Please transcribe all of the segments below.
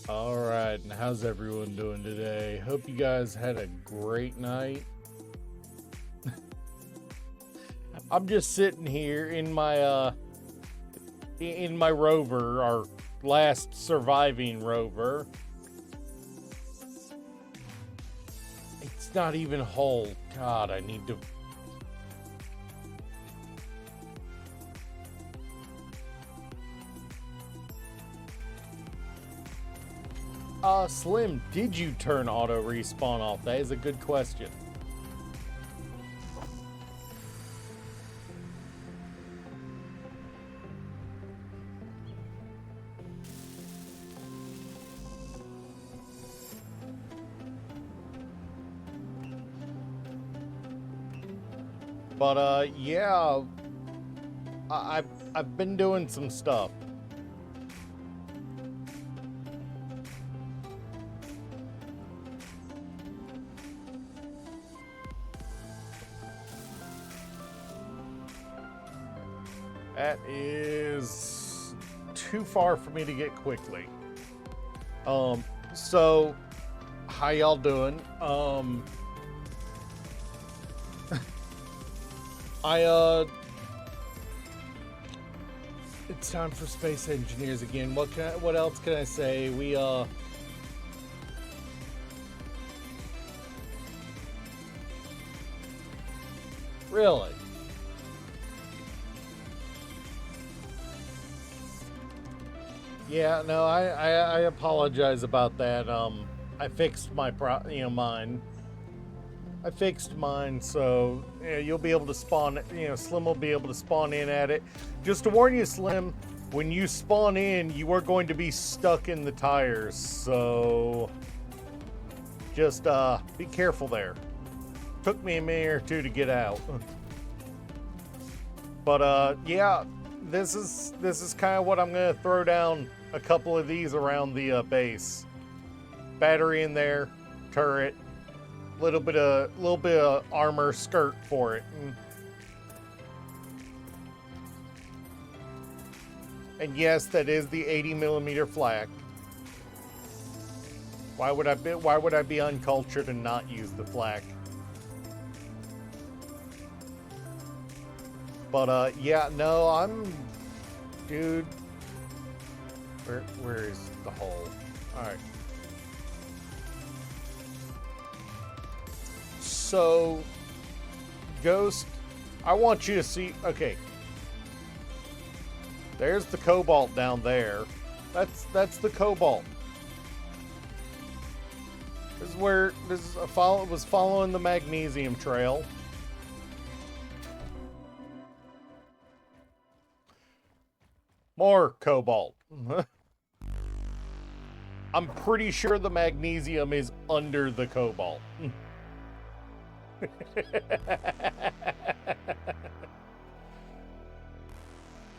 Alright, and how's everyone doing today? Hope you guys had a great night. I'm just sitting here in my rover, our last surviving rover. It's not even whole. God, I need to... Slim, did you turn auto respawn off? That is a good question. But yeah, I've been doing some stuff. That is too far for me to get quickly. So how y'all doing? It's time for Space Engineers again. What else can I say? Really? Yeah, no, I apologize about that. I fixed my mine. I fixed mine, so you'll be able to spawn, Slim will be able to spawn in at it. Just to warn you, Slim, when you spawn in, you are going to be stuck in the tires, so just be careful there. Took me a minute or two to get out. But yeah, this is kind of what I'm gonna throw down a couple of these around the base. Battery in there, turret, little bit of armor skirt for it. And yes, that is the 80mm flak. Why would I be uncultured and not use the flak? But yeah, no, dude. Where is the hole? All right. So, Ghost, I want you to see. Okay. There's the cobalt down there. That's the cobalt. This is where it was following the magnesium trail. More cobalt. I'm pretty sure the magnesium is under the cobalt.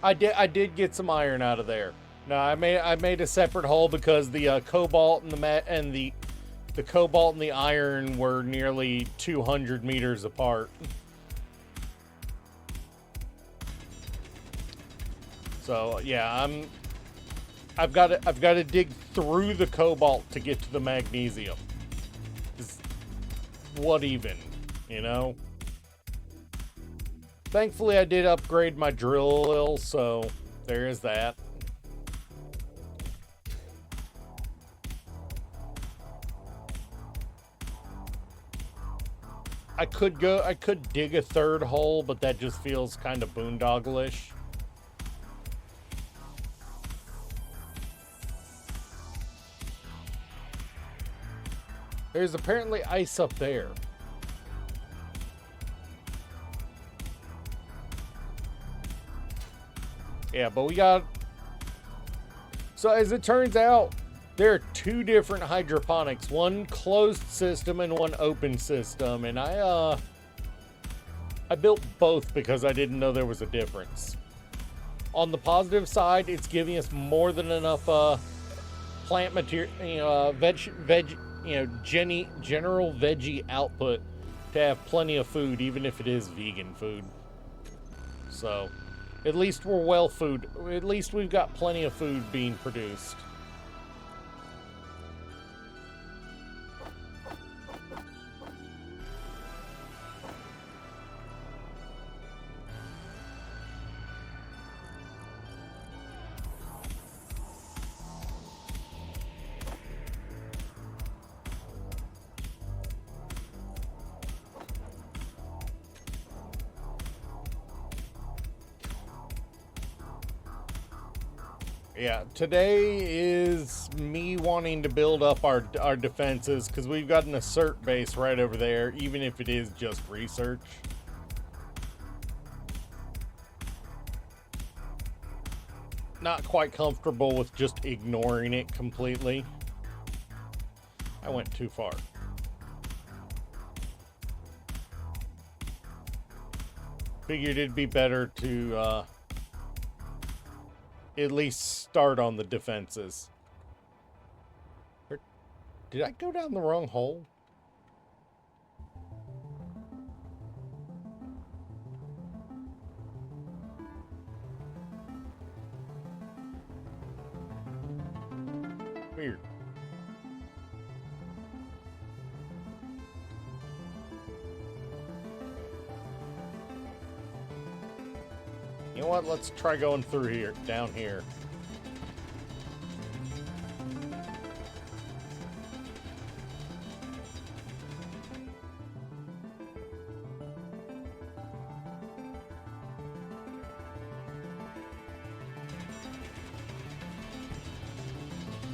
I did get some iron out of there. No, I made a separate hole because the cobalt and the cobalt and the iron were nearly 200 meters apart. So yeah, I've got to dig through the cobalt to get to the magnesium. What even, Thankfully, I did upgrade my drill, so there is that. I could dig a third hole, but that just feels kind of boondoggle-ish. There's apparently ice up there. Yeah, but we got... So as it turns out, there are two different hydroponics. One closed system and one open system. And I built both because I didn't know there was a difference. On the positive side, it's giving us more than enough plant material, general veggie output to have plenty of food, even if it is vegan food. So, at least we're at least we've got plenty of food being produced. Yeah, today is me wanting to build up our defenses because we've got an assert base right over there, even if it is just research. Not quite comfortable with just ignoring it completely. I went too far. Figured it'd be better to at least start on the defenses. Did I go down the wrong hole? Weird. You know what? Let's try going through here, down here.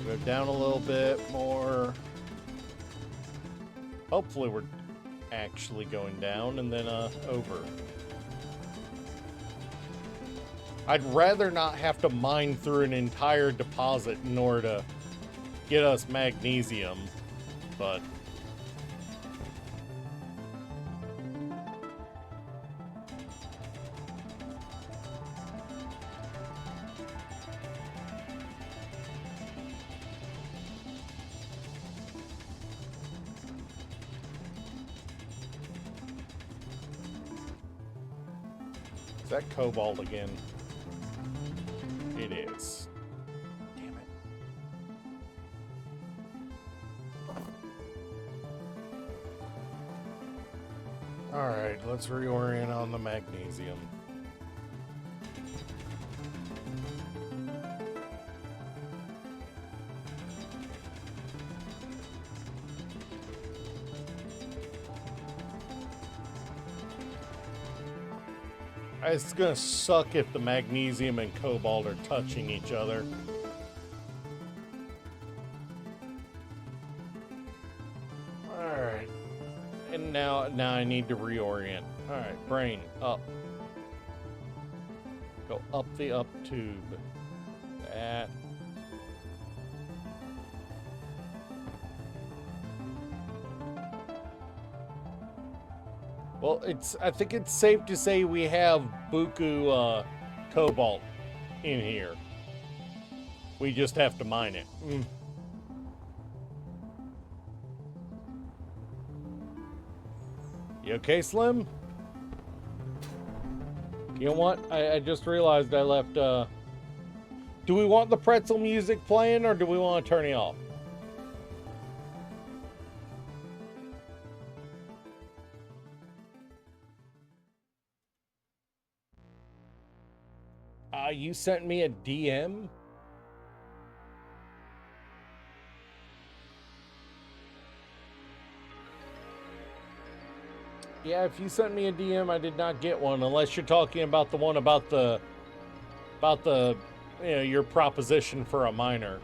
Go down a little bit more. Hopefully we're actually going down and then over. I'd rather not have to mine through an entire deposit in order to get us magnesium, but is that cobalt again? It is. Damn it. Alright, let's reorient on the magnesium. It's gonna suck if the magnesium and cobalt are touching each other. Alright. And now I need to reorient. Alright, brain, up. Go up the up tube. That. Well, I think it's safe to say we have buku cobalt in here. We just have to mine it. You okay, Slim? You know what? I just realized I left, do we want the pretzel music playing or do we want to turn it off? You sent me a DM? Yeah, if you sent me a DM, I did not get one, unless you're talking about the one about the, you know, your proposition for a miner.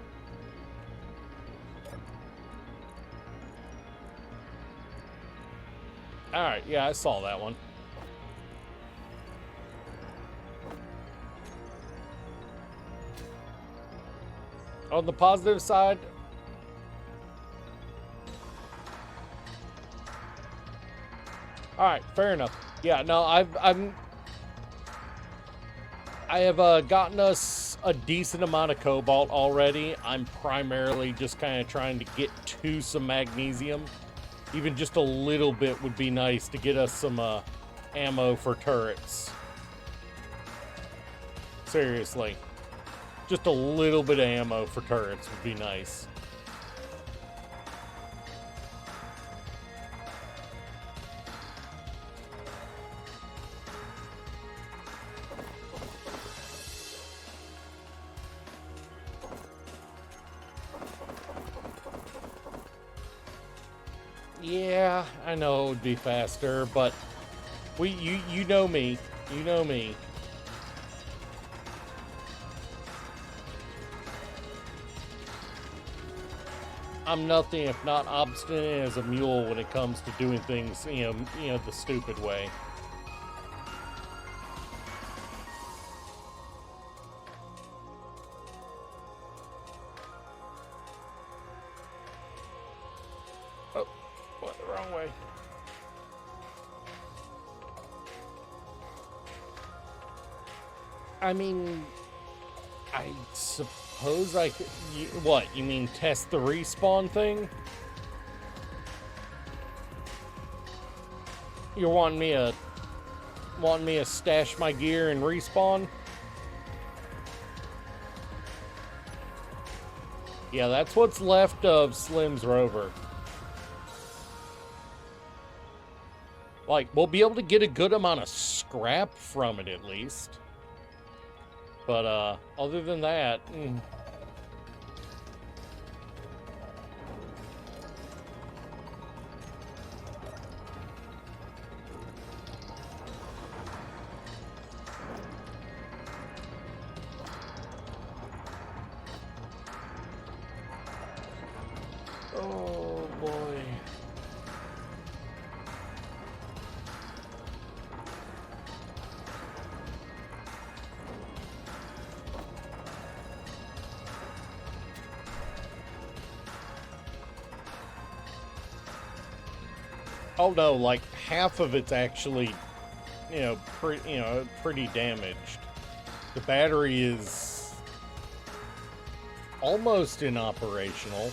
All right, yeah, I saw that one. On the positive side, all right, fair enough. Yeah, no, I have gotten us a decent amount of cobalt already. I'm primarily just kind of trying to get to some magnesium. Even just a little bit would be nice to get us some ammo for turrets. Seriously. Just a little bit of ammo for turrets would be nice. Yeah, I know it would be faster, but you know me. You know me. I'm nothing if not obstinate as a mule when it comes to doing things, the stupid way. Oh, went the wrong way. I mean, I suppose I could. What, you mean test the respawn thing? You're wanting me to stash my gear and respawn? Yeah, that's what's left of Slim's rover. Like, we'll be able to get a good amount of scrap from it at least. But, other than that... Oh, boy. Oh no, like half of it's actually, pretty damaged. The battery is almost inoperational.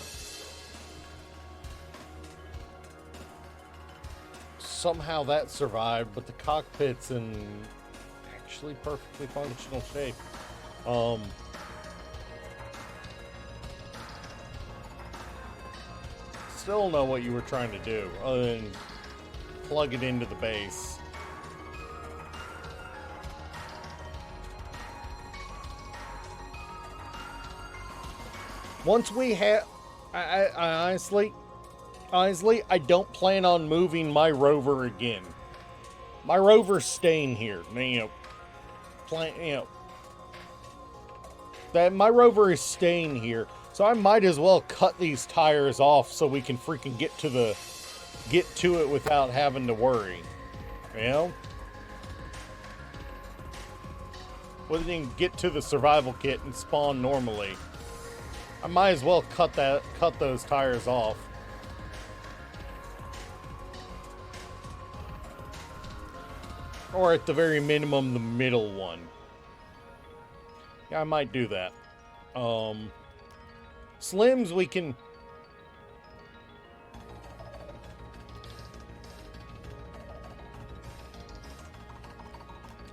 Somehow that survived, but the cockpit's in actually perfectly functional shape. Still don't know what you were trying to do, other than plug it into the base. Once we have... I honestly, I don't plan on moving my rover again. My rover's staying here. That my rover is staying here. So I might as well cut these tires off so we can freaking get to it without having to worry. You know? Whether you can get to the survival kit and spawn normally. I might as well cut those tires off. Or at the very minimum, the middle one. Yeah, I might do that. Slims, we can...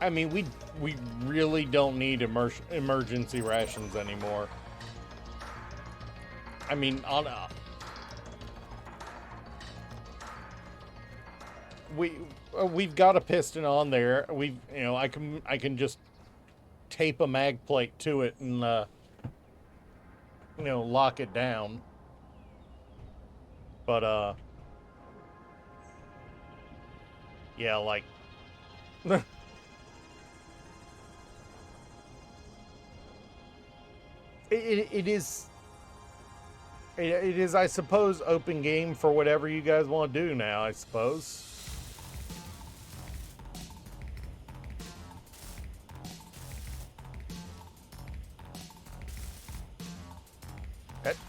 I mean, we really don't need emergency rations anymore. I mean, we've got a piston on there. I can just tape a mag plate to it and lock it down. But yeah, like it is, I suppose, open game for whatever you guys want to do now, I suppose.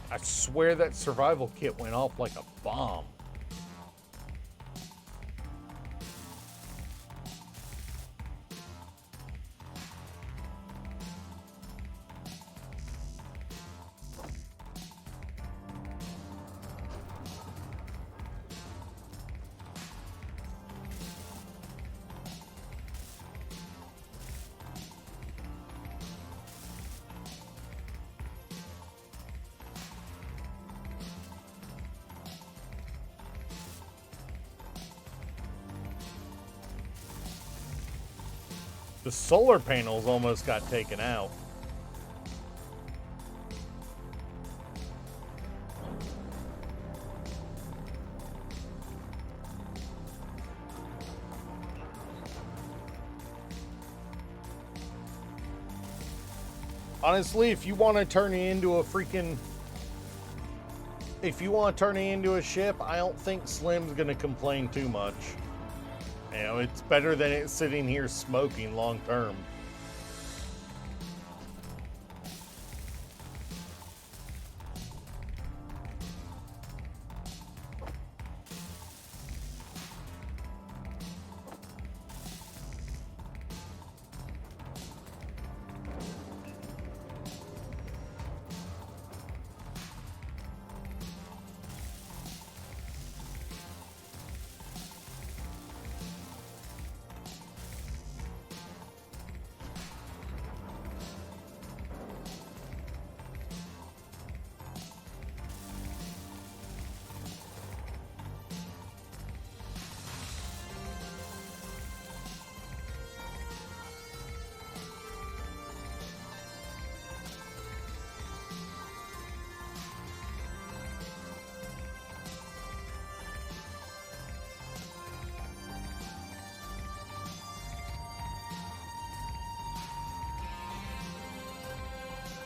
I swear that survival kit went off like a bomb. The solar panels almost got taken out. Honestly, if you want to turn it into a freaking... if you want to turn it into a ship, I don't think Slim's going to complain too much. You know, it's better than it sitting here smoking long term.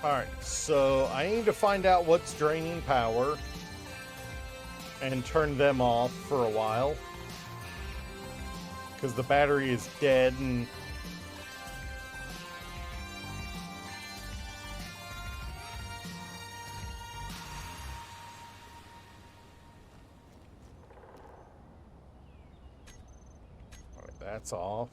Alright, so I need to find out what's draining power and turn them off for a while. Because the battery is dead and... Alright, that's off.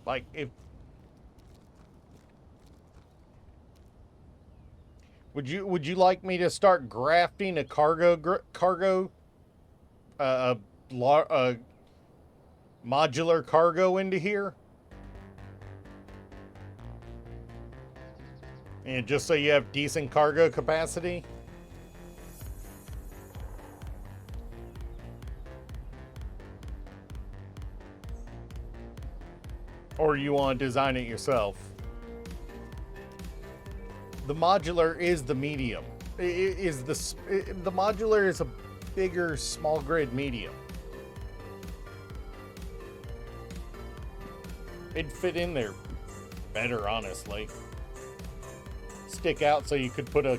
Like, if... Would you like me to start grafting a modular cargo into here? And just so you have decent cargo capacity? Or you want to design it yourself? The modular is the medium. The modular is a bigger, small grid medium. It'd fit in there better, honestly. Stick out so you could put a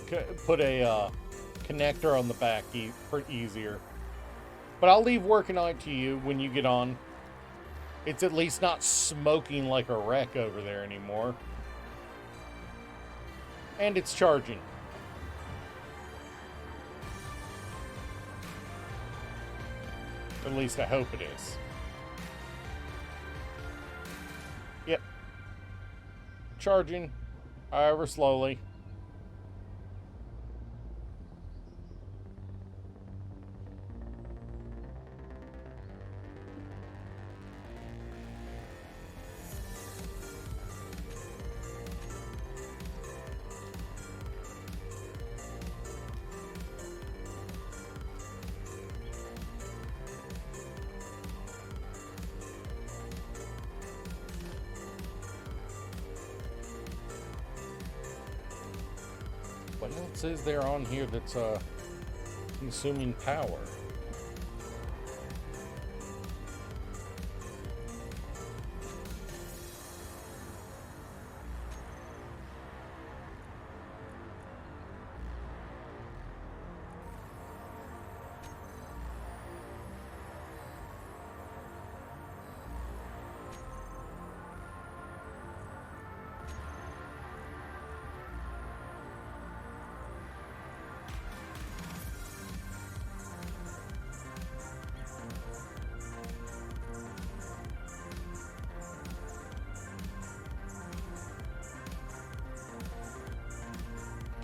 connector on the back easier. But I'll leave working on it to you when you get on. It's at least not smoking like a wreck over there anymore. And it's charging. At least I hope it is. Yep. Charging, however slowly. What else is there on here that's consuming power?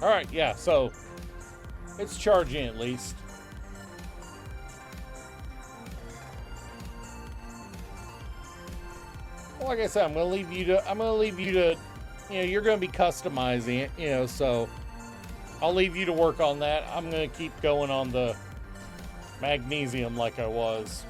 Alright, yeah, so it's charging at least. Well, like I said, I'm gonna leave you to you're gonna be customizing it, so I'll leave you to work on that. I'm gonna keep going on the magnesium like I was.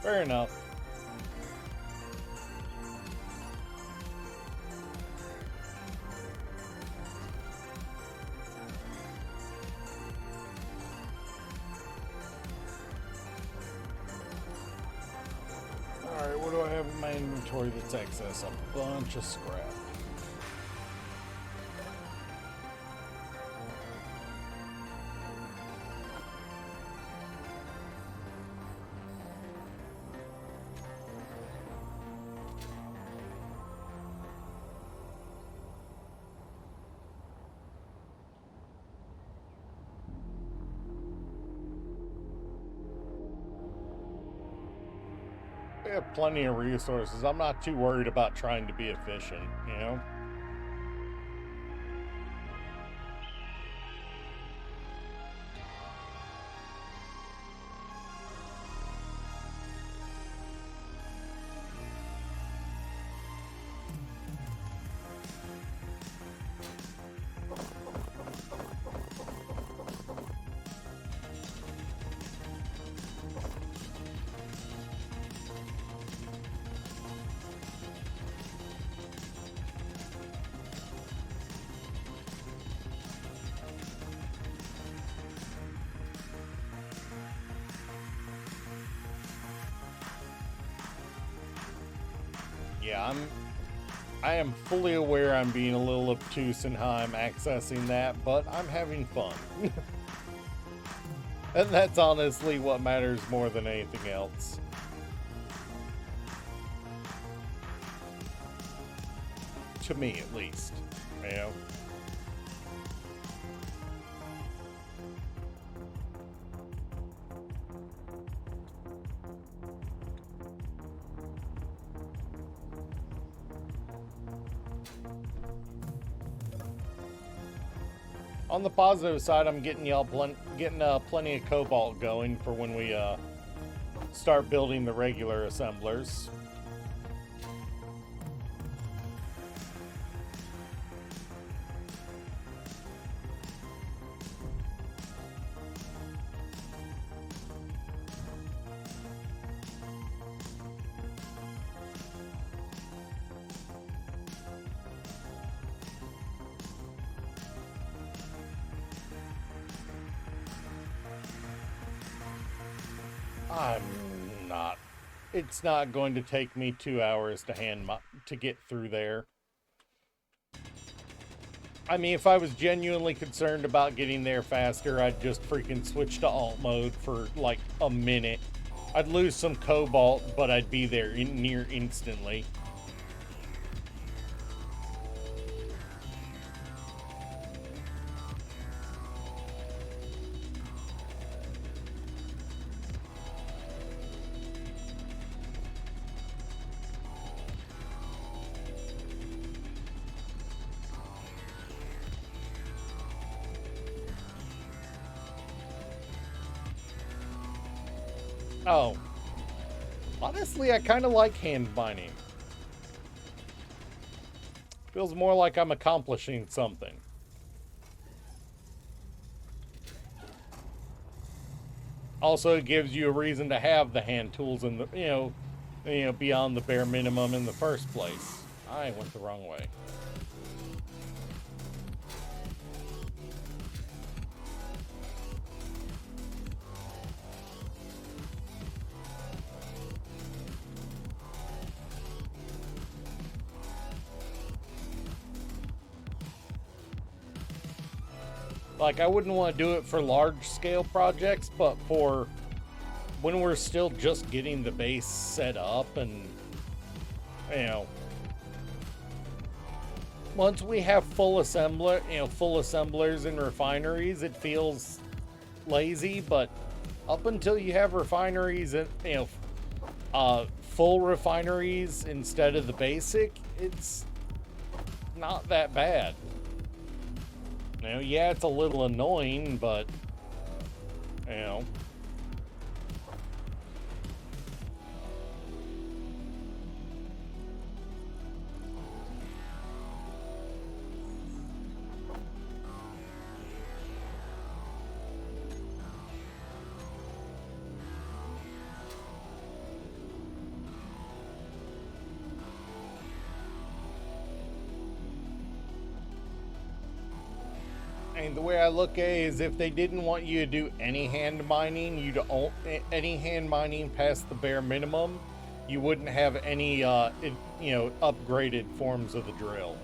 Fair enough. Alright, what do I have in my inventory that's excess? A bunch of scrap. We have plenty of resources. I'm not too worried about trying to be efficient, you know? Yeah, I am fully aware I'm being a little obtuse in how I'm accessing that, but I'm having fun. And that's honestly what matters more than anything else. To me, at least, you know? On the positive side, I'm getting y'all plenty of cobalt going for when we start building the regular assemblers. I'm not. It's not going to take me 2 hours to get through there. I mean, if I was genuinely concerned about getting there faster, I'd just freaking switch to alt mode for like a minute. I'd lose some cobalt, but I'd be there near instantly. Oh. Honestly, I kind of like hand mining. Feels more like I'm accomplishing something. Also, it gives you a reason to have the hand tools in the, you know, beyond the bare minimum in the first place. I went the wrong way. Like, I wouldn't want to do it for large-scale projects, but for when we're still just getting the base set up and, you know, once we have full assemblers and refineries, it feels lazy, but up until you have refineries and, full refineries instead of the basic, it's not that bad. You know, yeah, it's a little annoying, but, you know. mean, the way I look at it is if they didn't want you to do any hand mining, any hand mining past the bare minimum, you wouldn't have any, upgraded forms of the drill.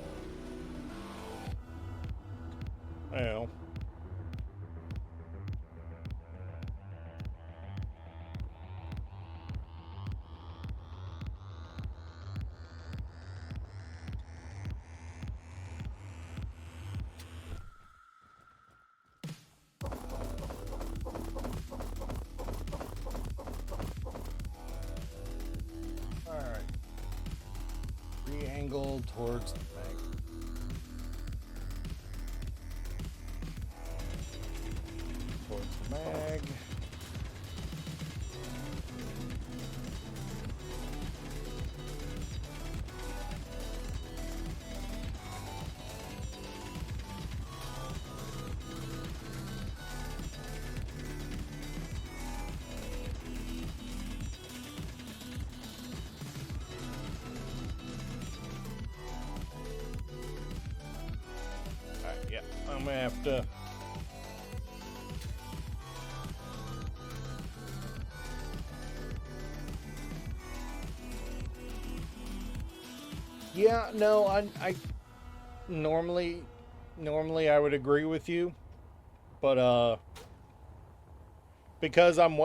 You know. Alright. Re-angle towards the mag. Towards the mag. Yeah, I'm gonna have to. Yeah, no, I normally I would agree with you, but because I'm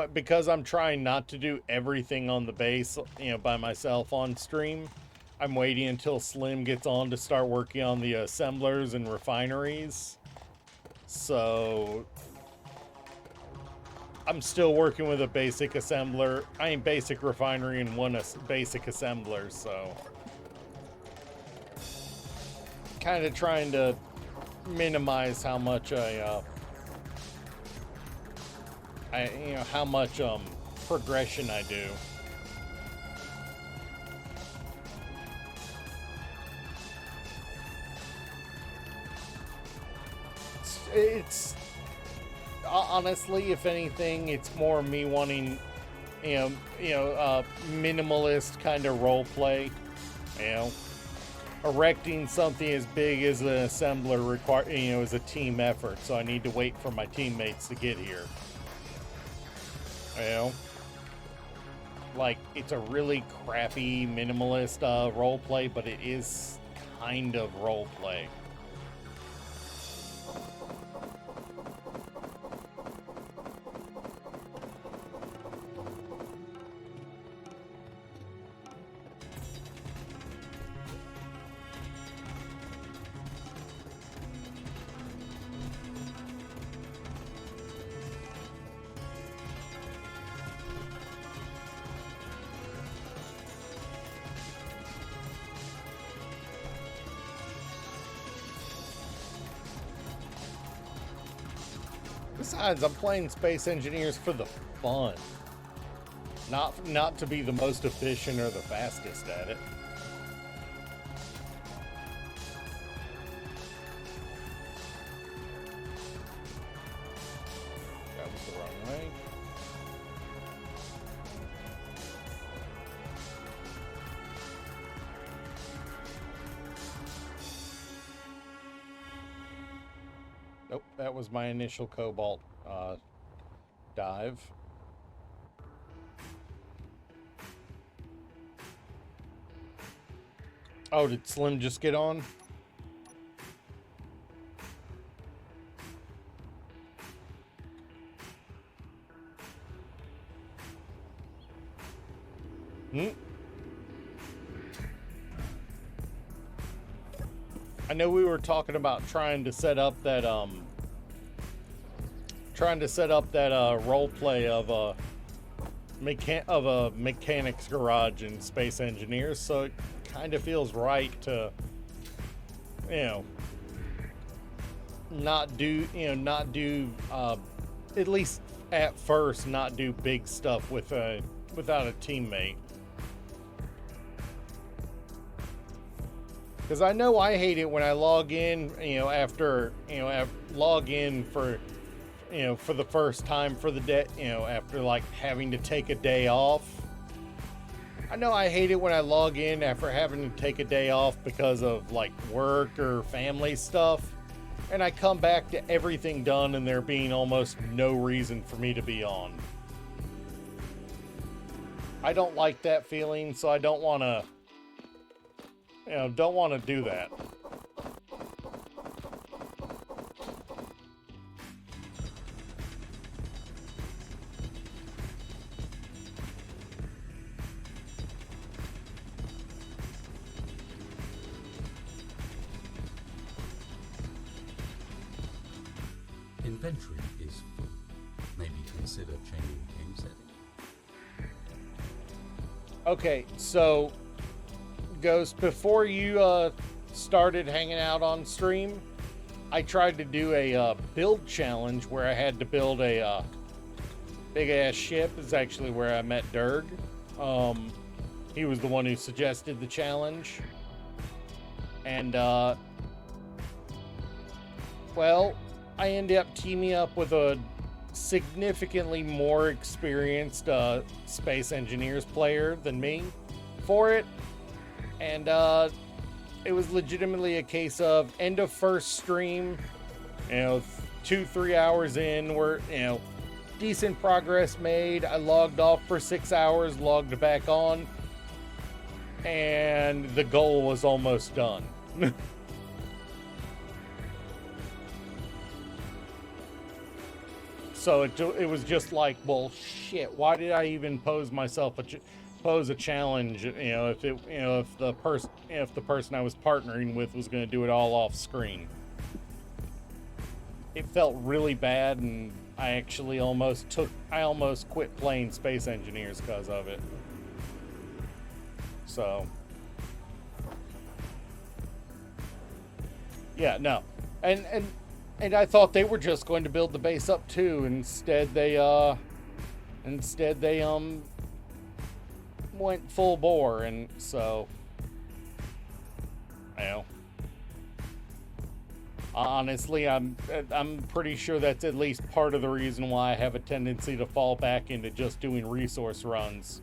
trying not to do everything on the base, by myself on stream. I'm waiting until Slim gets on to start working on the assemblers and refineries. So I'm still working with a basic assembler. Basic refinery and one basic assembler. So kind of trying to minimize how much how much progression I do. It's honestly, if anything, it's more me wanting, minimalist kind of role play. Erecting something as big as an assembler is a team effort. So I need to wait for my teammates to get here. Like it's a really crappy minimalist role play, but it is kind of role play. Besides, I'm playing Space Engineers for the fun. Not to be the most efficient or the fastest at it. That was the wrong way. Nope, that was my initial Cobalt dive. Oh, did Slim just get on? I know we were talking about trying to set up that role play of a mechanics garage in Space Engineers, so it kind of feels right to not do at least at first not do big stuff without a teammate. Because I know I hate it when I log in, log in for the first time for the day, after like having to take a day off. I know I hate it when I log in after having to take a day off because of like work or family stuff. and I come back to everything done and there being almost no reason for me to be on. I don't like that feeling, so I don't want to, don't want to do that. Inventory is full. Maybe consider changing game setting. Okay, so Ghost, before you started hanging out on stream, I tried to do a build challenge where I had to build a big ass ship. Is actually where I met Durg. He was the one who suggested the challenge, and well, I ended up teaming up with a significantly more experienced Space Engineers player than me for it, and it was legitimately a case of end of first stream, 2-3 hours in, we're decent progress made. I logged off for 6 hours, logged back on, and the goal was almost done. So it was just like, well, shit. Why did I even pose myself pose a challenge? If the person I was partnering with was going to do it all off screen. It felt really bad, and I almost quit playing Space Engineers because of it. So yeah, no, and I thought they were just going to build the base up too. Instead they went full bore, and so honestly, I'm pretty sure that's at least part of the reason why I have a tendency to fall back into just doing resource runs.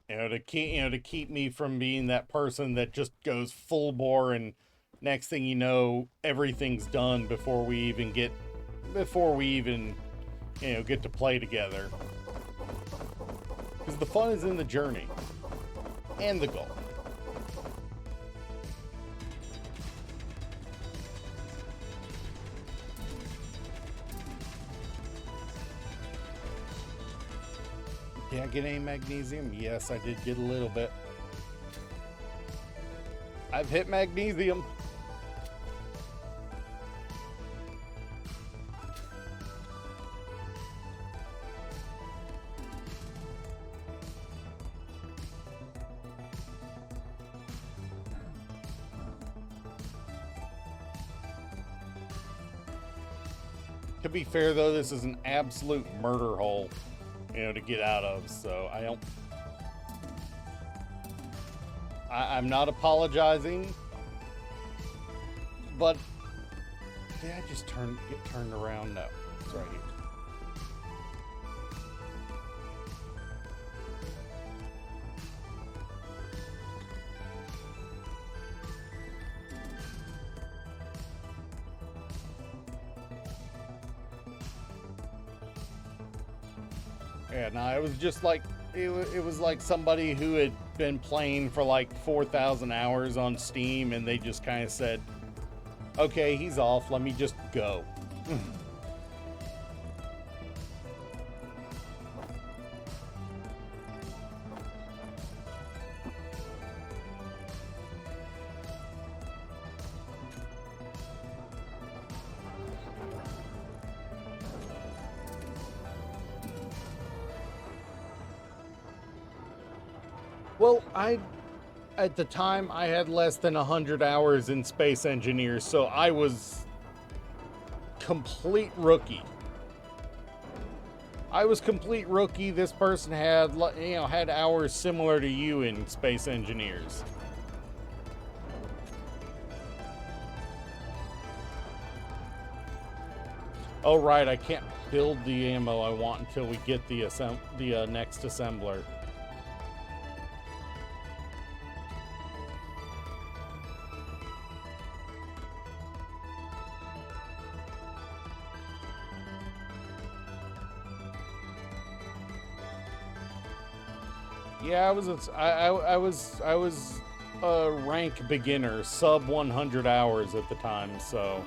To keep me from being that person that just goes full bore, and next thing you know, everything's done before we even get to play together. Because the fun is in the journey and the goal. Did I get any magnesium? Yes, I did get a little bit. I've hit magnesium. To be fair though, this is an absolute murder hole, to get out of, so I'm not apologizing, but did I just get turned around? No, it's right here. Yeah, no, it was just like, it was like somebody who had been playing for like 4,000 hours on Steam, and they just kind of said, okay, he's off, let me just go. Well, at the time, I had less than 100 hours in Space Engineers, so I was complete rookie. This person had, had hours similar to you in Space Engineers. Oh, right, I can't build the ammo I want until we get the next assembler. Yeah, I was a rank beginner, sub 100 hours at the time, so.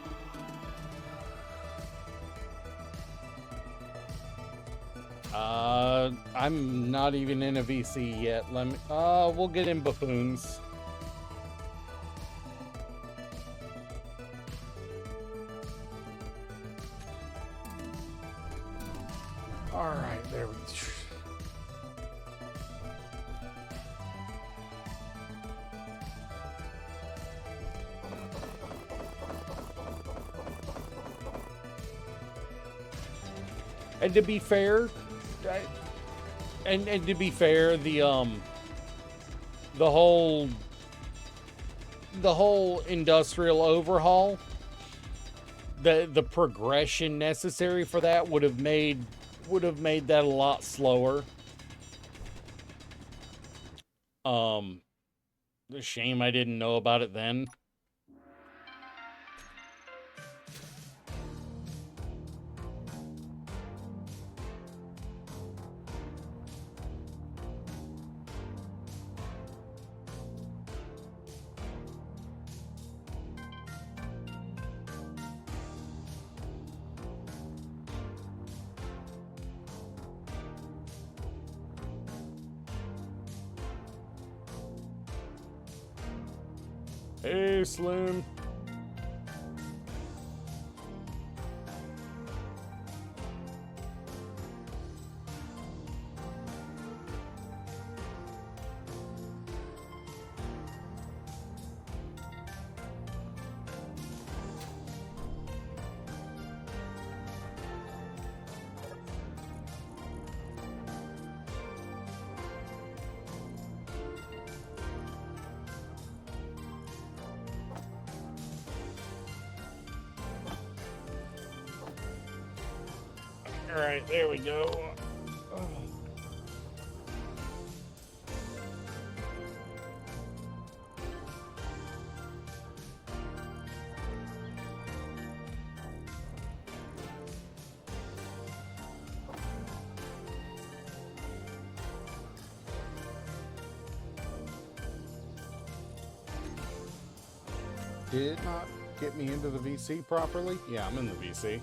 I'm not even in a VC yet. We'll get in buffoons. All right, there we go. And to be fair, and to be fair, the whole industrial overhaul, the progression necessary for that would have made that a lot slower. The shame I didn't know about it then. Hey, Slim. All right, there we go. Did it not get me into the VC properly? Yeah, I'm in the VC.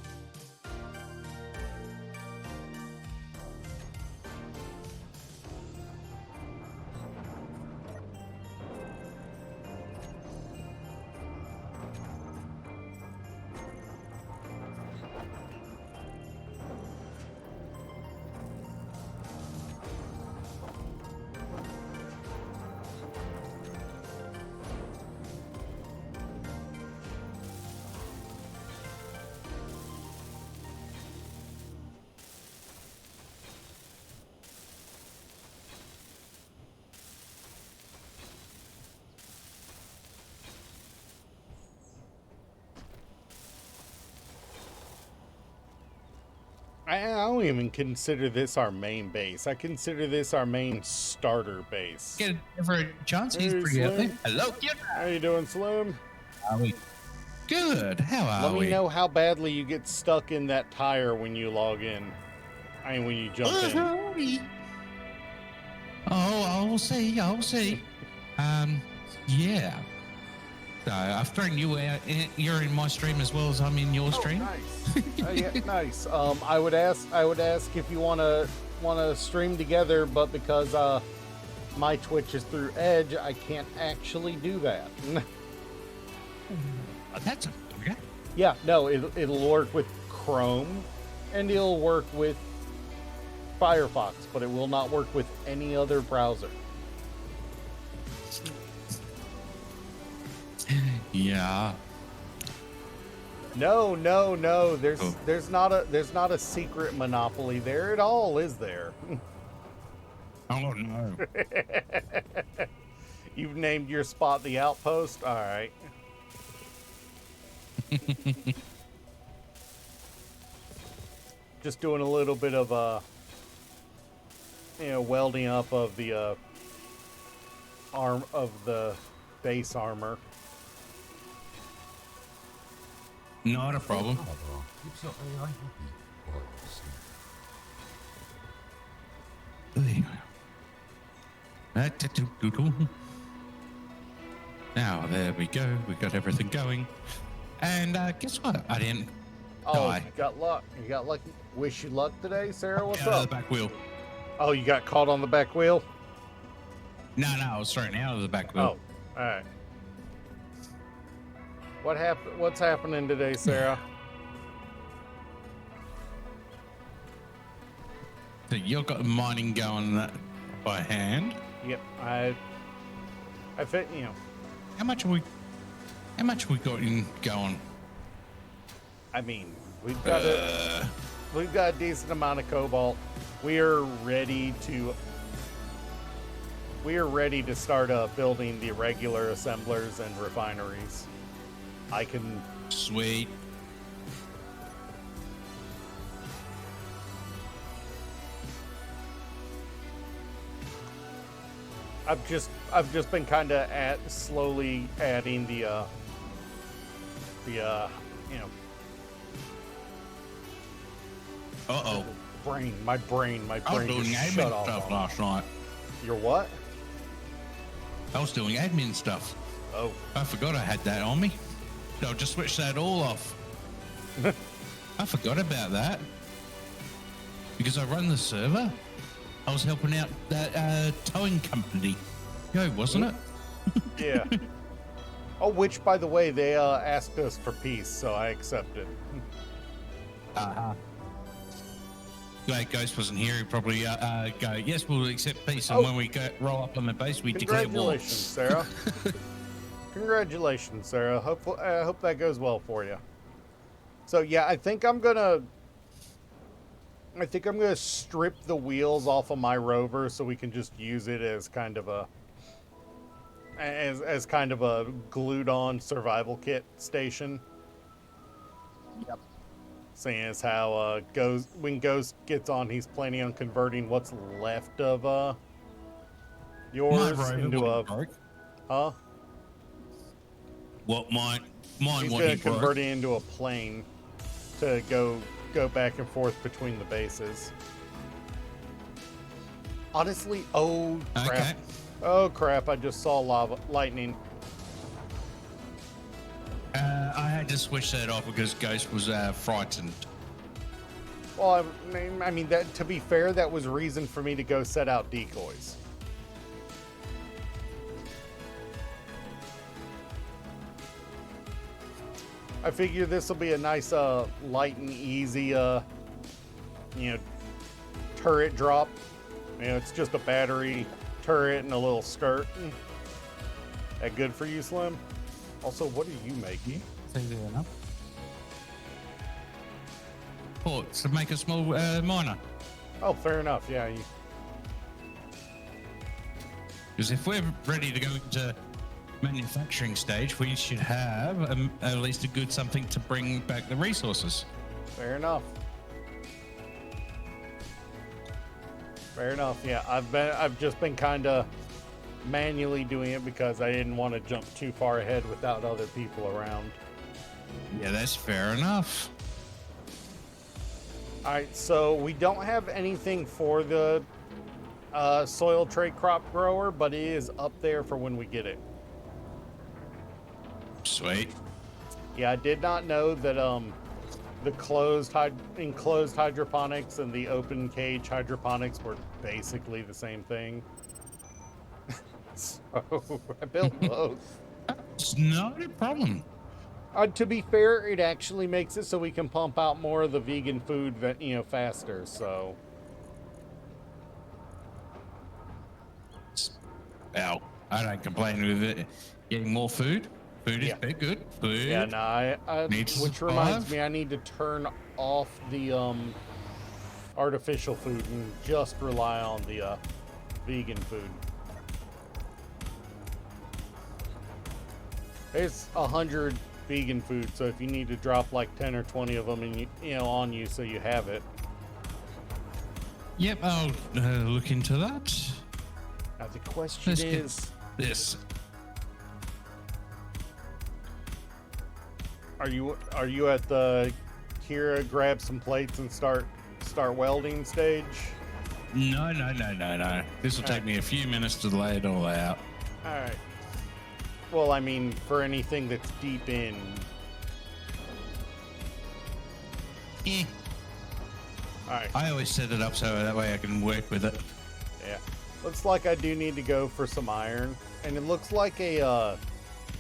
I don't even consider this our main base. I consider this our main starter base. Get for a chance. He's Hey, pretty early. Slim. Hello, How you doing, Slim? Are we good? How are Let we? me know how badly you get stuck in that tire when you log in. I mean, when you jump in. Oh, I'll see. I'll see. Yeah. So I've thrown you out. You're in my stream as well as I'm in your stream. Nice. Yeah, nice. I would ask if you wanna stream together, but because my Twitch is through Edge, I can't actually do that. That's okay. Yeah, no, it'll work with Chrome, and it'll work with Firefox, but it will not work with any other browser. Yeah. No. There's not a secret monopoly there at all, is there? Oh no. You've named your spot the Outpost. All right. Just doing a little bit of welding up of the arm of the base armor. Not a problem. Keeps your AI happy while you sleep. There you go. Now, there we go. We got everything going. And guess what? I didn't Oh, die. you got luck. You got lucky. Wish you luck today, Sarah. What's Out of up? the back wheel. Oh, you got caught on the back wheel? No, I was thrown out of the back Oh, wheel. all right. What happened? What's happening today, Sarah? So you've got mining going by hand. Yep, I fit. You know, How much we got in going? I mean, we've got a decent amount of cobalt. We are ready to start building the regular assemblers and refineries. I can. Sweet. I've just been kind of slowly adding the you know, Uh-oh. my brain I was doing just shut admin off. stuff on me. last night. Your what? I was doing admin stuff. Oh, I forgot I had that on me. So I'll just switch that all off. I forgot about that. Because I run the server. I was helping out that towing company. Yo, wasn't it? yeah. Oh, which, by the way, they asked us for peace, so I accepted. Uh-huh. Glad Ghost wasn't here. He probably go, yes, we'll accept peace. And Oh. when we roll up on the base, we declare war. Congratulations, Sarah. Congratulations, Sarah. I hope that goes well for you. So yeah, I think I'm gonna strip the wheels off of my rover so we can just use it as kind of a glued on survival kit station. Yep. Seeing as how when Ghost gets on, he's planning on converting what's left of My yours rover into a wasn't broke. huh? What mine He's wasn't gonna broke. convert it into a plane to go back and forth between the bases. Honestly, oh crap! Okay. Oh crap! I just saw lightning. I had to switch that off because Ghost was frightened. Well, I mean that. To be fair, that was reason for me to go set out decoys. I figure this will be a nice, light and easy, turret drop. It's just a battery turret and a little skirt. That good for you, Slim? Also, what are you making? It's easy enough. Oh, to make a small miner. Oh, fair enough. Yeah. Because if we're ready to go into manufacturing stage, we should have at least a good something to bring back the resources. Fair enough. Fair enough. Yeah, I've just been kind of manually doing it because I didn't want to jump too far ahead without other people around. Yeah, that's fair enough. All right, so we don't have anything for the soil trait crop grower, but it is up there for when we get it. Sweet. Yeah, I did not know that the enclosed hydroponics and the open cage hydroponics were basically the same thing. So I built both. It's not a problem. To be fair, it actually makes it so we can pump out more of the vegan food that faster. So Ow. I don't complain with it. Getting more food. Food is Yeah. very good. Food. yeah, no, I Needs to which reminds survive. me, I need to turn off the artificial food and just rely on the vegan food. There's 100 vegan food, so if you need to drop like 10 or 20 of them, and on you, so you have it. Yep, I'll look into that. Now the question Let's get is, this. are you at the Kira grab some plates and start welding stage? No. This will take me a few minutes to lay it all out. All right. Well, I mean, for anything that's deep in. Eh. All right. I always set it up so that way I can work with it. Yeah. Looks like I do need to go for some iron, and it looks like a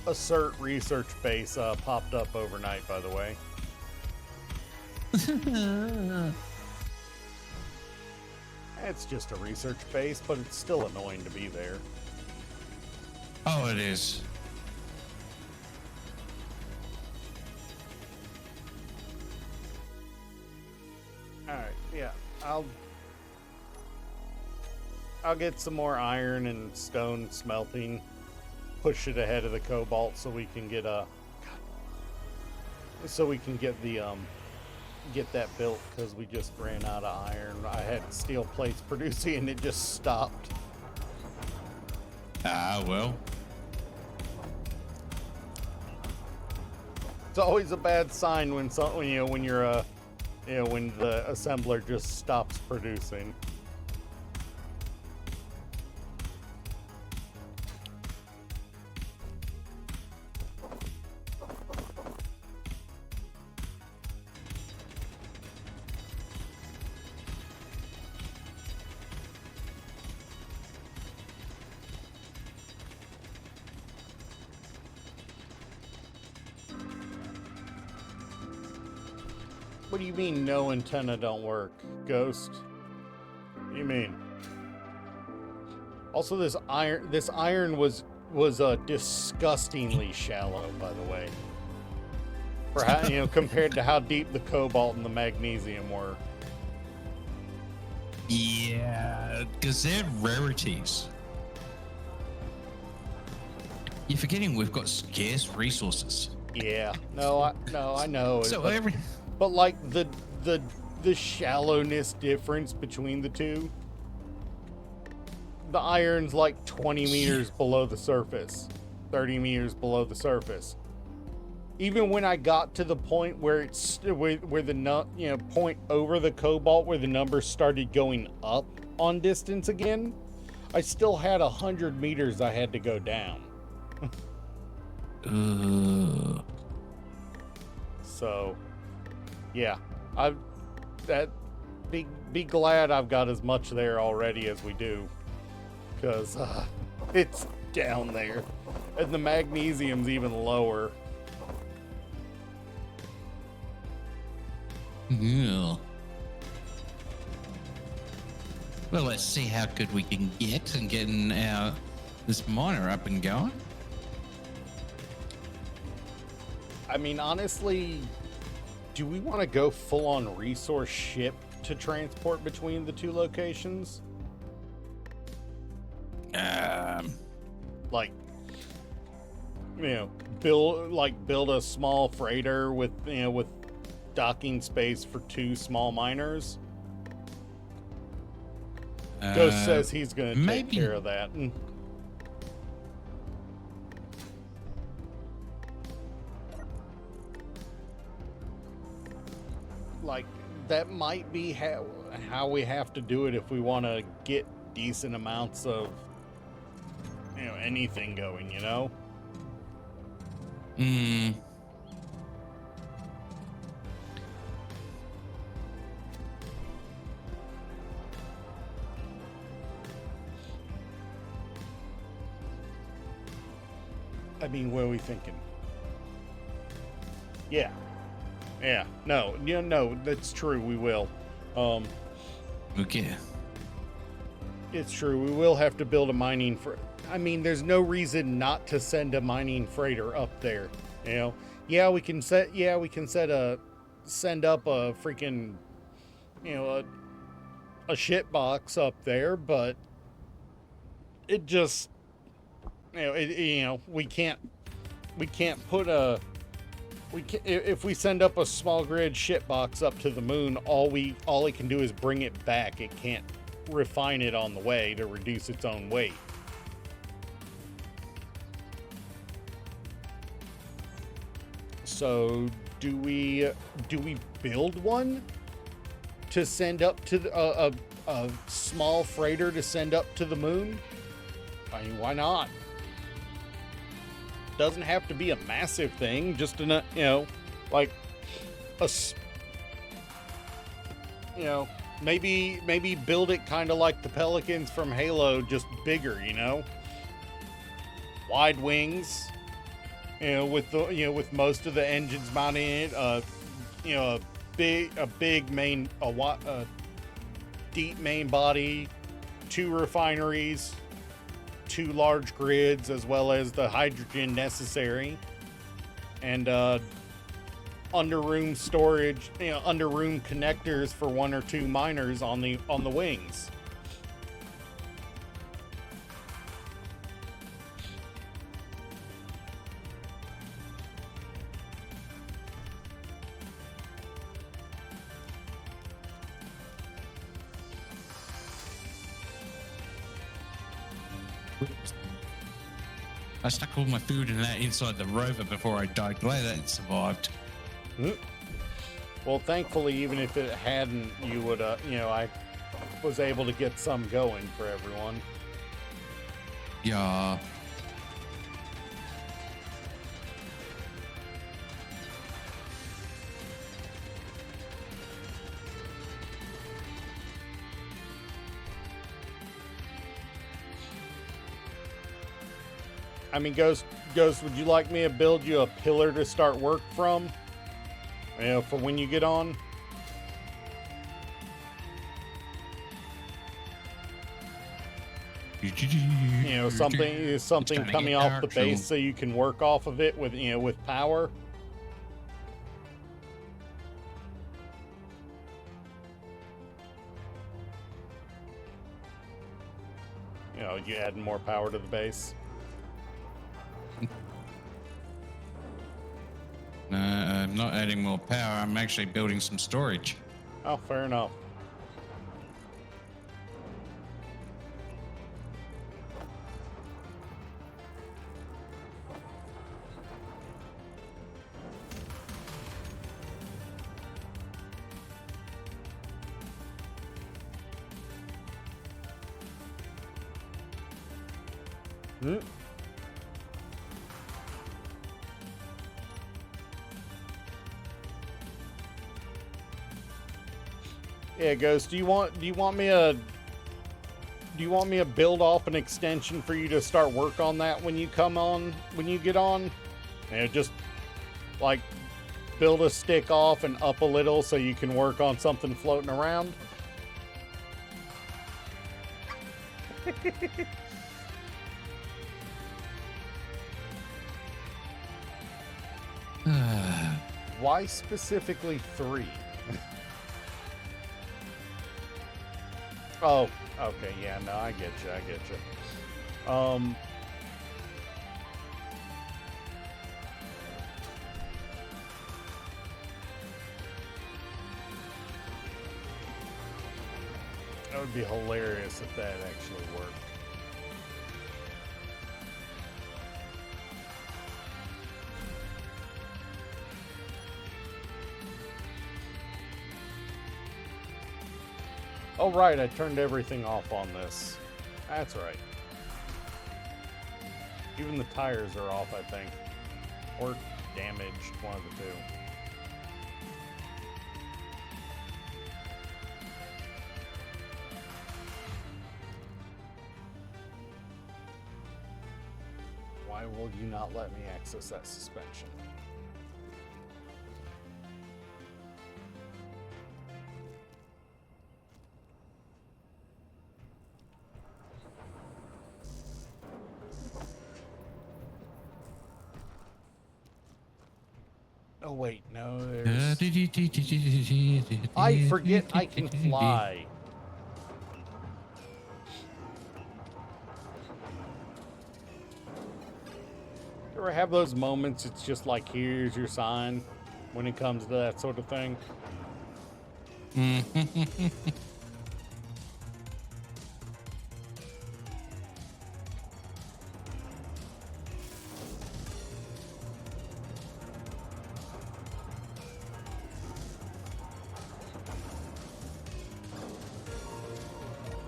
CERT research base popped up overnight. By the way. It's just a research base, but it's still annoying to be there. Oh, it is. Alright, yeah. I'll get some more iron and stone smelting. Push it ahead of the cobalt so we can get get that built, because we just ran out of iron. I had steel plates producing and it just stopped. Ah, well. It's always a bad sign when when the assembler just stops producing. What do you mean no antenna don't work, Ghost? What do you mean? Also, this iron was disgustingly shallow, by the way. For how, compared to how deep the cobalt and the magnesium were. Yeah, because they're rarities. You're forgetting we've got scarce resources. Yeah. No, I know. So but, but like the shallowness difference between the two. The iron's like 20 meters below the surface, 30 meters below the surface. Even when I got to the point where where the point over the cobalt where the numbers started going up on distance again, I still had 100 meters I had to go down. So, yeah, be glad I've got as much there already as we do, because it's down there, and the magnesium's even lower. Yeah. Well, let's see how good we can get and getting this miner up and going. I mean, honestly, do we want to go full-on resource ship to transport between the two locations? Like, build a small freighter with docking space for 2 small miners. Ghost says he's going to take care of that. Like, that might be how we have to do it if we want to get decent amounts of anything going, I mean, what are we thinking? Yeah, no, that's true. We will. Okay. It's true. We will have to build a mining I mean, there's no reason not to send a mining freighter up there. Yeah, we can send up a freaking, a shit box up there, but it just, we can't put if we send up a small grid shit box up to the moon, all it can do is bring it back. It can't refine it on the way to reduce its own weight. So do we build one to send up to a small freighter to send up to the moon, I mean, why not? Doesn't have to be a massive thing, just enough, like a, maybe build it kind of like the Pelicans from Halo, just bigger, wide wings, with most of the engines mounted in it, a big main, a deep main body, 2 refineries, 2 large grids, as well as the hydrogen necessary, and underroom storage, underroom connectors for 1 or 2 miners on the wings. I stuck all my food in that inside the rover before I died. Glad that it survived. Well, thankfully, even if it hadn't, you would, I was able to get some going for everyone. Yeah. I mean, Ghost, would you like me to build you a pillar to start work from? For when you get on? Something coming off the base so you can work off of it with power. You add more power to the base. I'm not adding more power. I'm actually building some storage. Oh, fair enough. Yeah, Ghost, do you want me to build off an extension for you to start work on that when you get on? Just like build a stick off and up a little so you can work on something floating around. Why specifically 3? Oh, okay, yeah, no, I get you. That would be hilarious if that actually worked. Oh, right, I turned everything off on this. That's right. Even the tires are off, I think. Or damaged, one of the two. Why will you not let me access that suspension? Oh wait, no, there's... I forget I can fly. You ever have those moments, it's just like, here's your sign, when it comes to that sort of thing?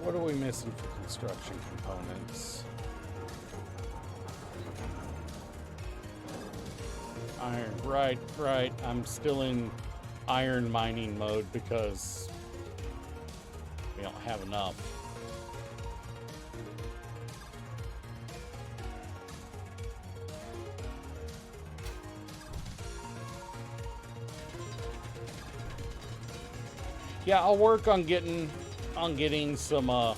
What are we missing for construction components? Iron, right. I'm still in iron mining mode because we don't have enough. Yeah, I'll work on getting some I'll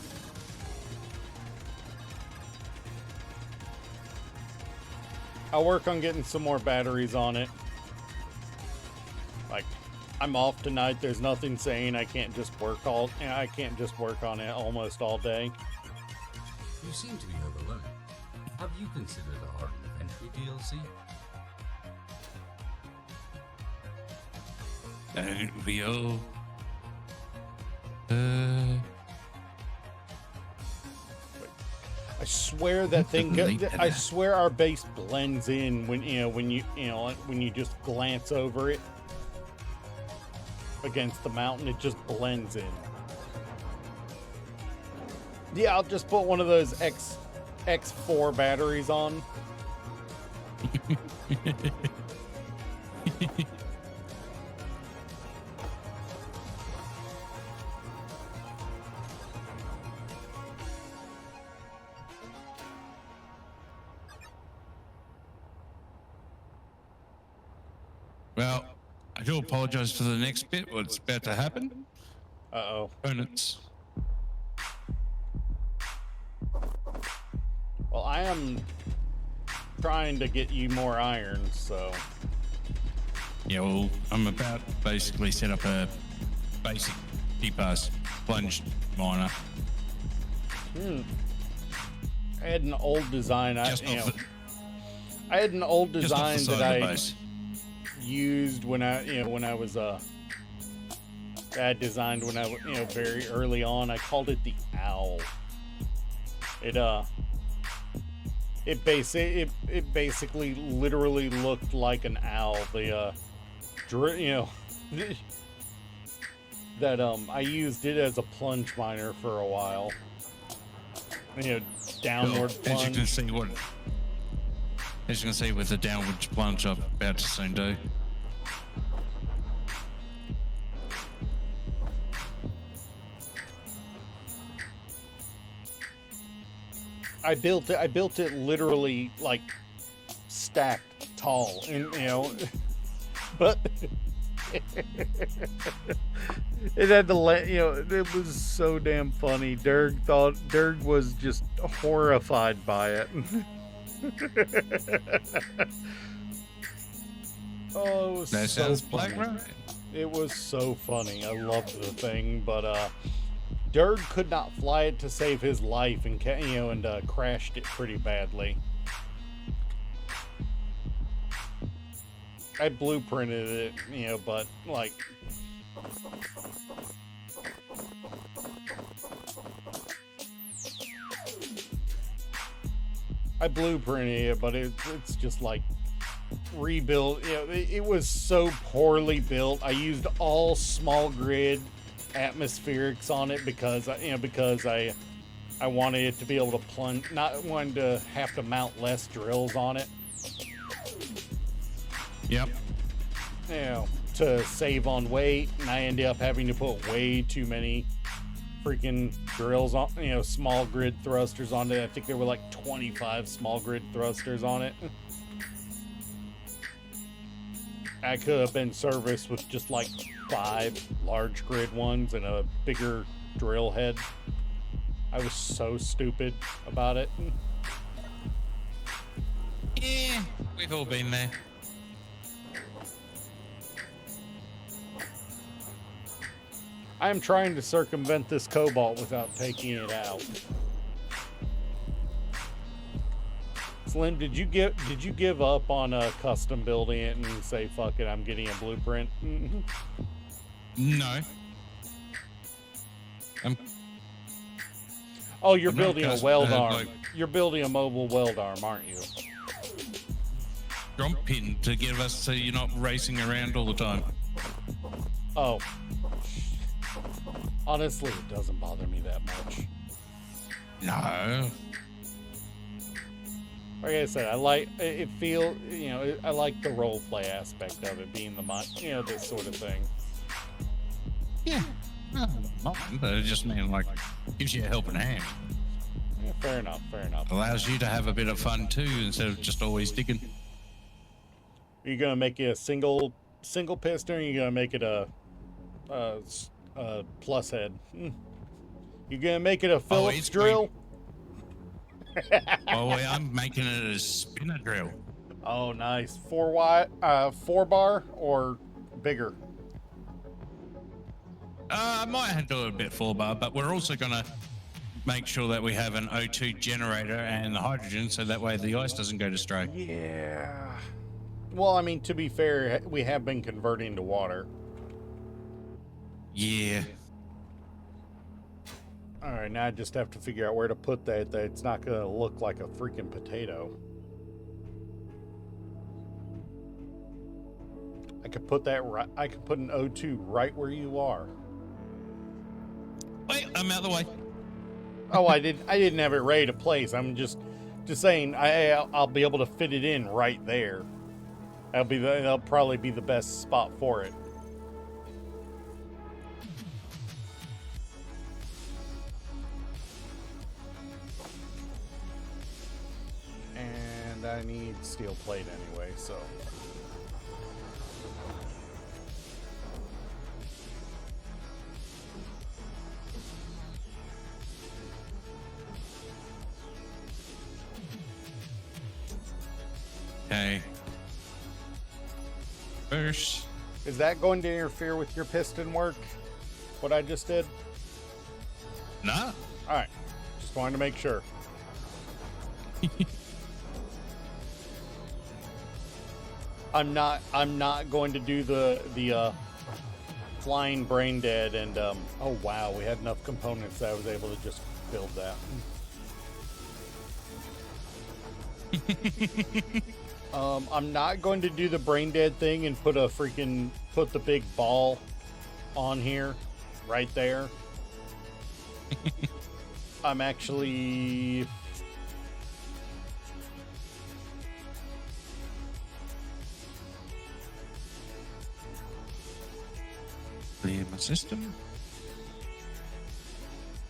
work on getting some more batteries on it. Like, I'm off tonight. There's nothing saying I can't just work on it almost all day. You seem to be overwhelmed. Have you considered our inventory DLC? Don't we all? I swear that thing. I swear our base blends in when when you just glance over it against the mountain. It just blends in. Yeah, I'll just put one of those X4 batteries on. Well, I do apologize for the next bit. What's about to happen? Uh-oh. Opponents. Well, I am trying to get you more iron, so... Yeah, well, I'm about to basically set up a basic deep-pass plunge miner. I had an old design. I had an old Just off the design side that of the I base. used when I was I designed when I very early on. I called it the Owl. It basically literally looked like an owl. That I used it as a plunge miner for a while. Downward Well, plunge. as you can see with the downward plunge I'm about to soon do. I built it literally like stacked tall, and but it had to let it was so damn funny. Derg was just horrified by it. Oh, it was That so sounds funny. black, right? It was so funny. I loved the thing, but Derg could not fly it to save his life, and crashed it pretty badly. I blueprinted it, but like I blueprinted it, but it's just like rebuilt. It was so poorly built. I used all small grid atmospherics on it because I wanted it to be able to plunge, not wanting to have to mount less drills on it. Yep. To save on weight, and I ended up having to put way too many freaking drills on, small grid thrusters on it. I think there were like 25 small grid thrusters on it. I could have been serviced with just like 5 large grid ones and a bigger drill head. I was so stupid about it. Yeah, we've all been there. I am trying to circumvent this cobalt without taking it out. Slim, did you give up on custom building it and say fuck it, I'm getting a blueprint? No. Oh, you're I'm not building a custom- weld arm. like- You're building a mobile weld arm, aren't you? Jump pin to give us so you're not racing around all the time. Oh. Honestly, it doesn't bother me that much. No. Like I said, I like it. Feel I like the role play aspect of it being this sort of thing. Yeah. No, not, but it just means like gives you a helping hand. Yeah, fair enough. Fair enough. Allows you to have a bit of fun too instead of just always digging. Are you gonna make it a single piston, or are you gonna make it a plus head? You gonna make it a Phillips it's drill? Oh, well, I'm making it a spinner drill. Oh, nice. 4 bar or bigger? I might have to do a bit 4-bar, but we're also going to make sure that we have an O2 generator and the hydrogen so that way the ice doesn't go to stray. Yeah. Well, I mean, to be fair, we have been converting to water. Yeah. All right, now I just have to figure out where to put that it's not going to look like a freaking potato. I could put that right. I could put an O2 right where you are. Wait, I'm out of the way. Oh, I didn't have it ready to place. I'm just saying I'll be able to fit it in right there. That'll probably be the best spot for it. And I need steel plate anyway, so. Okay. First. Is that going to interfere with your piston work? What I just did? Nah. All right. Just wanted to make sure. I'm not going to do the flying brain dead and oh wow, we had enough components that I was able to just build that. I'm not going to do the brain dead thing and put the big ball on here right there. I'm actually Clear my system.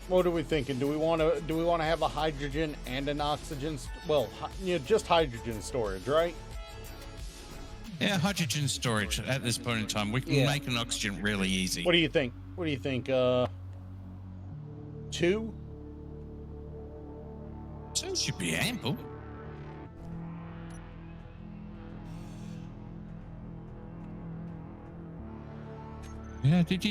What are we thinking? Do we want to have a hydrogen and an oxygen? Just hydrogen storage, right? Yeah, hydrogen storage at this point in time. We can make an oxygen really easy. What do you think? 2? So it should be ample. Yeah, It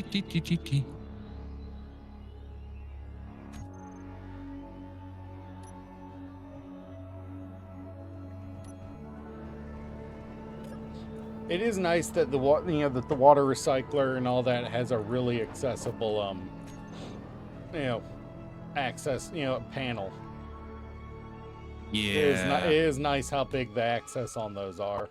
is nice that the water recycler and all that has a really accessible access panel. Yeah. It is nice how big the access on those are.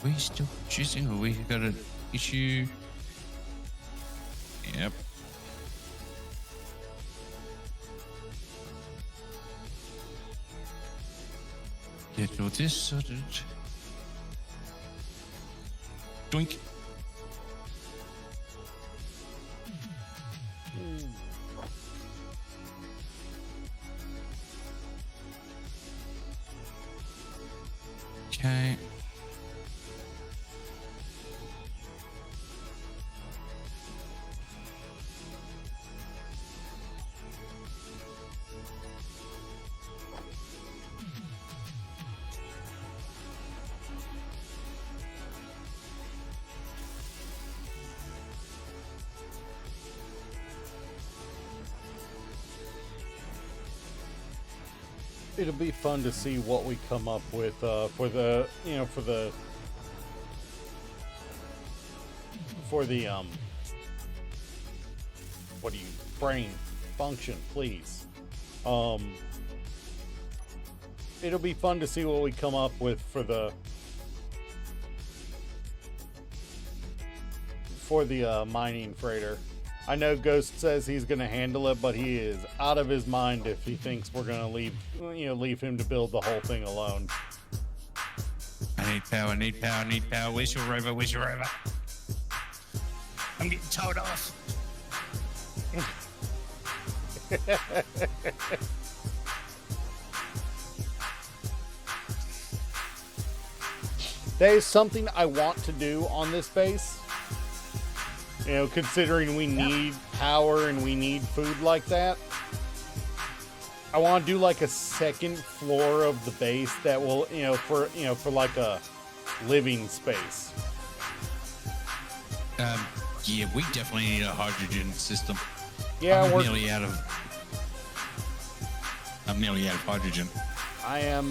We still choosing, or we got an issue? Yep. Get all this sorted. Doink. Okay. It'll be fun to see what we come up with for the what do you brain function, please. It'll be fun to see what we come up with for the mining freighter. I know Ghost says he's going to handle it, but he is out of his mind if he thinks we're going to leave him to build the whole thing alone. I need power, I need power, I need power. Where's your rover? Where's your rover? I'm getting towed off. That is something I want to do on this base. You know, considering we need power and we need food like that. I want to do like a second floor of the base that will, for like a living space. Yeah, we definitely need a hydrogen system. Yeah, I'm nearly out of hydrogen. I am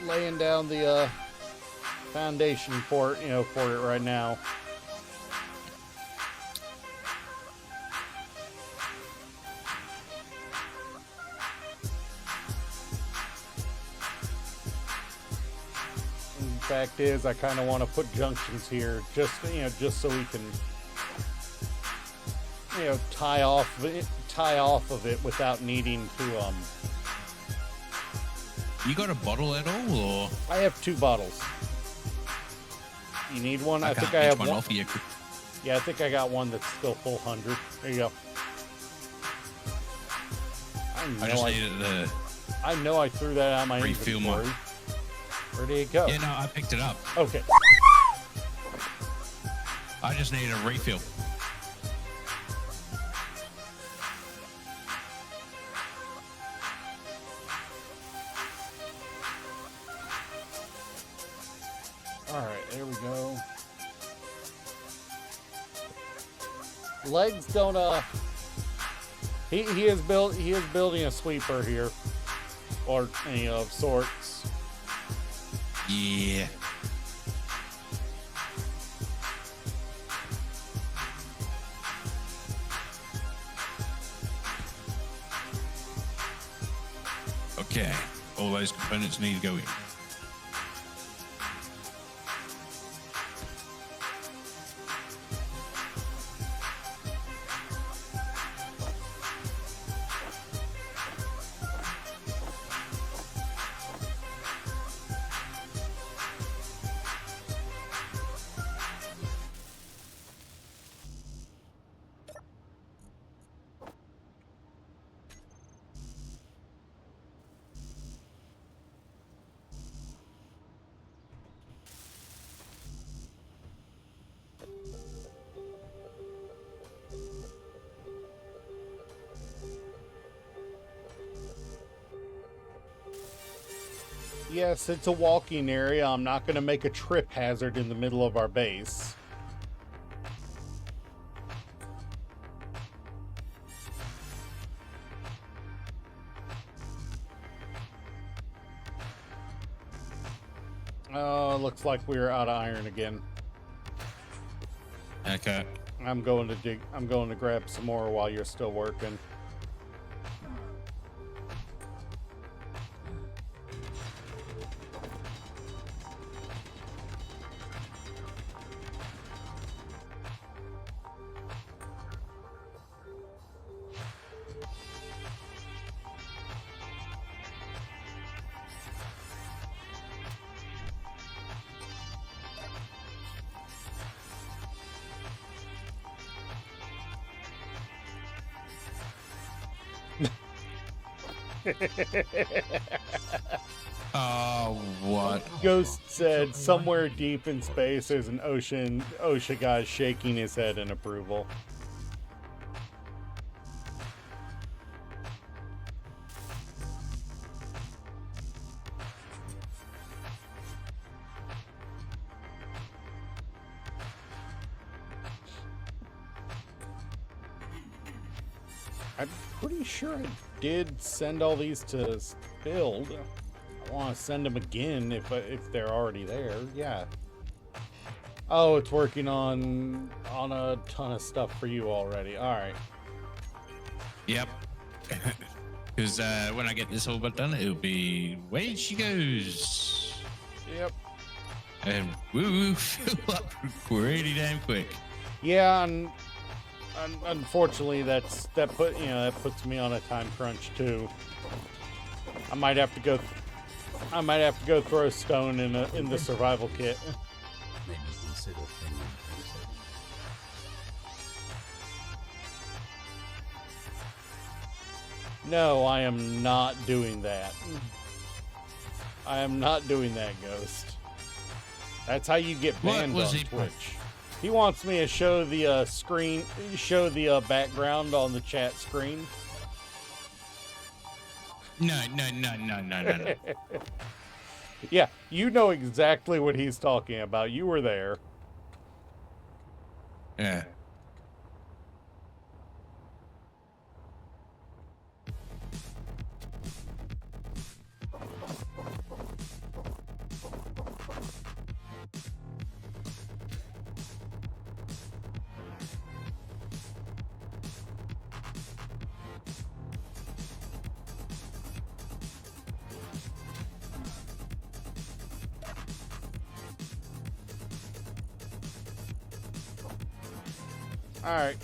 laying down the foundation for it right now. Fact is, I kind of want to put junctions here, just so we can, tie off of it without needing to. You got a bottle at all, or? I have 2 bottles. You need one? I think I have one. Off you. Yeah, I think I got one that's still full 100. There you go. I know I threw that out of my refill inventory. mine. Where did it go? Yeah, no, I picked it up. Okay. I just needed a refill. All right, there we go. Legs don't he is building a sweeper here, or of sorts. Yeah. Okay, all those components need to go in. Yes, it's a walking area. I'm not going to make a trip hazard in the middle of our base. Oh, looks like we're out of iron again. Okay. I'm going to grab some more while you're still working. Oh, what? Ghost said somewhere deep in space there's an OSHA guy shaking his head in approval. I'm pretty sure I did send all these to build. I want to send them again if they're already there. Yeah. Oh, it's working on a ton of stuff for you already. All right. Yep. Because when I get this all but done, it'll be where she goes. Yep. And woo, fill up pretty damn quick. Yeah, and unfortunately, that puts me on a time crunch too. I might have to go throw stone in the survival kit. Maybe consider pending processing. No, I am not doing that. I am not doing that, Ghost. That's how you get What banned was on he- Twitch. He wants me to show the show the background on the chat screen. No. Yeah, you know exactly what he's talking about. You were there. Yeah. All right.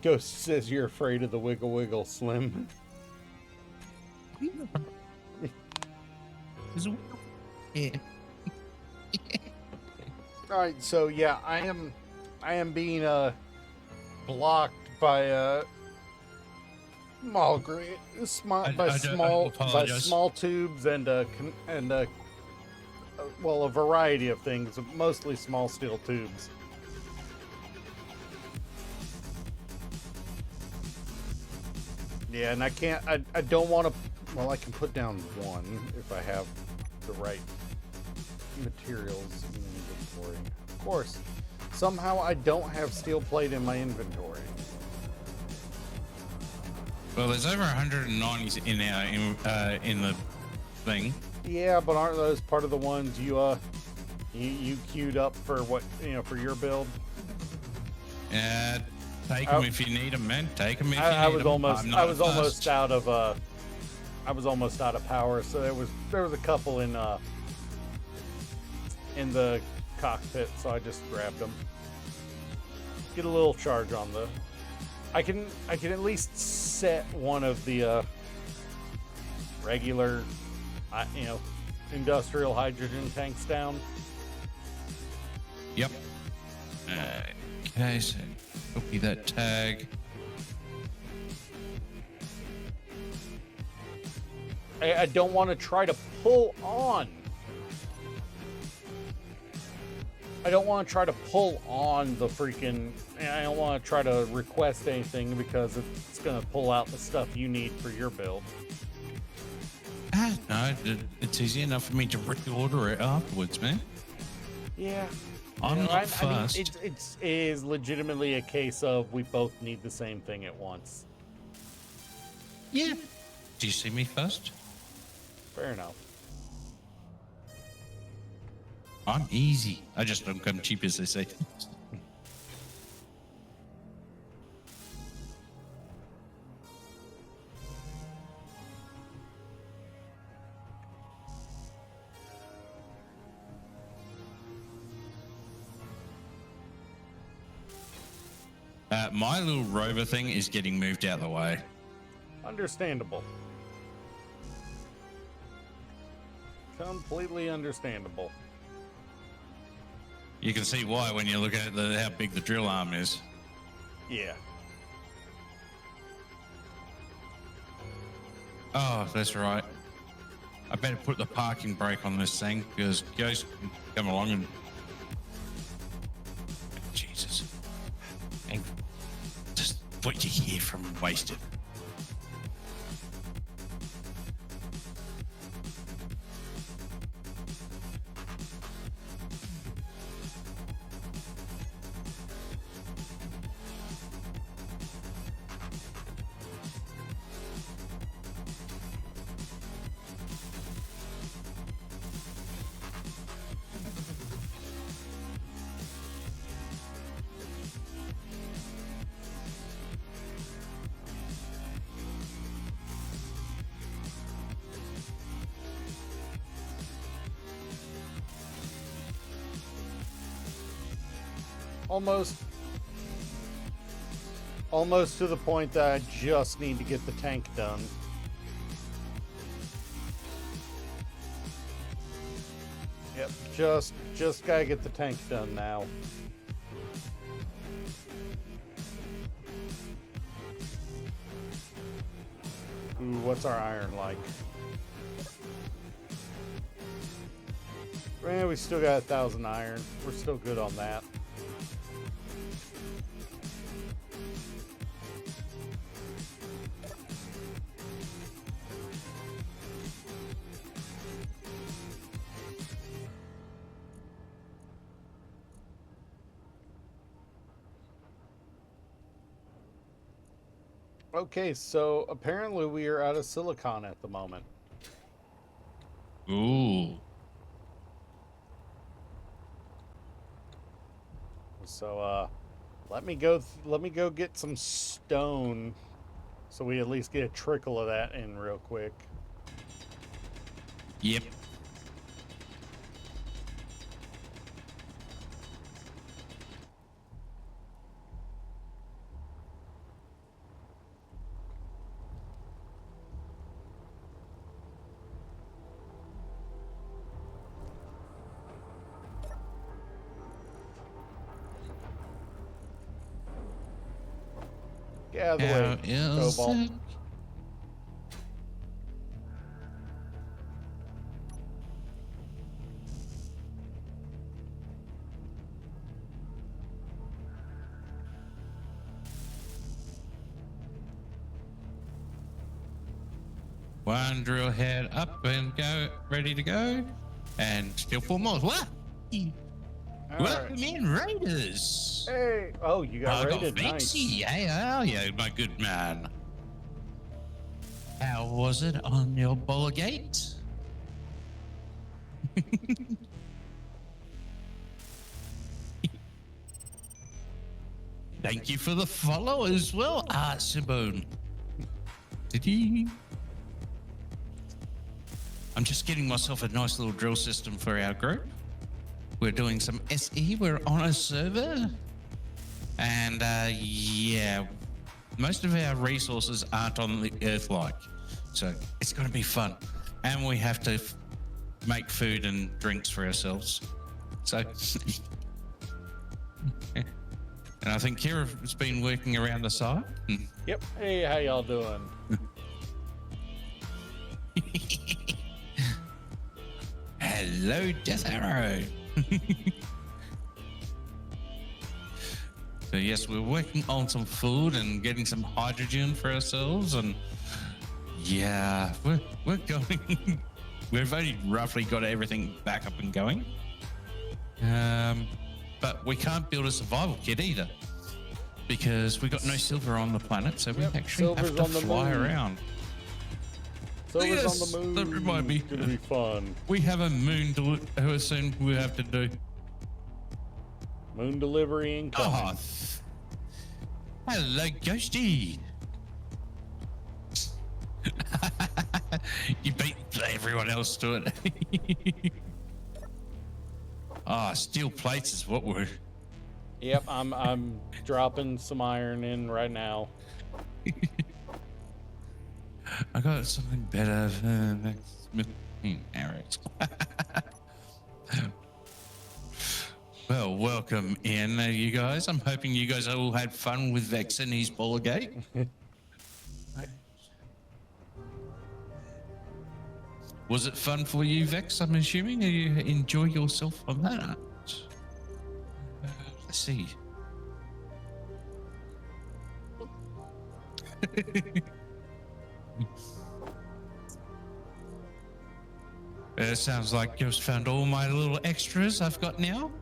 Ghost says you're afraid of the wiggle wiggle, Slim. Yeah. All right, so yeah, I am being blocked by Malgrit, by small tubes and well, a variety of things, mostly small steel tubes. Yeah, and I don't want to. Well, I can put down one if I have the right materials in inventory. Of course, somehow I don't have steel plate in my inventory. Well, there's over 190s in our in the thing. Yeah, but aren't those part of the ones you queued up for what for your build? Take them if you need them, man. Take them if you need them. I was I'm almost out of power, so there was a couple in the cockpit, so I just grabbed them. Get a little charge on the. I can at least set one of the regular, industrial hydrogen tanks down. Yep. Okay, so copy that tag. I don't want to try to pull on. I don't want to try to pull on the freaking. I don't want to try to request anything because it's going to pull out the stuff you need for your build. No, it's easy enough for me to reorder it afterwards, man. Yeah. I'm not I fast. mean, it is legitimately a case of we both need the same thing at once. Yeah. Do you see me first? Fair enough. I'm easy. I just don't come cheap, as they say. My little rover thing is getting moved out of the way. Understandable. Completely understandable. You can see why when you look at how big the drill arm is. Yeah. Oh, that's right. I better put the parking brake on this thing because Ghost can come along and... Jesus. And just what you hear from wasted. almost to the point that I just need to get the tank done. Yep, just gotta get the tank done now. Ooh, what's our iron like? We still got 1,000 iron. We're still good on that. Okay, so apparently we are out of silicon at the moment. Ooh. So let me go get some stone so we at least get a trickle of that in real quick. Yep. Get out of the way, Cobalt. it? One drill head up and go, ready to go, and still 4 more. What? All Welcome right. in, Raiders. Hey, oh, you got I got raided. Nice. Vinci. Hey, how are you, my good man? How was it on your bowl gate? Thank you for the follow as well, Simone. Did he? I'm just getting myself a nice little drill system for our group. We're doing some SE. We're on a server. And yeah, most of our resources aren't on the Earth-like. So it's going to be fun. And we have to make food and drinks for ourselves. So, and I think Kira's been working around the side. Yep. Hey, how y'all doing? Hello, Death Arrow. So yes, we're working on some food and getting some hydrogen for ourselves, and yeah, we're going. We've only roughly got everything back up and going, but we can't build a survival kit either because we got no silver on the planet, so we actually have to fly around. Silver's Yes, on the moon. that remind me. It's gonna be fun. We have a moon soon we have to do. Moon delivery incoming. Oh, hello, Ghosty. You beat everyone else to it. Steel plates is what we're. Yep, I'm dropping some iron in right now. I got something better for Smith arrows. Well, welcome in, you guys. I'm hoping you guys all had fun with Vex and his ball gate. Was it fun for you, Vex? I'm assuming you enjoy yourself on that. Let's see. It sounds like you've found all my little extras I've got now.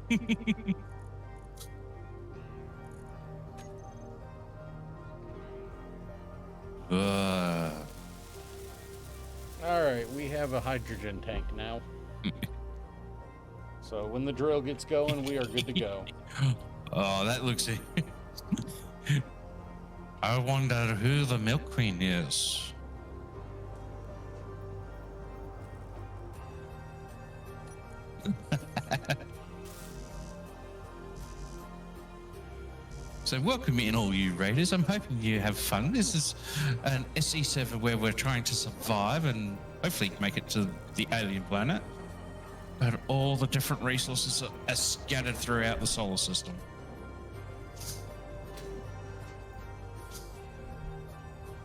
All right, we have a hydrogen tank now. So when the drill gets going, we are good to go. Oh, that looks. I wonder who the Milk Queen is. So welcome in all you raiders. I'm hoping you have fun. This is an SE server where we're trying to survive and hopefully make it to the alien planet. But all the different resources are scattered throughout the solar system.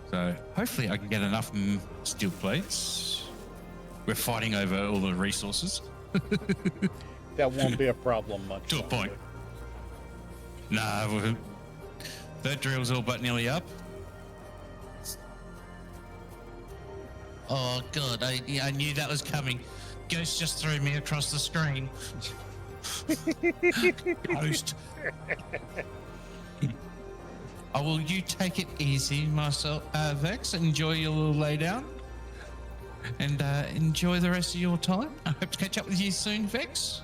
So hopefully I can get enough steel plates. We're fighting over all the resources. That won't be a problem much. To a point. Nah, that drill's all but nearly up. Oh god, I knew that was coming. Ghost just threw me across the screen. Ghost. Oh, will you take it easy, Marcel, Vex? Enjoy your little lay down. And enjoy the rest of your time. I hope to catch up with you soon, Vex.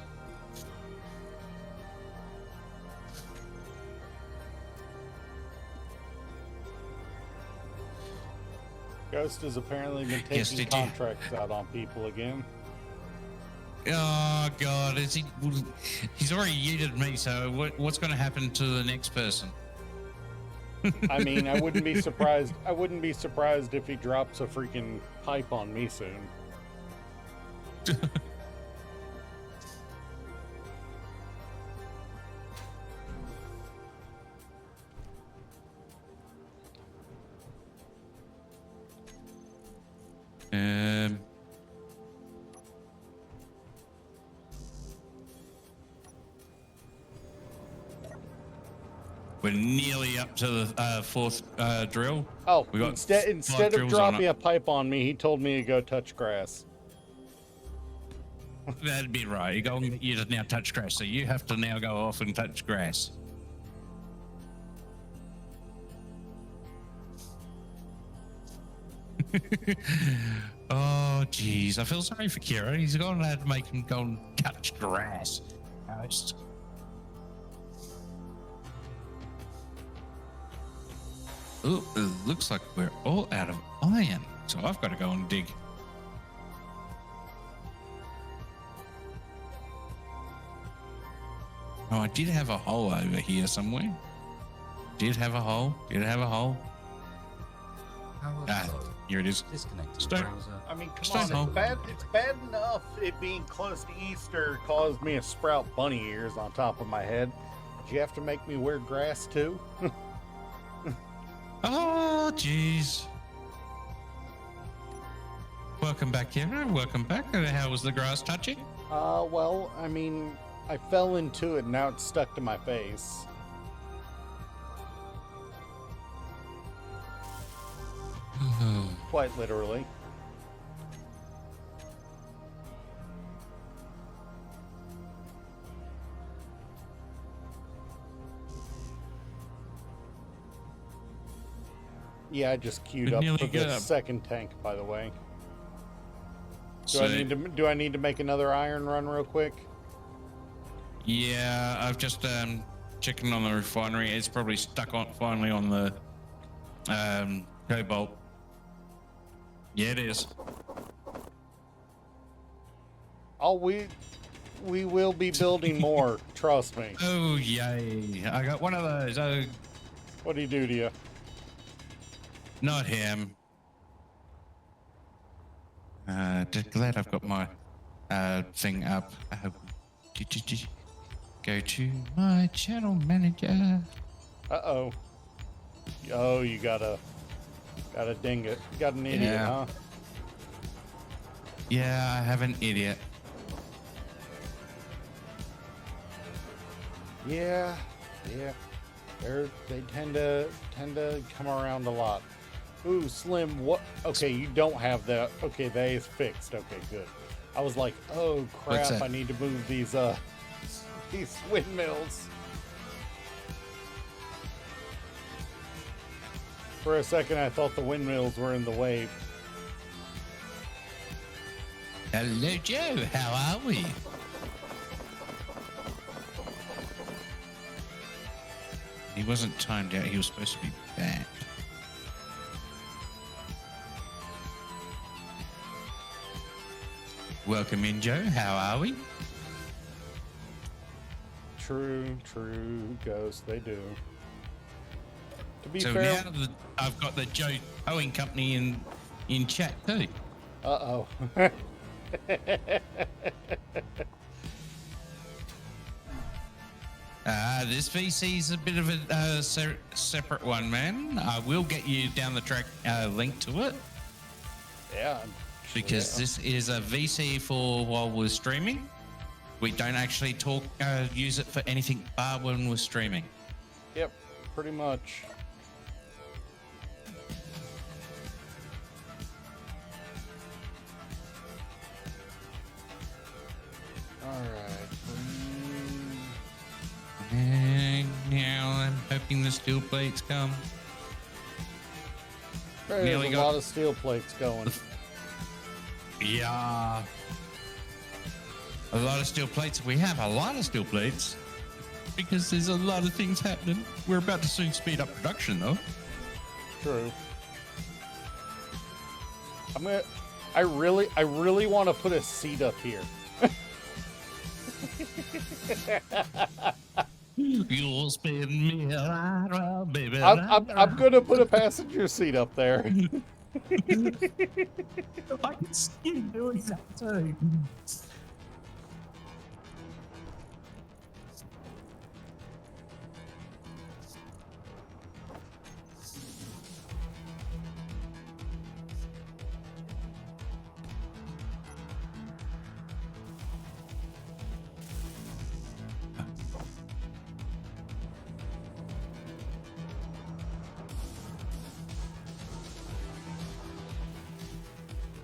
Ghost has apparently been Yes, taking did you? contracts out on people again. Oh god, is he? He's already yeeted me. So what's going to happen to the next person? I mean, I wouldn't be surprised. I wouldn't be surprised if he drops a freaking pipe on me soon. We're nearly up to the fourth drill. Oh, We got instead of drills on dropping it. a pipe on me, he told me to go touch grass. That'd be right. You just now touch grass, so you have to now go off and touch grass. Oh, jeez. I feel sorry for Kira. He's going to have to make him go and touch grass. Ghost. Oh, it looks like we're all out of iron, so I've got to go and dig. Oh, I did have a hole over here somewhere. Did have a hole. Did have a hole. How was Ah, here it is. disconnected Stay. browser? I mean, come Stay on, home. it's bad enough it being close to Easter caused me to sprout bunny ears on top of my head. Did you have to make me wear grass too? Oh, jeez. Welcome back, Kira. Welcome back. How was the grass touching? Well, I mean, I fell into it and now it's stuck to my face. Quite literally. Yeah, I just queued We're up nearly for the good. second tank, by the way. So, Do I need to make another iron run real quick? yeah, I've just checking on the refinery. It's probably stuck on finally on the cobalt. Yeah, it is. Oh, we will be building more. Trust me. Oh, yay. I got one of those. Oh, What do you do to you? not him. Just glad I've got my thing up. Go to my channel manager. Uh-oh. Oh, you got a ding it. You got an idiot, Yeah. huh? Yeah, I have an idiot. Yeah. They tend to come around a lot. Ooh, Slim, what? Okay, you don't have that. Okay, that is fixed. Okay, good. I was like, oh What's crap, that? I need to move these windmills. For a second, I thought the windmills were in the way. Hello, Joe. How are we? He wasn't timed out. He was supposed to be back. Welcome in, Joe. How are we? True, Ghost, they do. To be So fair, now I've got the Joe Towing Company in chat too. uh-oh. This VC is a bit of a separate one, man. I will get you down the track link to it Yeah. because this is a VC for while we're streaming. We don't actually use it for anything but when we're streaming. Yep, pretty much. Alright. And now I'm hoping the steel plates come. There's Nearly a got- lot of steel plates going. Yeah. A lot of steel plates. We have a lot of steel plates because there's a lot of things happening. We're about to soon speed up production, though. True. I really want to put a seat up here. You'll spin me around, baby. I'm gonna put a passenger seat up there. I can see you doing that too.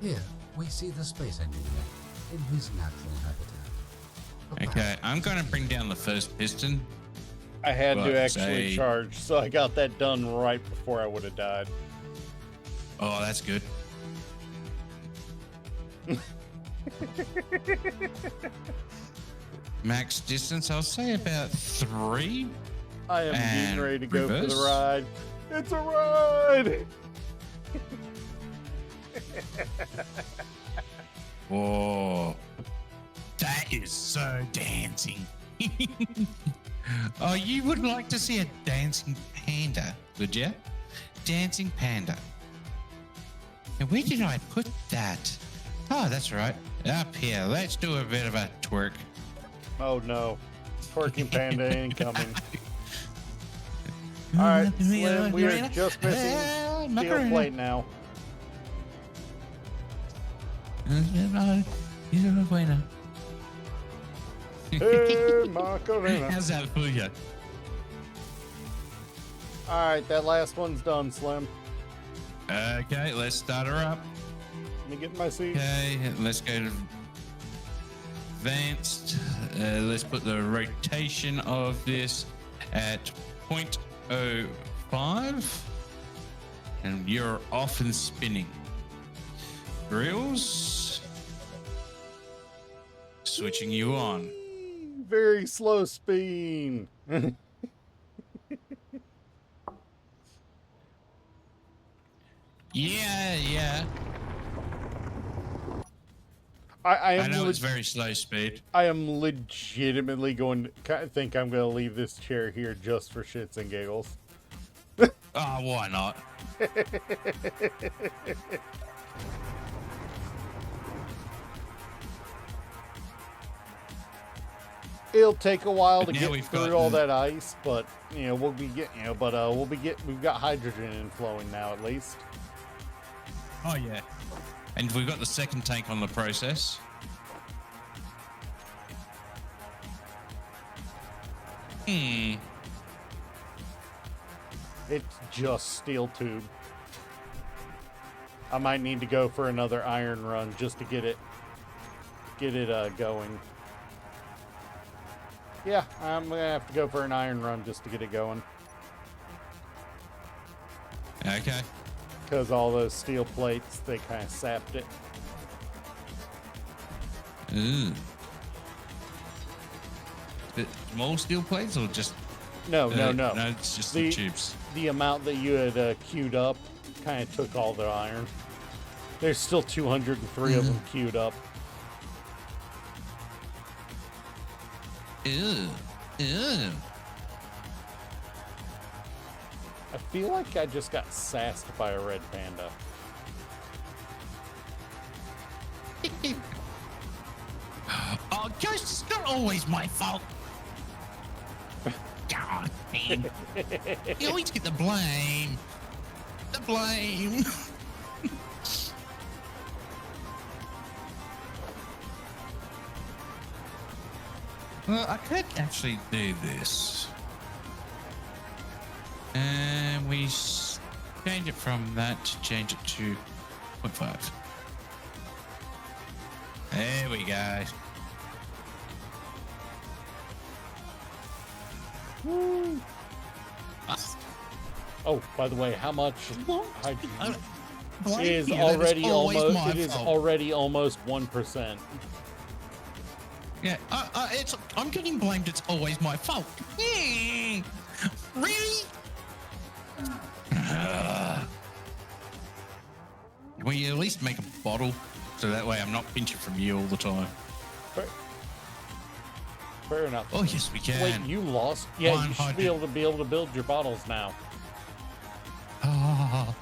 Here, we see the space engineer in his natural habitat. Okay, I'm going to bring down the first piston. I had But to actually say- charge, so I got that done right before I would have died. Oh, that's good. Max distance, I'll say about 3. I am getting And ready to go for reverse. the ride. It's a ride! Whoa. That is so dancing. Oh, you would like to see a dancing panda, would you? Dancing panda. And where did I put that? Oh, that's right. Up here. Let's do a bit of a twerk. Oh no. Twerking panda incoming. Alright, Slim, we are just missing steel plate now. Hey, Macarena. How's that for you? Alright, that last one's done, Slim. Okay, let's start her up. Let me get in my seat. Okay, let's go to advanced. Let's put the rotation of this at 0.05. And you're off and spinning. Grills. Switching you on. Very slow spin. Yeah. I I am know it's very slow speed. I am legitimately going to think I'm going to leave this chair here just for shits and giggles. Oh, why not? It'll take a while to But now get we've through got- all that ice, but we'll be getting, we've got hydrogen in flowing now at least. Oh, yeah. And we've got the second tank on the process. It's just steel tube. I might need to go for another iron run just to get it going. Yeah, I'm gonna have to go for an iron run just to get it going. Okay. Because all those steel plates, they kind of sapped it. Ooh. More steel plates or just... No. No, it's just the The- tubes. The amount that you had queued up kind of took all the iron. There's still 203 of them queued up. Ew. I feel like I just got sassed by a red panda. Oh, Ghost, it's not always my fault. God, man. You always get the blame. The blame. Well, I could actually do this. And we change it from that to change it to 0.5. There we go. Woo. Oh, by the way, how much hydrogen is already almost? It is already almost 1%. Yeah, I'm getting blamed. It's always my fault. Really? Will you at least make a bottle so that way I'm not pinching from you all the time? Fair enough. Oh yes, we can. Wait, you lost? Yeah, you should be able to build your bottles now. Oh.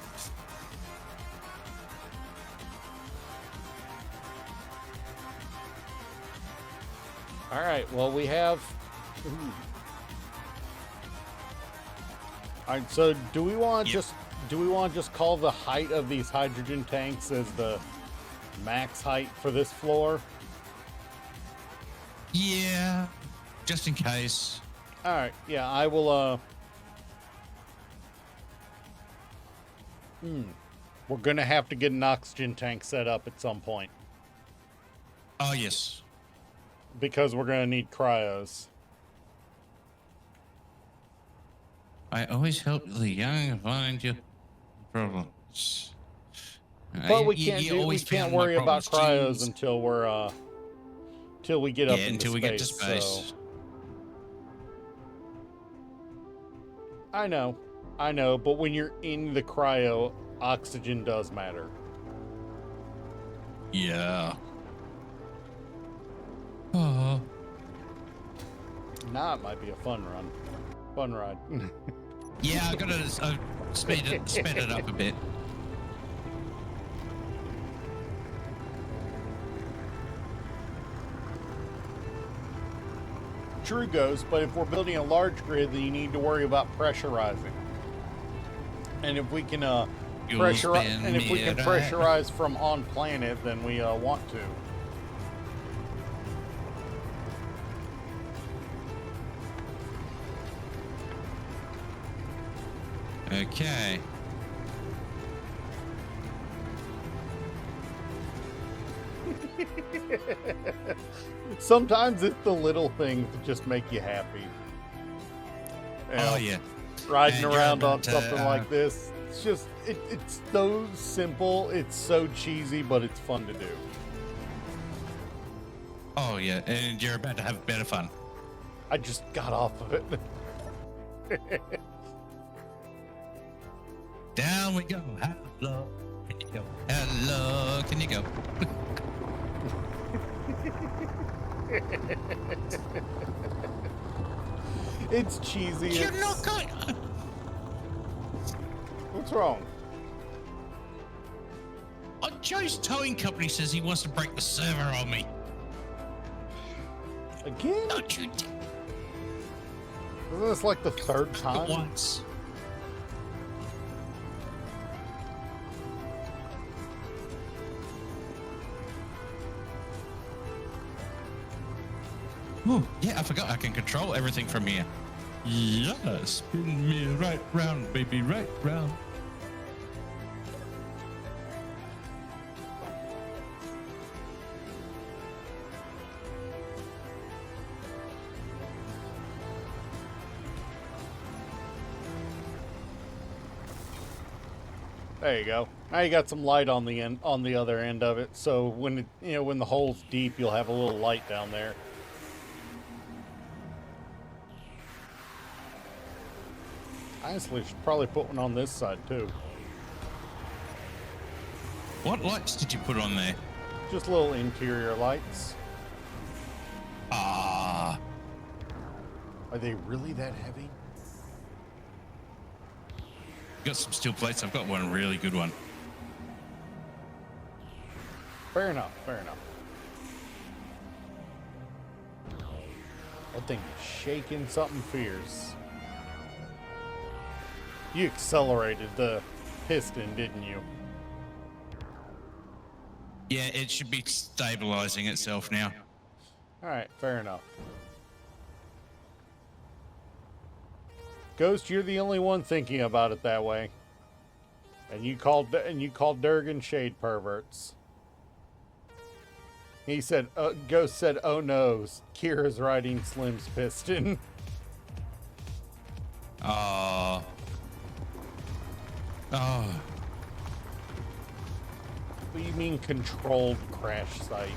All right. Well, we have. All right. So, do we want to just call the height of these hydrogen tanks as the max height for this floor? Yeah, just in case. All right. Yeah, I will. We're gonna have to get an oxygen tank set up at some point Oh yes. because we're gonna need cryos. I always help the young find your problems. But we You we always can't found my worry about problems, cryos jeez. until we get up Yeah, into until we get to space. So. I know, but when you're in the cryo, oxygen does matter. Yeah. Oh. Now it might be a fun ride. Yeah, I gotta speed it up a bit. True goes, but if we're building a large grid, then you need to worry about pressurizing. And if we can pressurize from on planet, then we want to. Okay. Sometimes it's the little things that just make you happy. You know, Oh yeah. riding And around you're on about to, something like this. It's just it's so simple, it's so cheesy, but it's fun to do. Oh yeah, and you're about to have better fun. I just got off of it. Down we go. How low can you go? How low can you go? It's cheesy. You're not going. What's wrong? Joe's towing company says he wants to break the server on me. Again? Don't you Isn't this like the third do it time? once? Ooh, yeah, I forgot I can control everything from here. Yeah, spin me right round, baby, right round. There you go. Now you got some light on the other end of it. So when when the hole's deep, you'll have a little light down there. Honestly, should probably put one on this side too. What lights did you put on there? Just little interior lights. Ah, Are they really that heavy? Got some steel plates. I've got one really good one. Fair enough. Fair enough. That thing is shaking something fierce. You accelerated the piston, didn't you? Yeah, it should be stabilizing itself now. All right, fair enough. Ghost, you're the only one thinking about it that way. And you called Durgan shade perverts. He said, Ghost said, "Oh no, Kira's riding Slim's piston." Oh. Oh. What do you mean controlled crash site?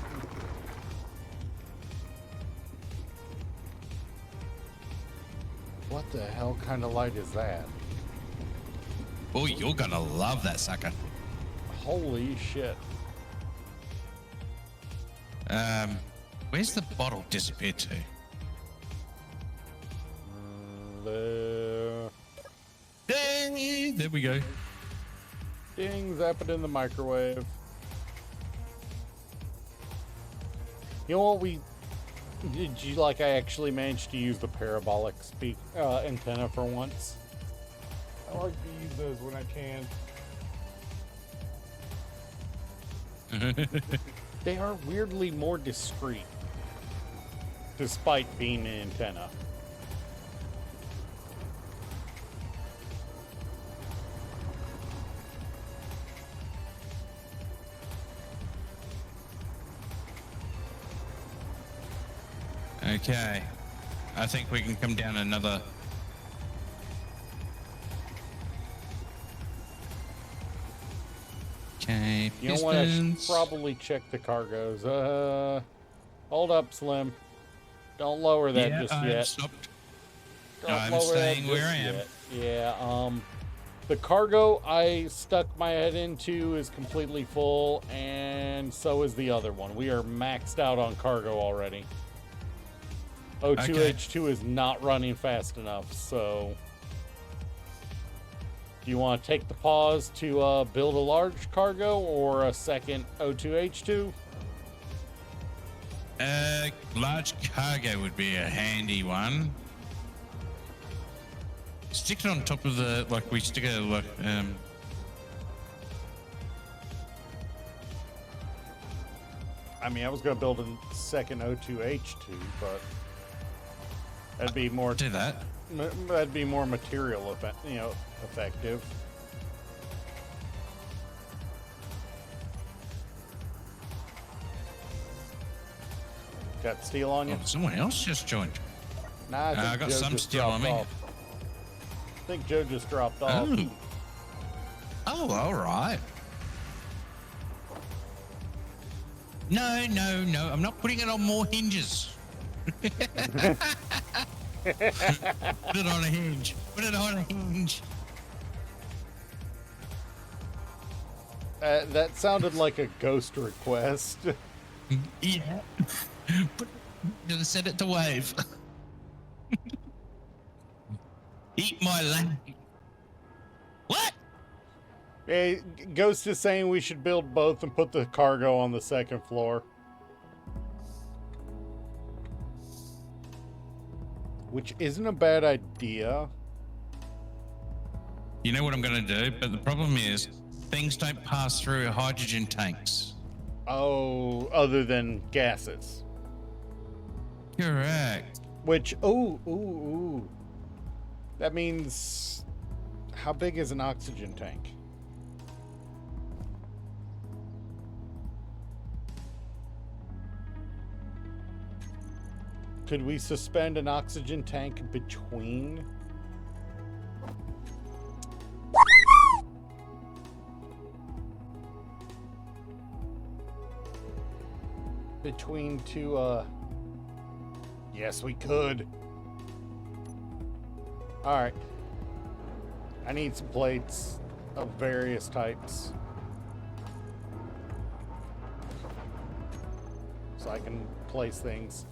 What the hell kind of light is that? Oh, you're gonna love that sucker. Holy shit. Where's the bottle disappear to? Hey, there we go. Ding, zap it in the microwave. You know what did you like? I actually managed to use the parabolic antenna for once. I like to use those when I can. They are weirdly more discreet, despite being an antenna. Okay. I think we can come down another. Okay. You know what? I should pistons. probably check the cargoes. Hold up, Slim. Don't lower that Yeah, just I'm yet. stopped. Don't I'm lower that staying where just I am. yet. Yeah, the cargo I stuck my head into is completely full, and so is the other one. We are maxed out on cargo already. O2H2 is not running fast enough, so... Do you want to take the pause to build a large cargo or a second O2H2? Large cargo would be a handy one. Stick it on top of the, like we stick a, like, I mean, I was going to build a second O2H2, but that'd be more... do that. That'd be more material, effective. Got steel on you? Oh, someone else just joined. Nah, I think I got Joe some just steel on dropped me. off. I think Joe just dropped off. Oh. Oh, all right. No. I'm not putting it on more hinges. Put it on a hinge. Put it on a hinge. That sounded like a ghost request. Yeah. Gonna set it to wave. Eat my leg. What? Hey, Ghost is saying we should build both and put the cargo on the second floor. Which isn't a bad idea. You know what I'm gonna do, but the problem is things don't pass through hydrogen tanks. Oh, other than gases. Correct. Which, ooh. That means, how big is an oxygen tank? Could we suspend an oxygen tank between? Between two, yes, we could. Alright. I need some plates of various types. So I can place things.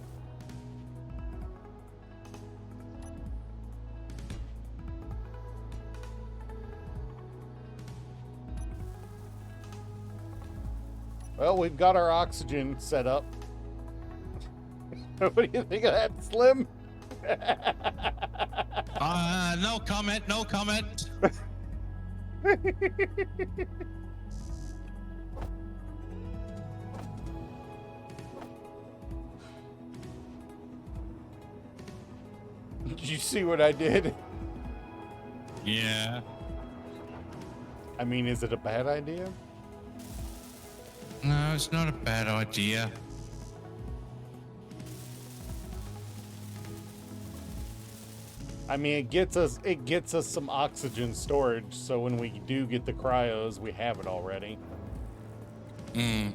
Well, we've got our oxygen set up. What do you think of that, Slim? No comment, no comment. Did you see what I did? Yeah. I mean, is it a bad idea? No, it's not a bad idea. I mean, it gets us some oxygen storage, so when we do get the cryos, we have it already. Mm.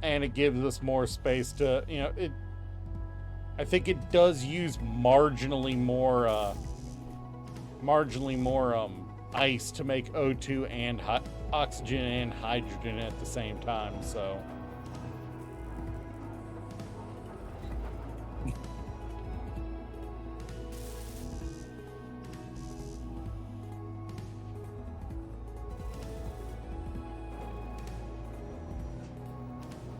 And it gives us more space to, you know, I think it does use marginally more ice to make O2 and oxygen and hydrogen at the same time, so.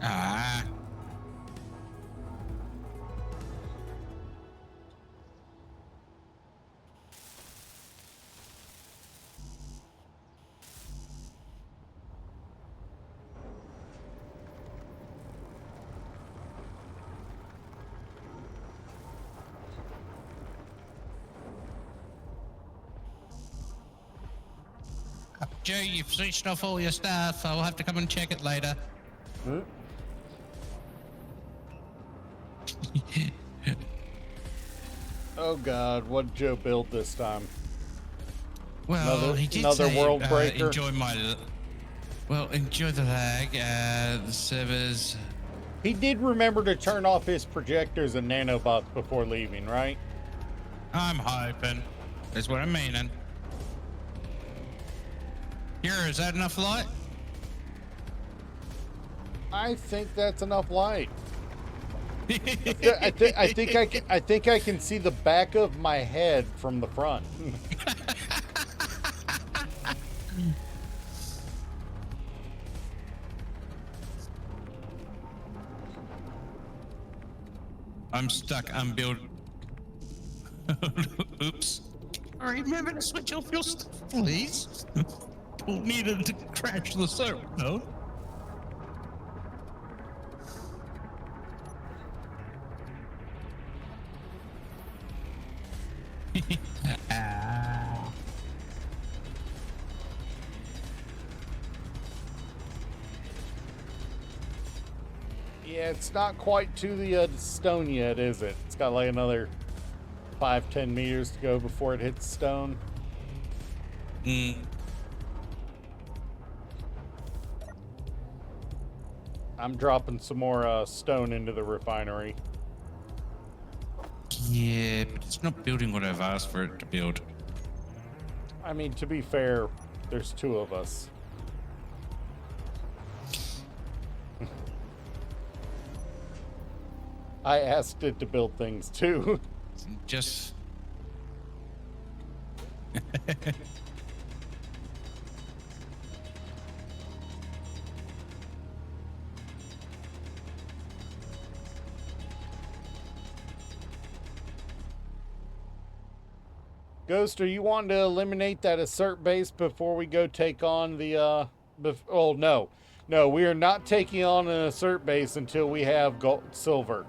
Ah. Joe, you've switched off all your stuff. I'll have to come and check it later. Huh? Oh God, what did Joe build this time? Well, he did another say, world breaker? enjoy the lag, the servers. He did remember to turn off his projectors and nanobots before leaving, right? I'm hoping. That's what I'm meaning. Here, is that enough light? I think that's enough light. I think I can see the back of my head from the front. I'm stuck. I'm building. Oops. All right, remember to switch off your stuff, please. Don't need it to crash the server, no? Ah. Yeah, it's not quite to the stone yet, is it? It's got like another 5-10 meters to go before it hits stone. Mm. I'm dropping some more stone into the refinery. Yeah, but it's not building what I've asked for it to build. I mean, to be fair, there's two of us. I asked it to build things too. Just... Ghost, are you wanting to eliminate that assert base before we go take on the, oh, no. No, we are not taking on an assert base until we have silver.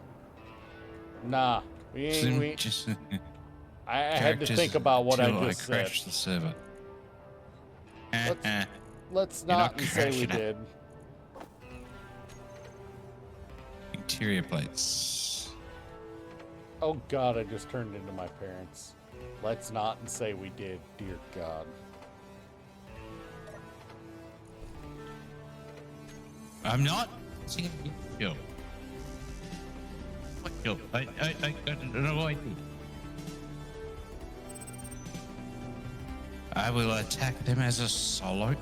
Nah. I had to think about what I just said. Crashed the server. Let's not say we did. Interior plates. Oh, God, I just turned into my parents. Let's not say we did, dear God. I'm not. Yo. Yo, I don't know what I did. I will attack them as a solo.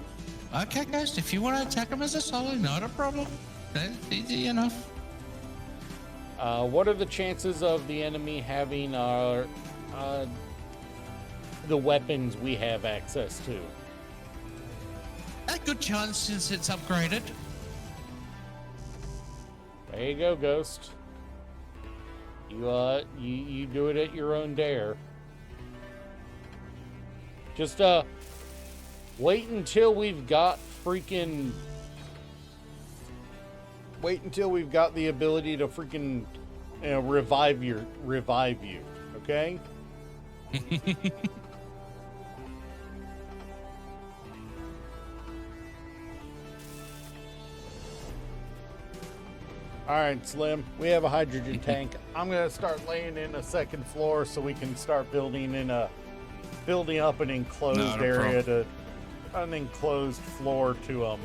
Okay, guys, if you want to attack them as a solo, not a problem. That's easy enough. What are the chances of the enemy having our the weapons we have access to? Good chance since it's upgraded. There you go, Ghost. You do it at your own dare. Just wait until we've got freaking. Wait until we've got the ability to freaking, revive you. Okay. All right, Slim, we have a hydrogen tank. I'm gonna start laying in a second floor so we can start building up an enclosed Not a area an enclosed floor to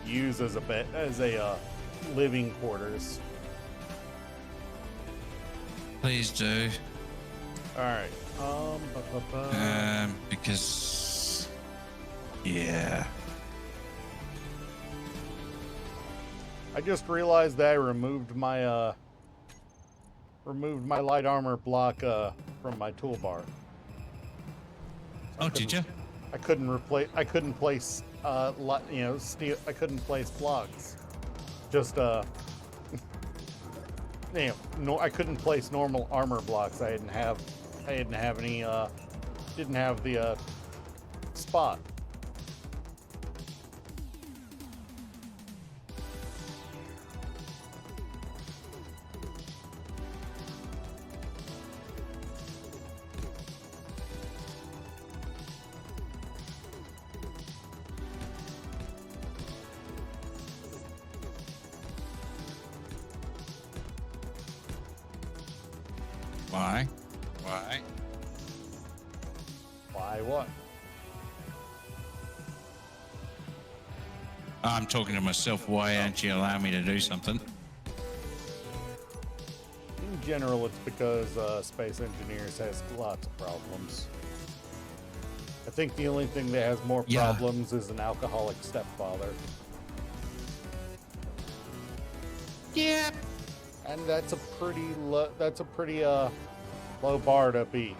use as a living quarters. Please do. All right. Because yeah. I just realized that I removed my light armor block from my toolbar. Oh, did you? I couldn't place steel. I couldn't place blocks. Just no, I couldn't place normal armor blocks. I didn't have any. Didn't have the spot. Why? Why? Why what? I'm talking to myself. Why aren't you allowing me to do something? In general, it's because Space Engineers has lots of problems. I think the only thing that has more Yeah. problems is an alcoholic stepfather. Yeah. And that's a pretty low bar to beat.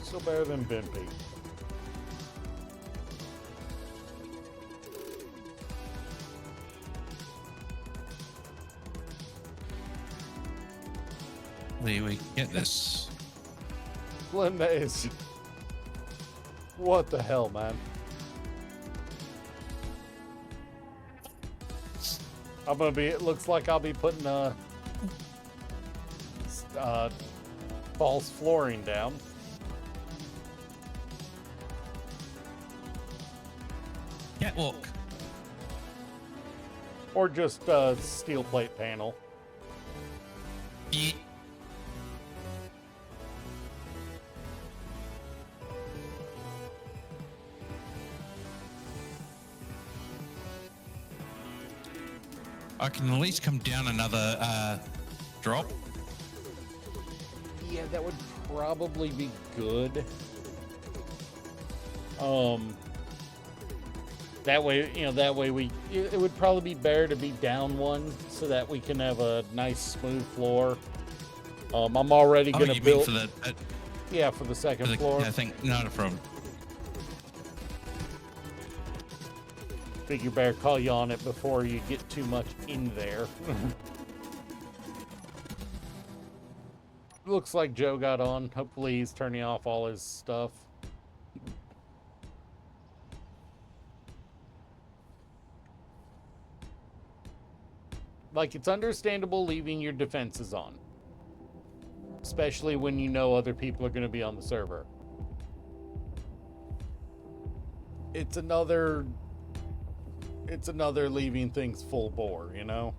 Still better than Bimpy. We get this. Linda is. What the hell, man? I'm gonna be. It looks like I'll be putting false flooring down. Catwalk. Or just steel plate panel. Yeah. I can at least come down another drop. Yeah, that would probably be good. That way, it would probably be better to be down one so that we can have a nice smooth floor. I'm already Oh, gonna you build. mean for the Yeah, for the second for the, floor. I think not a problem. Figure better call you on it before you get too much in there. Looks like Joe got on. Hopefully he's turning off all his stuff. Like, it's understandable leaving your defenses on. Especially when you know other people are going to be on the server. It's another leaving things full bore, you know?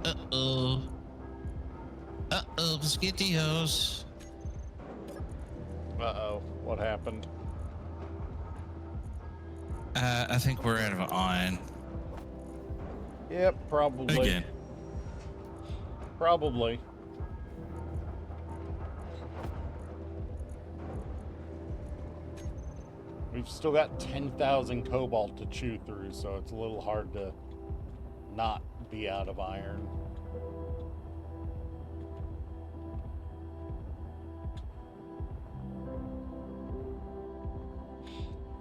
Uh-oh. Uh-oh, Skittios. Uh-oh, what happened? I think we're out of iron. Yep, probably. Again. Probably. We've still got 10,000 cobalt to chew through, so it's a little hard to not be out of iron.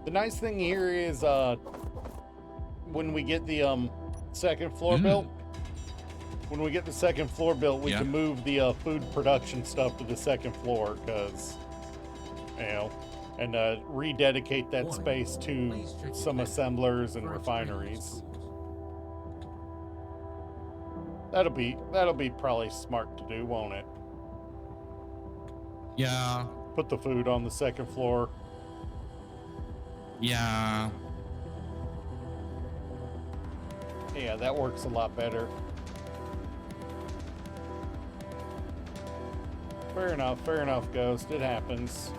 The nice thing here is when we get the second floor built, when we get the second floor built, we Yeah. can move the food production stuff to the second floor, because, you know, and rededicate that Warning. space to Please check some your assemblers and for refineries. schools. That'll be probably smart to do, won't it? Yeah. Put the food on the second floor. Yeah. Yeah, that works a lot better. Fair enough, Ghost. It happens.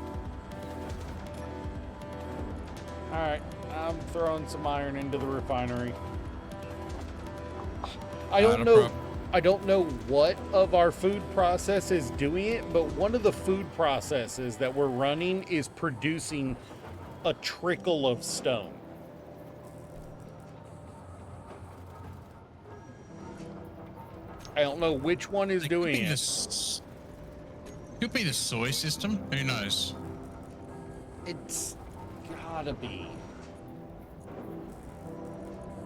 Alright, I'm throwing some iron into the refinery. I don't Not a know. prob- I don't know what of our food process is doing it, but one of the food processes that we're running is producing a trickle of stone. I don't know which one is It doing could be it. this- Could be the soy system. Who knows? It's gotta be.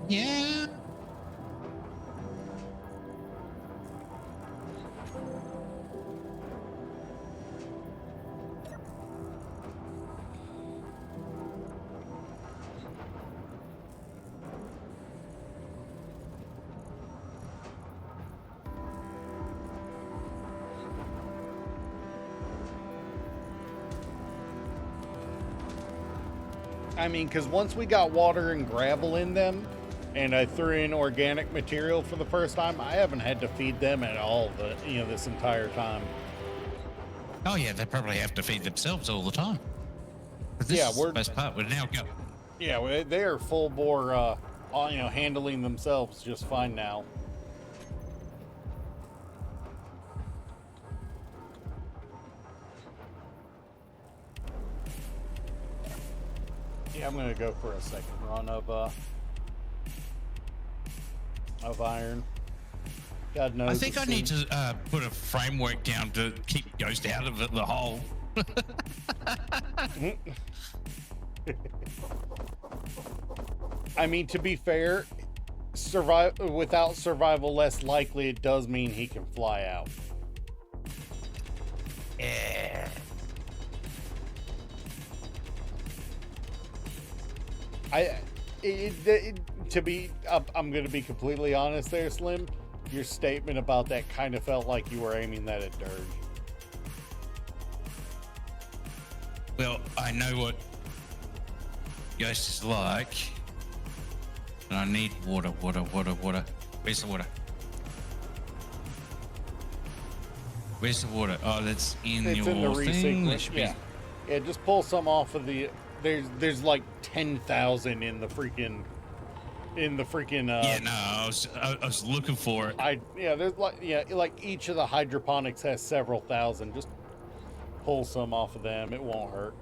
Yeah. I mean, because once we got water and gravel in them, and I threw in organic material for the first time, I haven't had to feed them at all. This entire time. Oh yeah, they probably have to feed themselves all the time. But this Yeah, is we're- the best part. We're now go. Yeah, they are full bore. Handling themselves just fine now. Yeah, I'm gonna go for a second run of iron. God knows. I think it I need seems- to put a framework down to keep Ghost out of the hole. I mean, to be fair, without survival less likely, it does mean he can fly out. Yeah. I'm going to be completely honest there, Slim. Your statement about that kind of felt like you were aiming that at Dirge. Well, I know what Ghost is like. And I need water. Where's the water? Where's the water? Oh, that's in It's your in the thing. That resequence. should Yeah. Yeah, just pull some off of the. There's like 10,000 in the freaking. Yeah, no, I was looking for it. There's like each of the hydroponics has several thousand. Just pull some off of them. It won't hurt.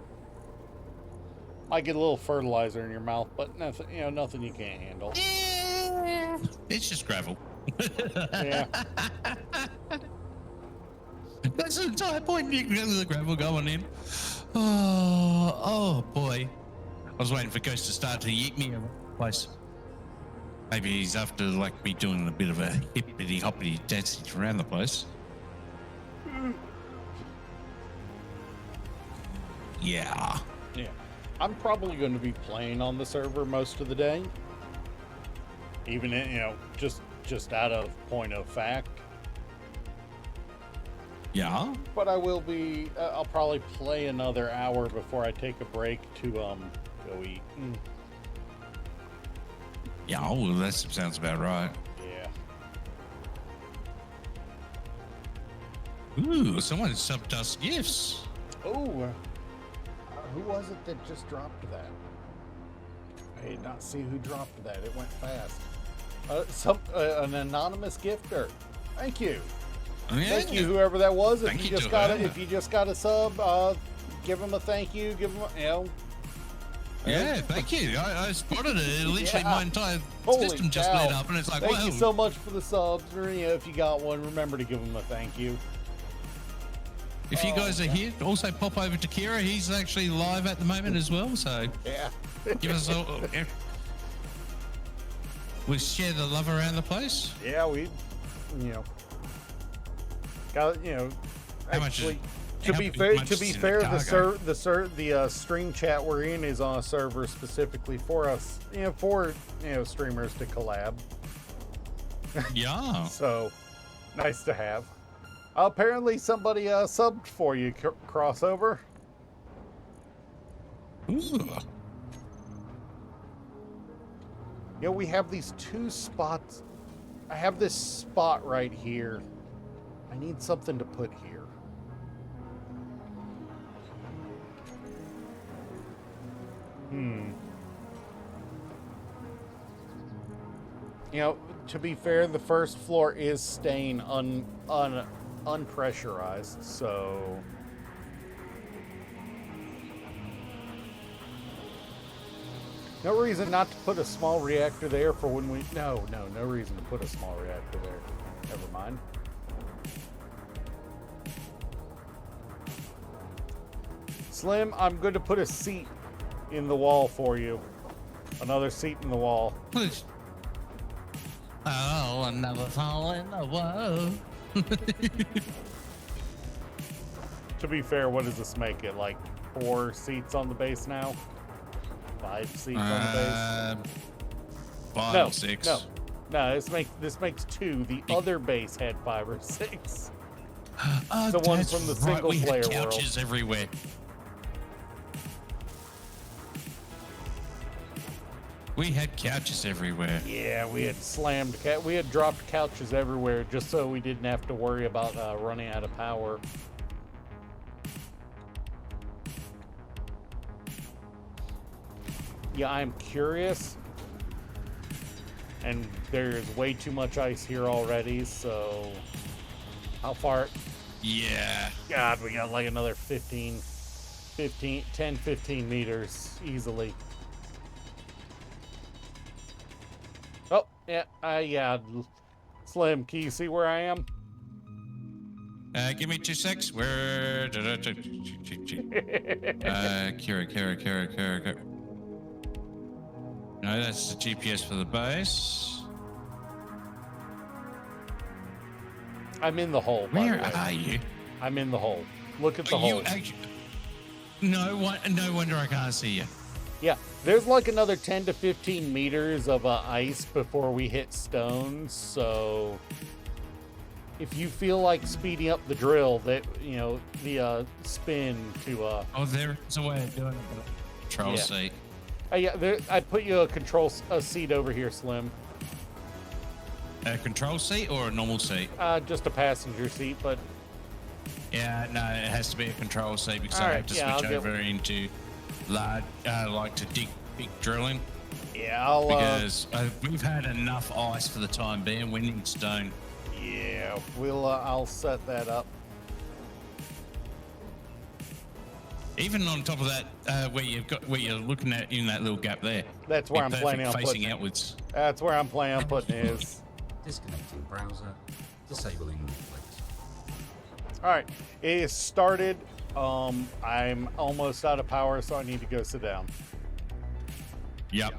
Might get a little fertilizer in your mouth, but nothing you can't handle. It's just gravel. Yeah. That's the entire point. You can get the gravel going in. Oh boy. I was waiting for Ghost to start to yeet me around the place. Maybe he's after like me doing a bit of a hippity hoppity dancing around the place. Yeah. Yeah. I'm probably going to be playing on the server most of the day. Even just out of point of fact. Yeah. But I will be. I'll probably play another hour before I take a break to go eat. Yeah. Well, that sounds about right. Yeah. Ooh, someone subbed us gifts. Oh. Who was it that just dropped that? I did not see who dropped that. It went fast. An anonymous gifter. Thank you. Yeah. Thank you, whoever that was. If Thank you you just to got her. if you just got a sub, give them a thank you. Give them, Yeah, thank you. I spotted it. Literally, Yeah. my entire Holy system just cow. lit up, and it's like, Thank wow. you so much for the subs. Or, if you got one, remember to give them a thank you. If you guys are yeah. here, also pop over to Kira. He's actually live at the moment as well, so Yeah. give us all. We share the love around the place. Yeah, we, got How much is- actually. how To be much is in the fair, cargo? the stream chat we're in is on a server specifically for us, for streamers to collab. Yeah. So nice to have. Apparently, somebody subbed for you, crossover. Ooh. We have these two spots. I have this spot right here. I need something to put here. To be fair, the first floor is staying unpressurized, so no reason not to put a small reactor there for when we no reason to put a small reactor there. Never mind. Slim, I'm going to put a seat in the wall for you. Another seat in the wall. Please. Oh, another fall in the wall. To be fair, what does this make it? Like 4 seats on the base now? 5 seats on the base? 5 No, or 6. No, this makes 2. The other base had 5 or 6. Oh, The one that's from the right. single We had player world. couches everywhere. We had couches everywhere. Yeah, we had we had dropped couches everywhere just so we didn't have to worry about running out of power. Yeah, I'm curious. And there's way too much ice here already, so how far? Yeah. God, we got like another 10, 15 meters easily. Oh, yeah, yeah. Slim, can you see where I am? Give me 2 secs. Where? Kira. No, that's the GPS for the base. I'm in the hole. By Where the way. are you? I'm in the hole. Look at the Are hole. you actually? No wonder I can't see you. Yeah, there's like another 10 to 15 meters of ice before we hit stones. So if you feel like speeding up the drill, that the spin to Oh, there's a way of doing it. Control Yeah. seat. yeah, I put you a seat over here, Slim. A control seat or a normal seat? Just a passenger seat, but Yeah, no, it has to be a control seat because I Alright, have to yeah, switch I'll over into large, like to dig big drilling yeah, I'll because we've had enough ice for the time being. We need stone. yeah, I'll set that up. Even on top of that, where you're looking at in that little gap there. That's where Be I'm perfect planning on facing putting it. outwards. That's where I'm planning on putting his. Disconnecting browser. Disabling Netflix. All right, it is started. I'm almost out of power, so I need to go sit down. Yep.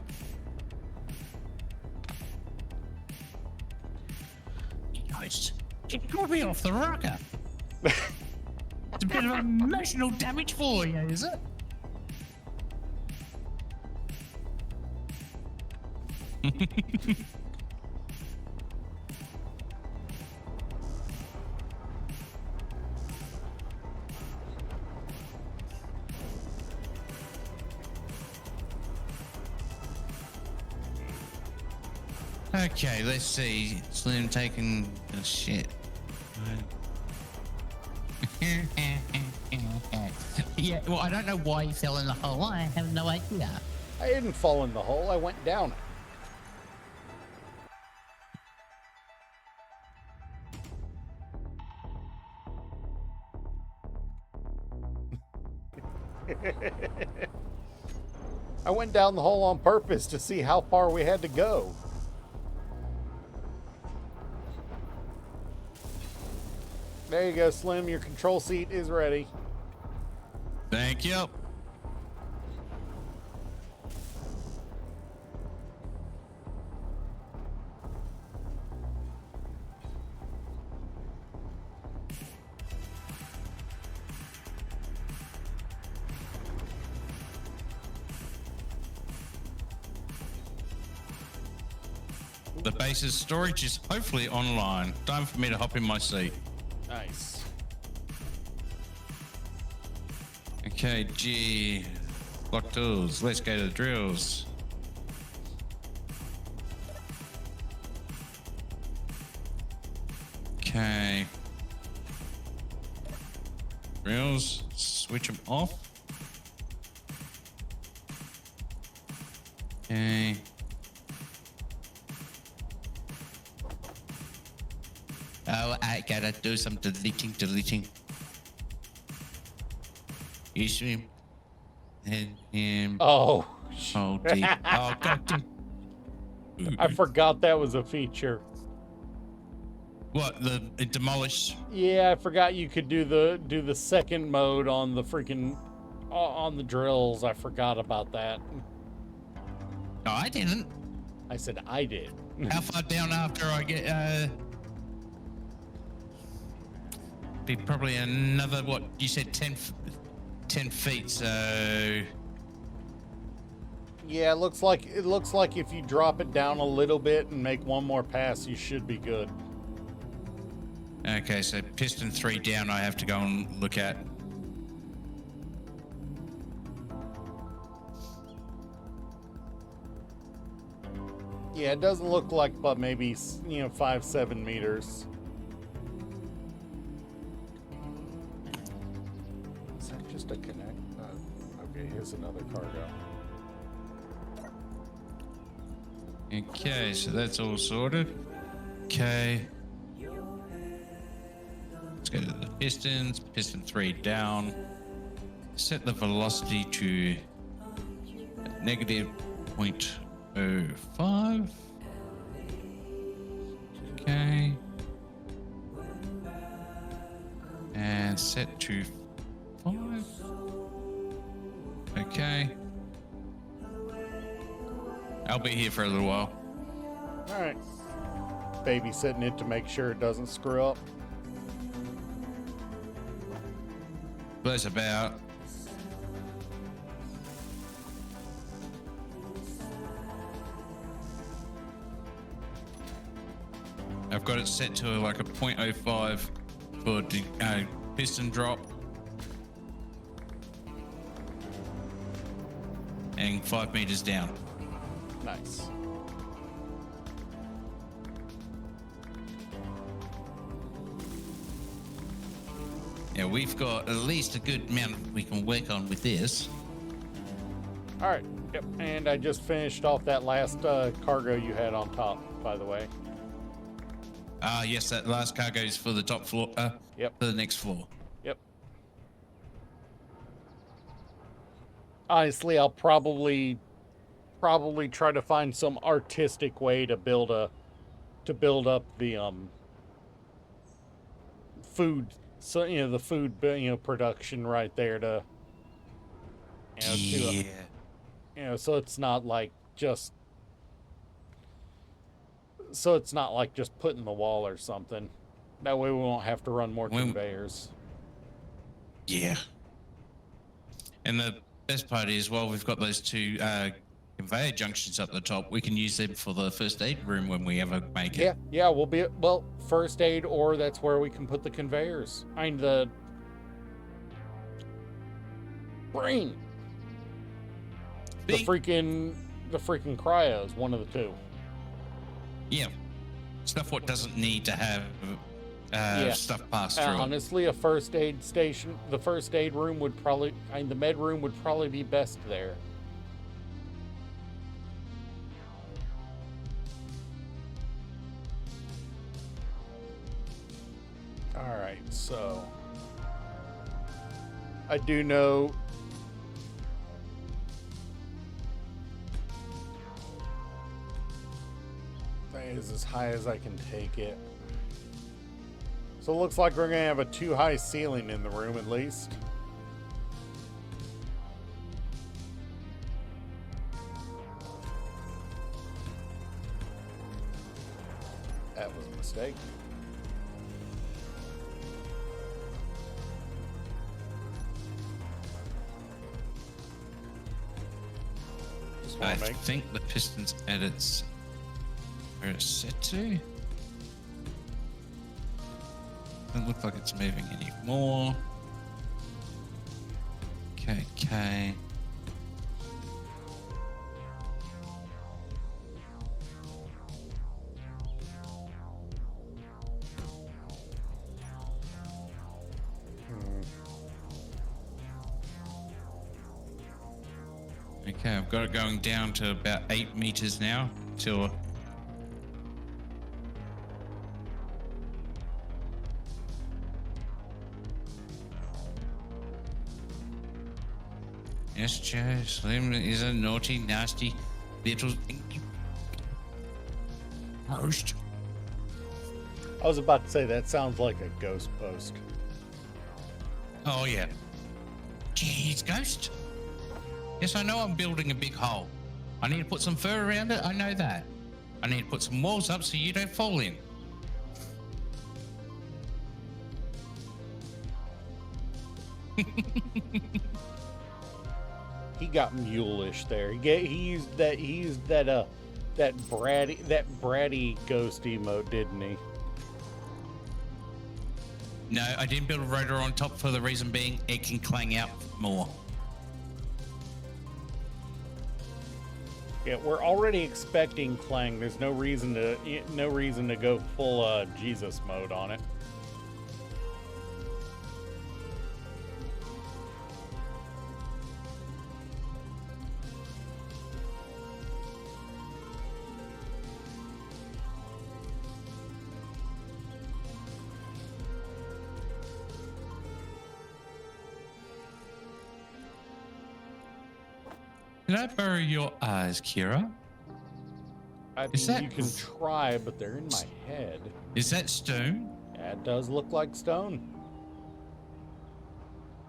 Nice. You got me off the rocker. It's a bit of emotional damage for you, is it? Okay, let's see. Slim taking the shit. Yeah, well, I don't know why he fell in the hole. I have no idea. I didn't fall in the hole. I went down it. I went down the hole on purpose to see how far we had to go. There you go, Slim. Your control seat is ready. Thank you. The base's storage is hopefully online. Time for me to hop in my seat. Nice. Okay, G. Block tools. Let's go to the drills. Okay. Drills. Switch them off. Okay. Oh, I gotta do some deleting. You swim. And him. Oh, Oh, deep. Oh, God. I forgot that was a feature. What? It demolish? Yeah, I forgot you could do the second mode on the freaking on the drills. I forgot about that. No, I didn't. I said I did. How far down after I get? Be probably another, what you said, 10 feet. So Yeah, it looks like if you drop it down a little bit and make one more pass, you should be good. okay, so piston 3 down. I have to go and look at. Yeah, it doesn't look like, but maybe 5-7 meters. Is that just a connect? Okay, here's another cargo. Okay, so that's all sorted. Okay. Let's go to the pistons. Piston 3 down. Set the velocity to negative 0.05. Okay. And set to 5. Okay. I'll be here for a little while. All right. Babysitting it to make sure it doesn't screw up. That's about. I've got it set to like a 0.05 for piston drop. And 5 meters down. Nice. Yeah, we've got at least a good amount we can work on with this. All right. Yep. And I just finished off that last cargo you had on top, by the way. Yes, that last cargo is for the top floor. Yep. For the next floor. Yep. Honestly, I'll probably try to find some artistic way to build up the food, so the food production right there to so it's not like just putting the wall or something. That way we won't have to run more conveyors. Yeah. And the best part is, while we've got those two conveyor junctions up the top, we can use them for the first aid room when we ever make it. Yeah, we'll be first aid, or that's where we can put the conveyors. I mean the brain. The freaking cryos, one of the two. Yeah. Stuff what doesn't need to have stuff pass through. Honestly, a first aid station, the first aid room would probably, the med room would probably be best there. All right, so I do know is as high as I can take it. So it looks like we're gonna have a too high ceiling in the room at least. That was a mistake. Just I want to make think the piston's at its where it's set to. Doesn't look like it's moving anymore. Okay. Okay, I've got it going down to about 8 meters now till yes, Joe. Slim is a naughty, nasty little host. I was about to say that sounds like a ghost post. Oh yeah. Jeez, ghost. Yes, I know I'm building a big hole. I need to put some fur around it. I know that. I need to put some walls up so you don't fall in. He got mulish there. He used that bratty ghost emote, didn't he? No, I didn't build a rotor on top for the reason being it can clang out more. Yeah, we're already expecting clang. There's no reason to go full Jesus mode on it. Can I borrow your eyes, Kira? I Is mean, that- you can try, but they're in my head. Is that stone? Yeah, it does look like stone.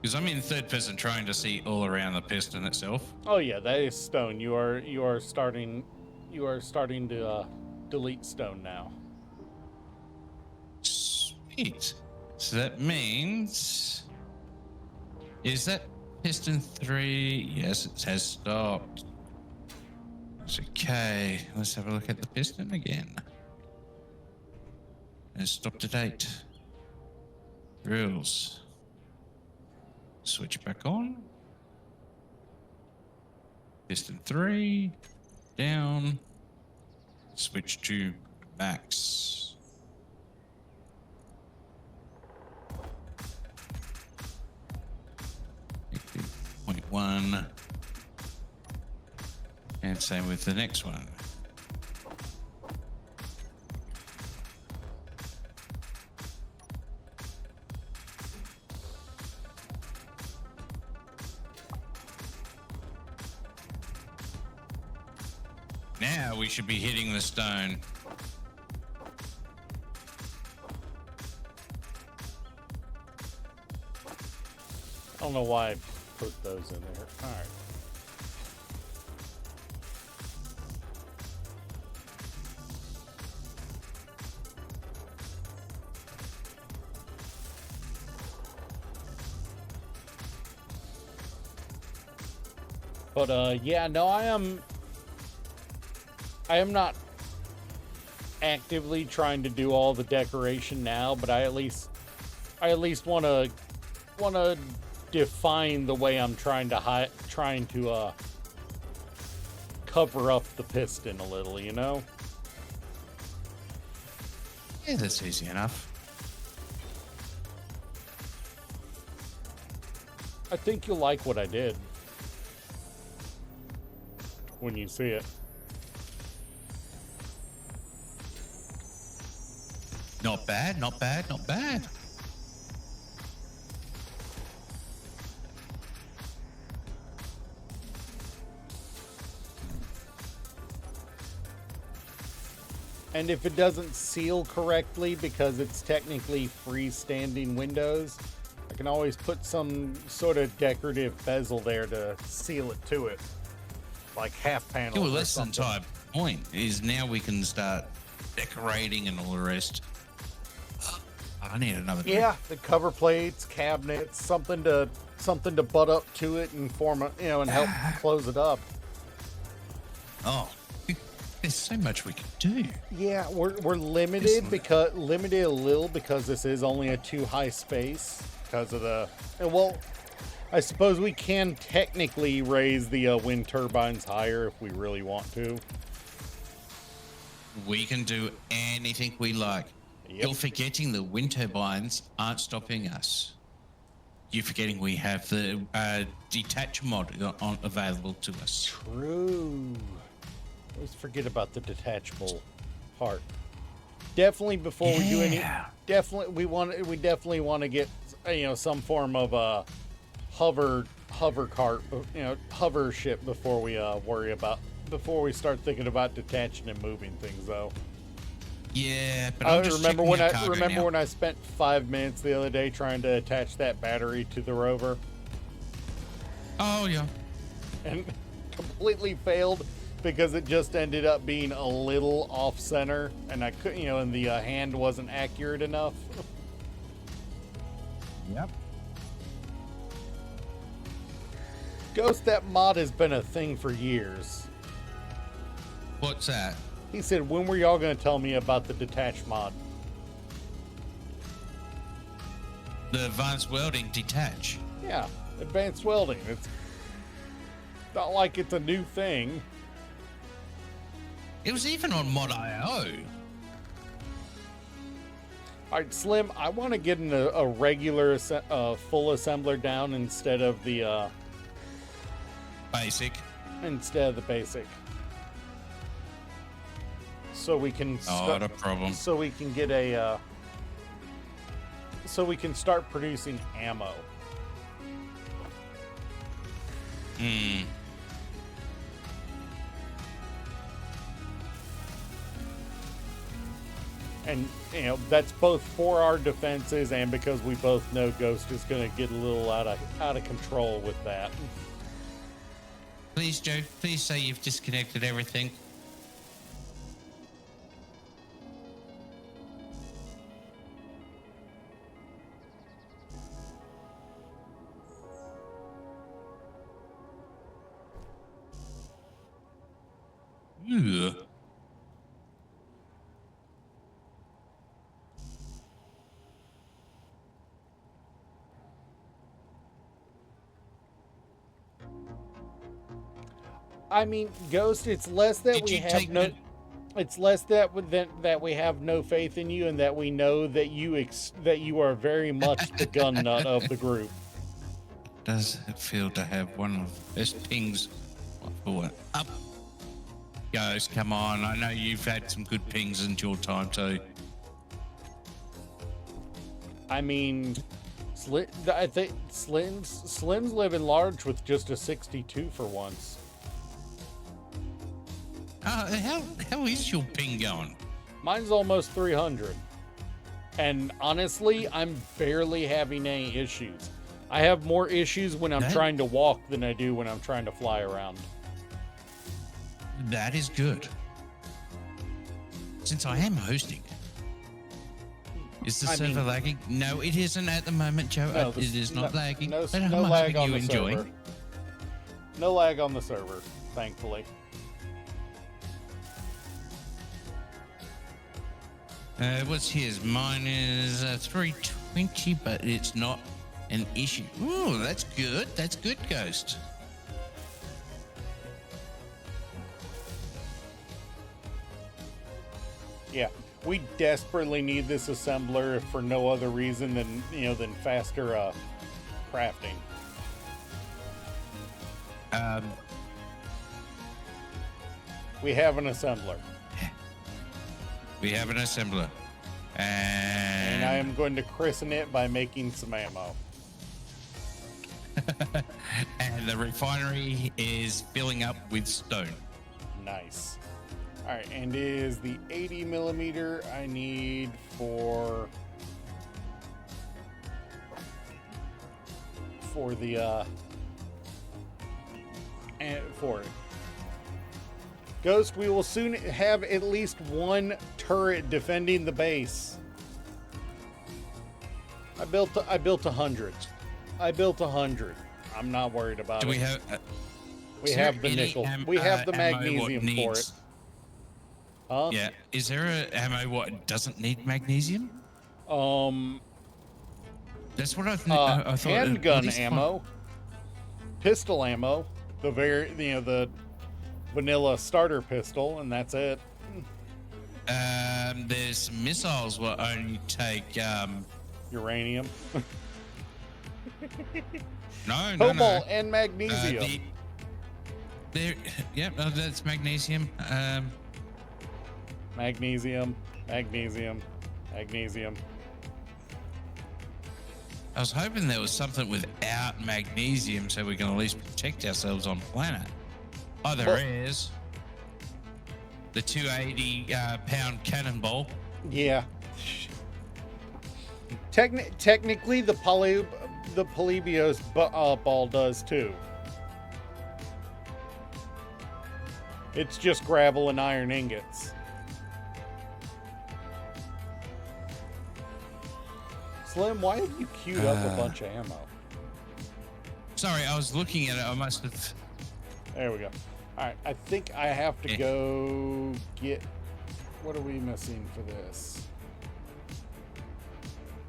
Because I'm in third person trying to see all around the piston itself. Oh yeah, that is stone. You are starting to delete stone now. Sweet. So that means... Is that piston 3? Yes, it has stopped. It's okay. Let's have a look at the piston again. It's stopped at 8. Drills. Switch back on. Piston 3. Down. Switch to max. 0.1. And same with the next one. Now we should be hitting the stone. I don't know why I put those in there. All right. But yeah, no, I am not actively trying to do all the decoration now, but I at least want to define the way I'm trying to cover up the piston a little, you know? Yeah, that's easy enough. I think you'll like what I did when you see it. Not bad, not bad, not bad. And if it doesn't seal correctly because it's technically freestanding windows, I can always put some sort of decorative bezel there to seal it to it. Like half panels. Yeah, well, or that's the something. entire point. Is now we can start decorating and all the rest. I need another. drink. Yeah, the cover plates, cabinets, something to butt up to it and form a, and help close it up. Oh, there's so much we can do. Yeah, we're limited a little because this is only a 2-high space because of the well, I suppose we can technically raise the wind turbines higher if we really want to. We can do anything we like. Yep. You're forgetting the wind turbines aren't stopping us. You're forgetting we have the detach mod available to us. True. Always forget about the detachable part. Definitely before we do any, definitely we definitely want to get some form of a hover cart, hover ship before we before we start thinking about detaching and moving things though. Yeah, but I I'm just remember checking when our cargo now. when I spent 5 minutes the other day trying to attach that battery to the rover Oh yeah. and completely failed because it just ended up being a little off center and I couldn't, and the hand wasn't accurate enough. Yep. Ghost, that mod has been a thing for years. What's that? He said, when were y'all going to tell me about the detach mod? The advanced welding detach. Yeah, advanced welding. It's not like it's a new thing. It was even on Mod.io. All right, Slim, I want to get a regular full assembler down instead of the Basic. basic. So we can Not a problem. so we can get a so we can start producing ammo. Hmm. And that's both for our defenses and because we both know Ghost is going to get a little out of control with that. Please, Joe, please say you've disconnected everything. Ugh. I mean, Ghost, it's less that Did we you have take no. the- It's less that we have no faith in you, and that we know that you are very much the gun nut of the group. Does it feel to have one of the best pings? What? Up. Goes, come on. I know you've had some good pings in your time too. I mean, I think Slim's living large with just a 62 for once. How is your ping going? Mine's almost 300. And honestly, I'm barely having any issues. I have more issues when I'm That- trying to walk than I do when I'm trying to fly around. That is good. Since I am hosting, is the I server mean- lagging? No, it isn't at the moment, Joe. No, it is not lagging. No, But how no much lag are on you the enjoying? server. No lag on the server, thankfully. What's his? Mine is 320, but it's not an issue. Ooh, that's good. That's good, Ghost. Yeah, we desperately need this assembler for no other reason than than faster crafting. We have an assembler, We have an assembler. and I am going to christen it by making some ammo. And the refinery is filling up with stone. Nice. All right, and is the 80 millimeter I need for the and for it. Ghost, we will soon have at least one turret defending the base. I built 100. I built 100. I'm not worried about Do it. we have? We is have there the any nickel. We have the ammo magnesium what for it. needs- Huh? Yeah. Is there a ammo what doesn't need magnesium? That's what I thought. Handgun at least ammo, pistol ammo, the vanilla starter pistol, and that's it. There's missiles will only take Uranium, no cobalt, and magnesium. That's magnesium. Magnesium, magnesium, magnesium. I was hoping there was something without magnesium so we can at least protect ourselves on planet. Oh, there is. The 280 pound cannonball. Yeah. Technically, the Polybios ball does too. It's just gravel and iron ingots. Slim, why have you queued up a bunch of ammo? Sorry, I was looking at it. I must have. There we go. All right, I think I have to go get. What are we missing for this?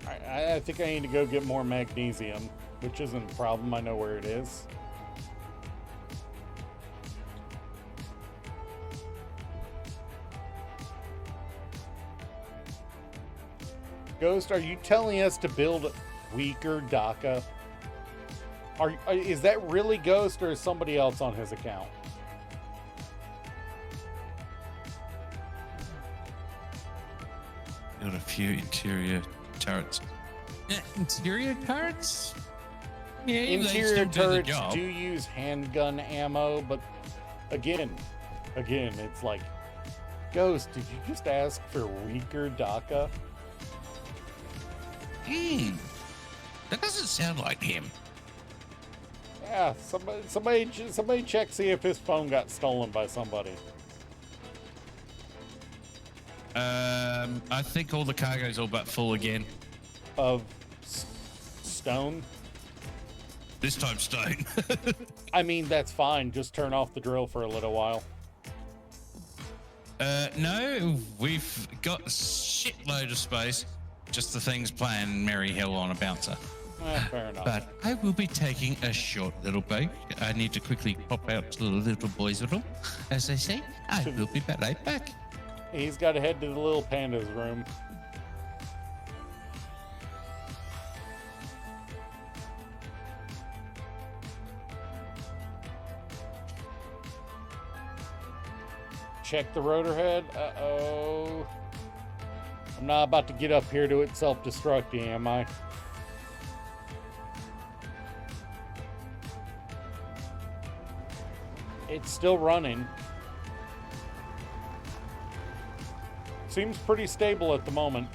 All right, I think I need to go get more magnesium, which isn't a problem. I know where it is. Ghost, are you telling us to build weaker DACA? Is that really Ghost, or is somebody else on his account? Build a few interior turrets. Interior turrets? Yeah, Interior turrets do use handgun ammo, but again, it's like, Ghost, did you just ask for weaker DACA? That doesn't sound like him. Yeah, somebody check, see if his phone got stolen by somebody. I think all the cargo's all but full again. Of stone? This time stone. I mean, that's fine. Just turn off the drill for a little while. No, we've got a shitload of space. Just the things playing merry hell on a bouncer. Fair enough. But I will be taking a short little break. I need to quickly pop out to the little boys' room. As they say, I will be right back. He's got to head to the little panda's room. Check the rotor head. Uh-oh. I'm not about to get up here to it self-destructing, am I? It's still running. Seems pretty stable at the moment.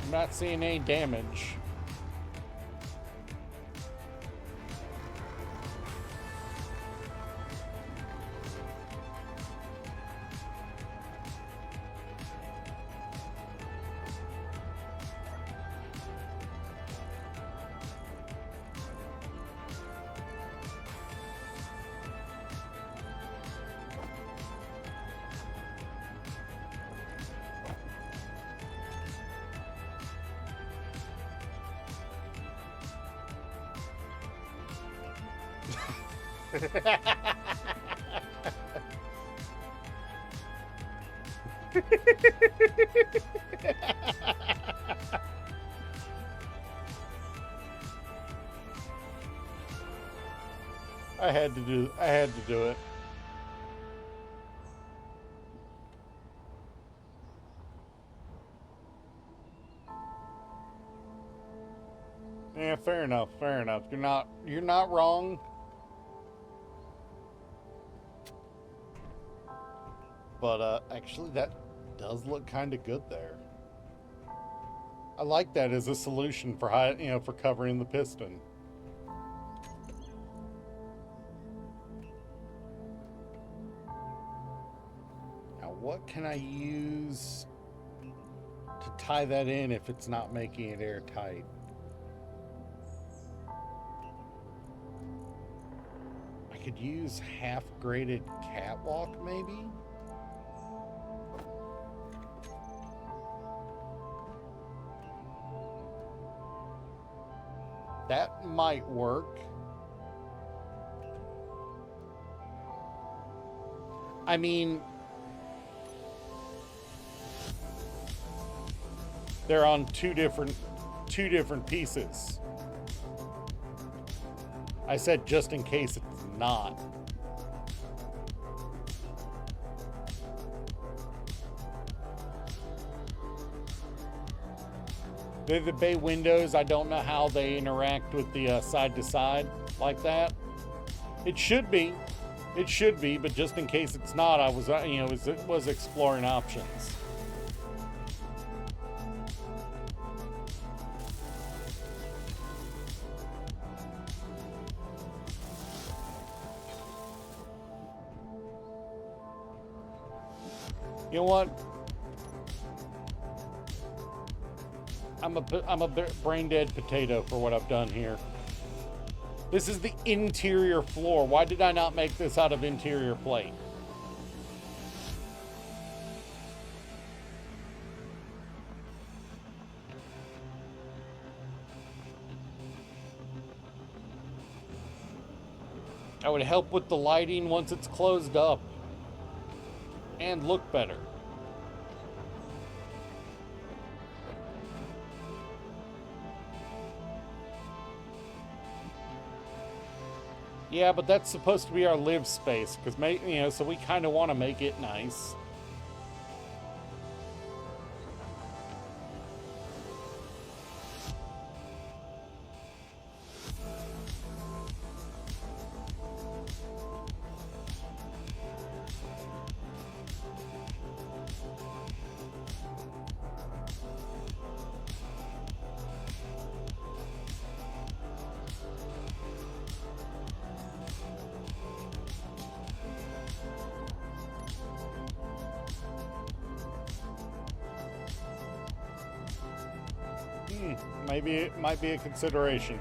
I'm not seeing any damage. I had to do it. Yeah, fair enough. Fair enough. You're not wrong. But actually, that does look kind of good there. I like that as a solution for for covering the piston. Now, what can I use to tie that in if it's not making it airtight? I could use half-graded catwalk, maybe? That might work. I mean, they're on two different pieces. I said just in case it's not. The bay windows, I don't know how they interact with the side to side like that. It should be, but just in case it's not, I was exploring options. You know what? I'm a brain dead potato for what I've done here. This is the interior floor. Why did I not make this out of interior plate? That would help with the lighting once it's closed up and look better. Yeah, but that's supposed to be our live space, because so we kind of want to make it nice. Maybe it might be a consideration.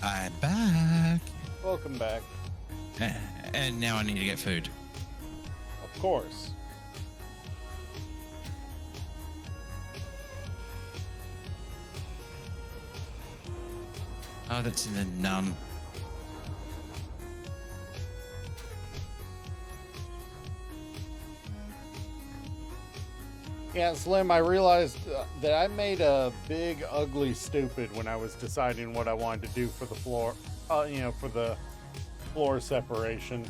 I'm back. Welcome back. And now I need to get food. Of course. Oh, that's in the none. Yeah, Slim, I realized that I made a big, ugly stupid when I was deciding what I wanted to do for the floor, for the floor separation.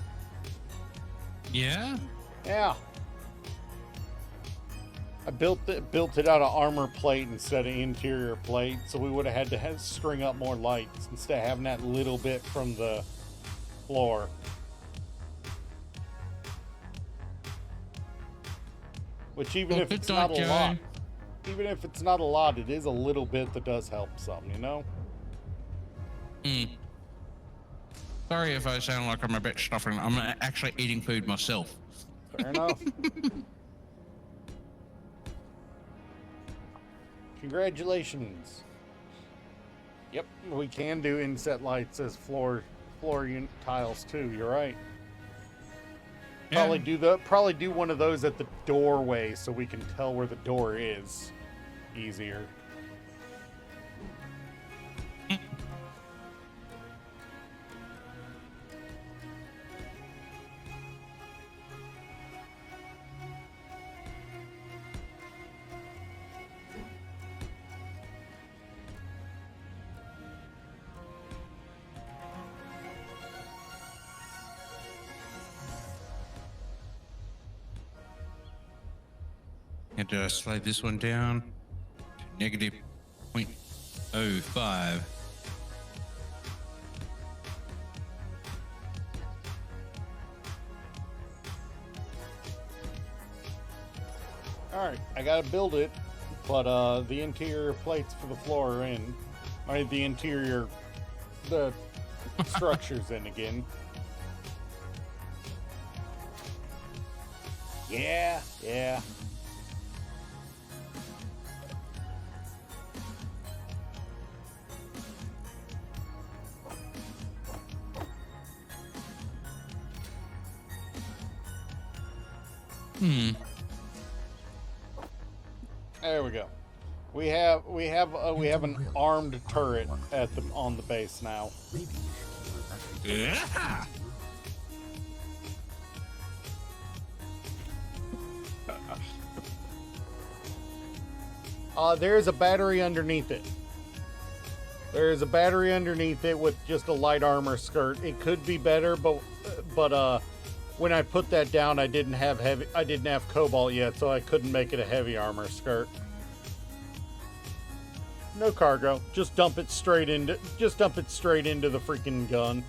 Yeah? Yeah. I built it out of armor plate instead of interior plate, so we would have had to string up more lights instead of having that little bit from the floor. Which even if it's not a lot, it is a little bit that does help some, you know? Sorry if I sound like I'm a bit stuffing. I'm actually eating food myself. Fair enough. Congratulations. Yep, we can do inset lights as floor tiles too. You're right. Yeah. Probably do one of those at the doorway so we can tell where the door is easier. And slow this one down to negative 0.05. Alright, I gotta build it, but the interior plates for the floor are in. The structure's in again. Yeah. There we go. We have an armed turret on the base now. Maybe you should give her back. Yeah. There's a battery underneath it. There is a battery underneath it with just a light armor skirt. It could be better, but when I put that down, I didn't have cobalt yet, so I couldn't make it a heavy armor skirt. No cargo. Just dump it straight into the freaking gun.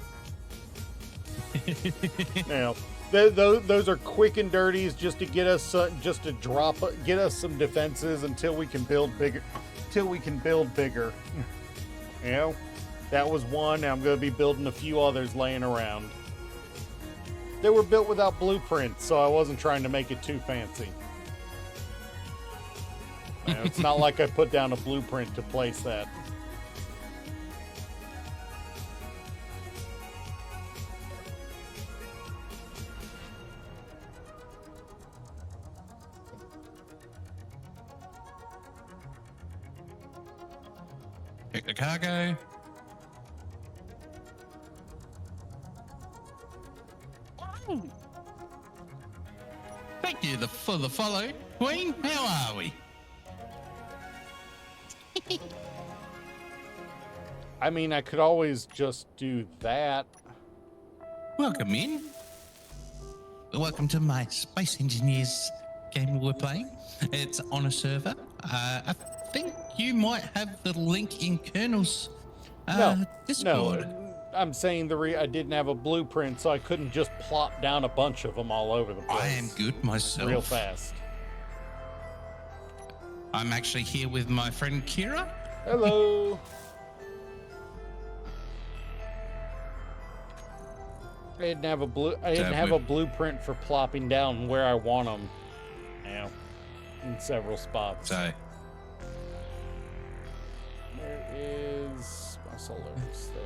Now, those are quick and dirties just to get us get us some defenses until we can build bigger. You know, that was one. I'm going to be building a few others laying around. They were built without blueprints, so I wasn't trying to make it too fancy. You know, it's not like I put down a blueprint to place that. Pick the cargo. Thank you for the follow, Queen. How are we? I mean, I could always just do that. Welcome in. Welcome to my Space Engineers game we're playing. It's on a server. I think you might have the link in Colonel's Discord. No. I'm saying I didn't have a blueprint, so I couldn't just plop down a bunch of them all over the place. I am good myself. Real fast. I'm actually here with my friend Kira. Hello. I didn't have a blueprint for plopping down where I want them. Yeah, in several spots. So Where is my Solaris? There.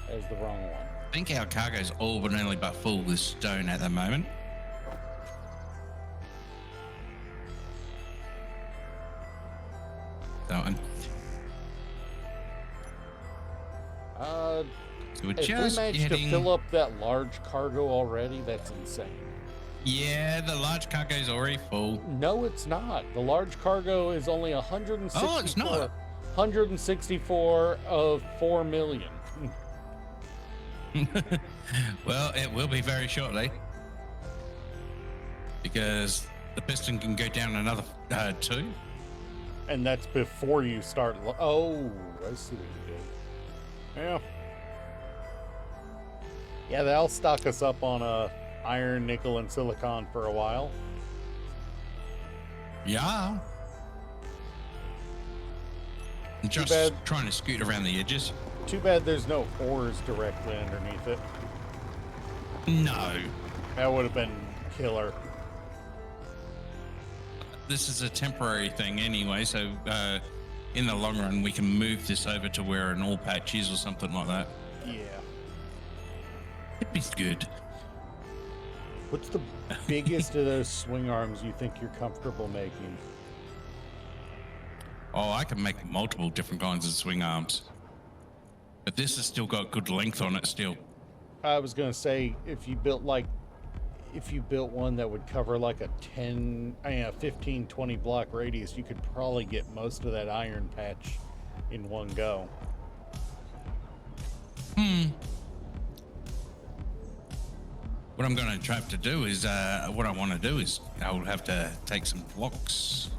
There's the wrong one. I think our cargo's all but only but full with stone at the moment. So, So we're if we just managed getting... to fill up that large cargo already, that's insane. Yeah, the large cargo's already full. No, it's not. The large cargo is only 164. Oh, it's not. 164 of 4 million. Well, it will be very shortly. Because the piston can go down another 2. And that's before you start. Oh, I see what you did. Yeah. Yeah, they'll stock us up on iron, nickel, and silicon for a while. Yeah. I'm just bad. trying to scoot around the edges. Too bad there's no ores directly underneath it. No. That would have been killer. This is a temporary thing anyway, so in the long run, we can move this over to where an ore patch is or something like that. Yeah. It'd be good. What's the biggest of those swing arms you think you're comfortable making? Oh, I can make multiple different kinds of swing arms. But this has still got good length on it still. I was gonna say if you built one that would cover like a 15, 20 block radius, you could probably get most of that iron patch in one go. What I'm going to have to do is, what I want to do is I'll have to take some blocks.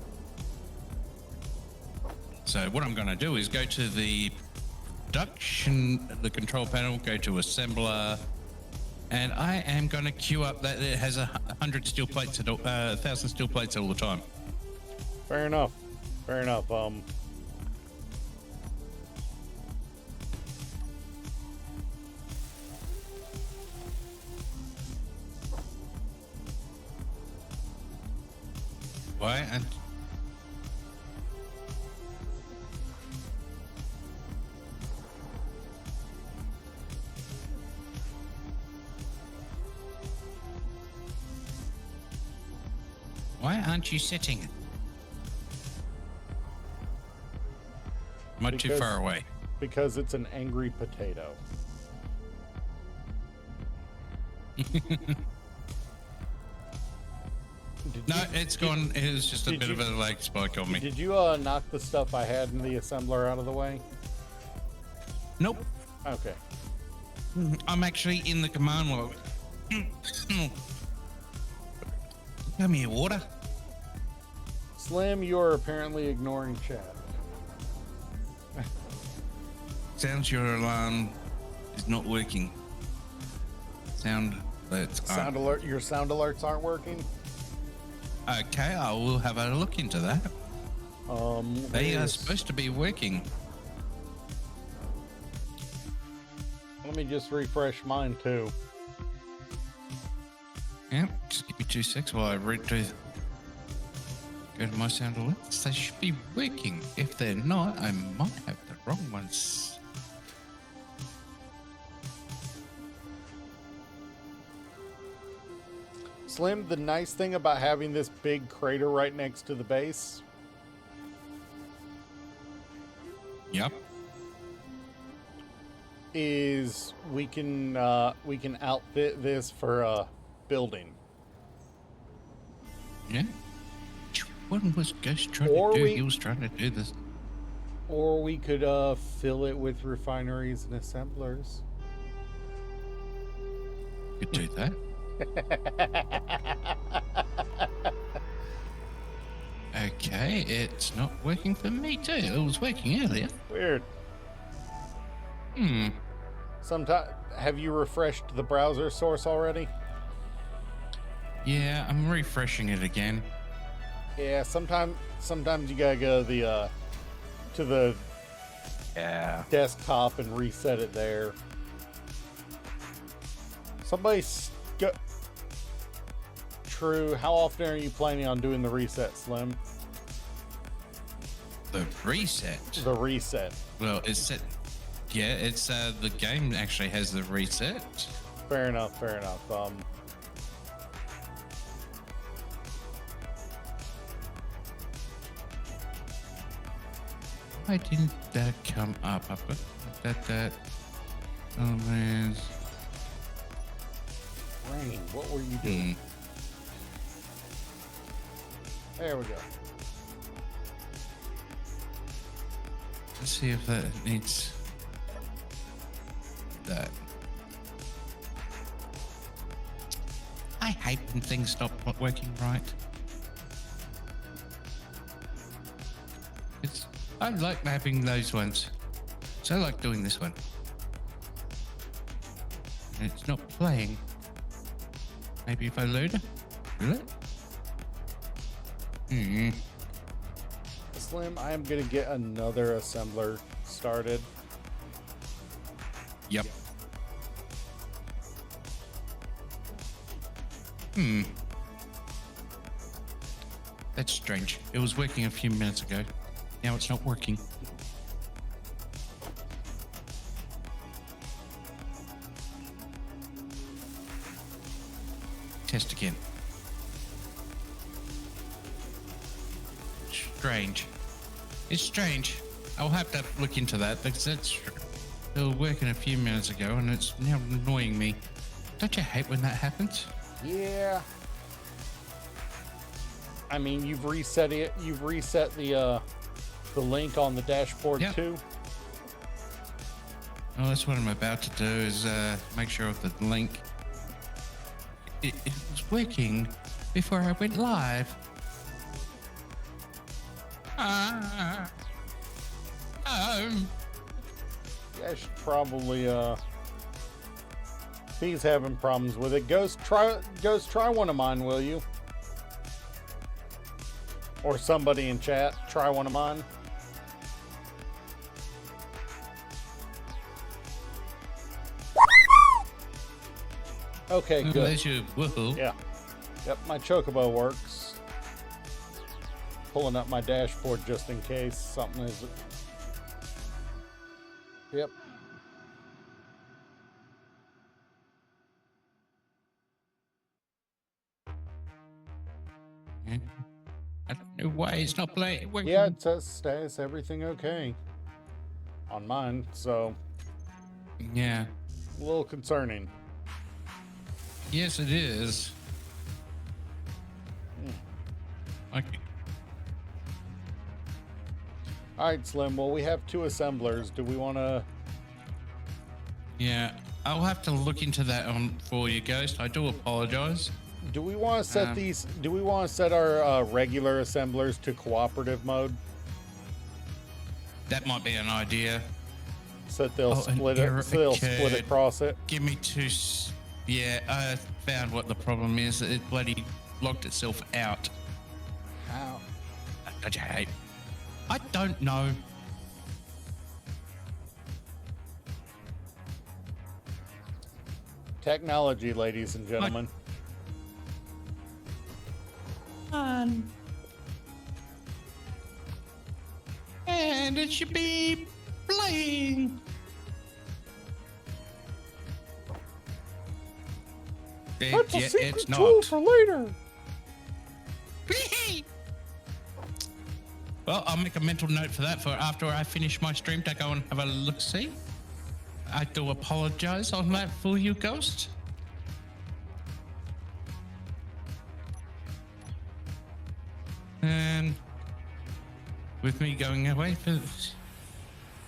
So what I'm going to do is go to the production, the control panel, go to assembler, and I am going to queue up that it has 100 steel plates, 1,000 steel plates all the time. Fair enough. Fair enough. Why? And why aren't you sitting? Am I too Because- far away? Because it's an angry potato. No, it's gone. It was just a did bit you- of a leg spike on me. Did you knock the stuff I had in the assembler out of the way? Nope. Okay. I'm actually in the command log. Give me water. Slim, you are apparently ignoring chat. Sounds your alarm is not working. Sound alerts. Sound alert. Your sound alerts aren't working. Okay, I will have a look into that. They are Yes. supposed to be working. Let me just refresh mine too. Yep, just give me 2 seconds while I read through. Go to my sound alerts. They should be working. If they're not, I might have the wrong ones. Slim, the nice thing about having this big crater right next to the base Yep. is we can outfit this for building. Yeah. What was Ghost trying Or to do? we- He was trying to do this. Or we could fill it with refineries and assemblers. Could do that. Okay, it's not working for me too. It was working earlier. Weird. Hmm. Have you refreshed the browser source already? Yeah, I'm refreshing it again. Yeah, sometimes you gotta go to the Yeah. desktop and reset it there. True. How often are you planning on doing the reset, Slim? The reset. The reset. Well, it's set. Yeah, it's the game actually has the reset. Fair enough. Fair enough. Why didn't that come up? I've got that. Oh man. Rain, what were you doing? There we go. Let's see if that needs that. I hate when things stop working right. I like having those ones. So I like doing this one. And it's not playing. Maybe if I load it? Will it? Hmm. Slim, I am going to get another assembler started. Yep. Hmm. That's strange. It was working a few minutes ago. Now it's not working. Test again. Strange. It's strange. I'll have to look into that because it was working a few minutes ago and it's now annoying me. Don't you hate when that happens? Yeah. I mean, you've reset it. You've reset the link on the dashboard Yep. too. Well, that's what I'm about to do is make sure of the link. It was working before I went live. Oh. Yeah, I should probably if he's having problems with it, Ghost try one of mine, will you? Or somebody in chat, try one of mine. Okay, good. There's your woohoo. Yeah. Yep, my chocobo works. Pulling up my dashboard just in case something is. Yep. I don't know why it's not playing. Yeah, it says status, everything okay. On mine, so Yeah. a little concerning. Yes, it is. Okay. Alright, Slim, well, we have two assemblers. Do we want to... Yeah, I'll have to look into that on for you, Ghost. I do apologize. Do we want to set these... Do we want to set our regular assemblers to cooperative mode? That might be an idea. So that they'll an split it. error So they'll split occurred. across it. Give me two. Yeah, I found what the problem is. It bloody locked itself out. Ow. Don't you hate? I don't know. Technology, ladies and gentlemen. And it should be playing. That's a Yeah, secret it's tool not. for later. Well, I'll make a mental note for that for after I finish my stream to go and have a look see. I do apologize on that for you, Ghost. And with me going away for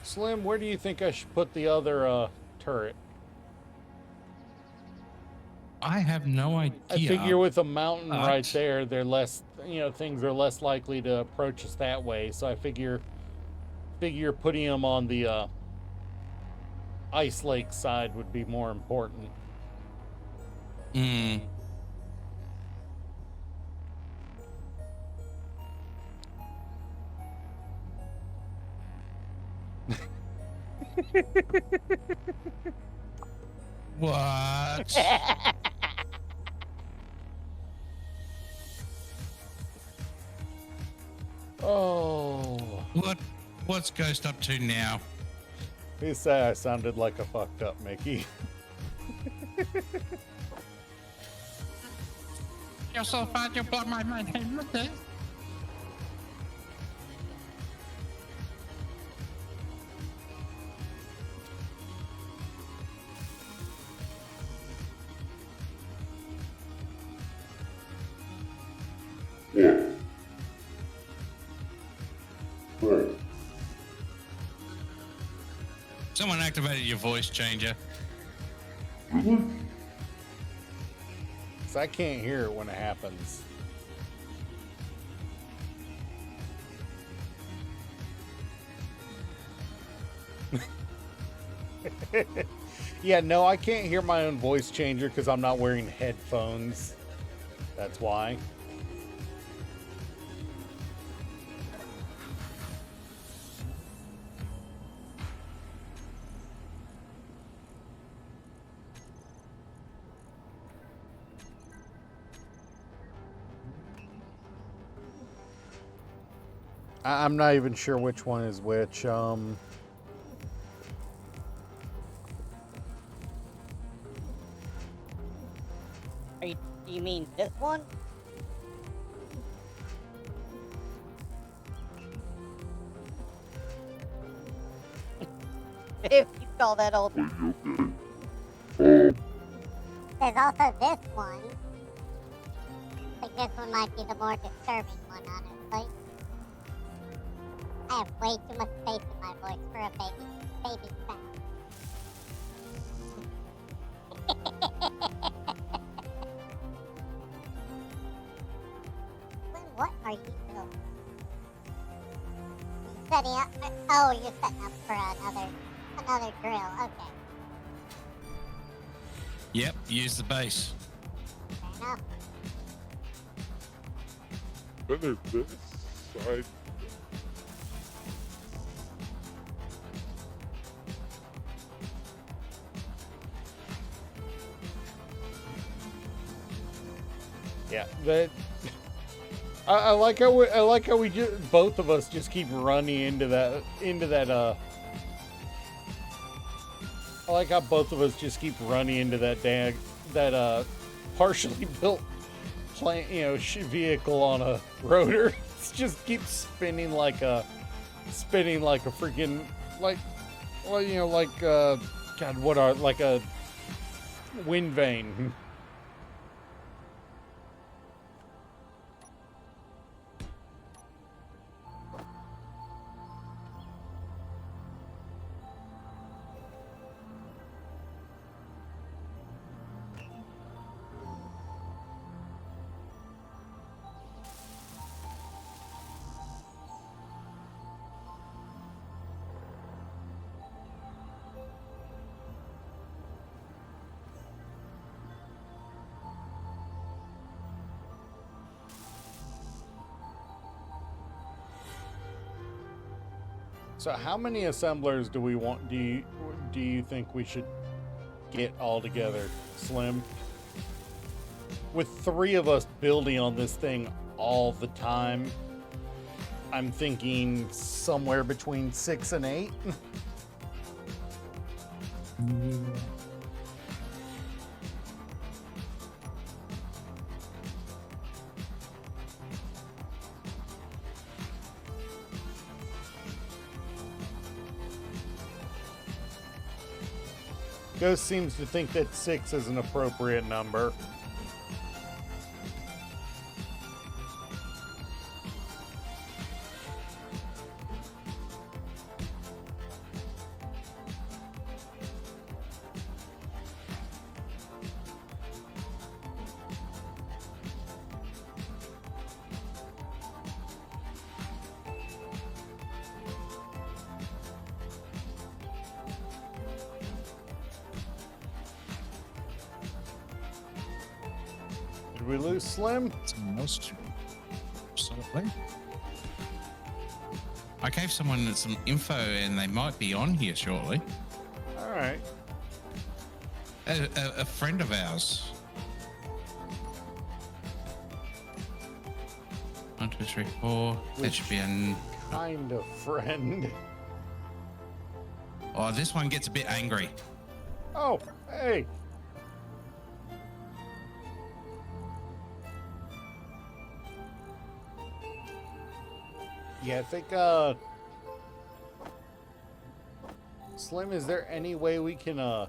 Slim, where do you think I should put the other turret? I have no idea. I figure with a mountain But- right there, they're less, things are less likely to approach us that way. So I figure putting them on the ice lake side would be more important. Hmm. What? Oh, What's Ghost up to now? he said I sounded like a fucked up Mickey. You're so fat, you blow my mind. Okay. activated your voice changer. 'Cause I can't hear it when it happens. Yeah, no, I can't hear my own voice changer because I'm not wearing headphones. That's why. I'm not even sure which one is which. Do you mean this one? If you call that old. There's also this one. I think this one might be the more disturbing one, honestly. I have way too much space in my voice for a baby sound. What are you doing? You setting up? Oh, you're setting up for another drill. Okay, Yep, use the base. fair enough. Then there's this side. Yeah, that. I like how we just, both of us just keep running into that. I like how both of us just keep running into that partially built plant, vehicle on a rotor. It just keeps spinning like a freaking like a wind vane. So how many assemblers do we want? Do you think we should get all together, Slim? With 3 of us building on this thing all the time, I'm thinking somewhere between 6 and 8. Yeah. Ghost seems to think that 6 is an appropriate number. Did we lose Slim? Someone else to absolutely. I gave someone some info and they might be on here shortly. All right. A friend of ours. 1, 2, 3, 4. That should be an. Kind of friend. Oh, this one gets a bit angry. Oh, hey. Yeah, I think, Slim, is there any way we can,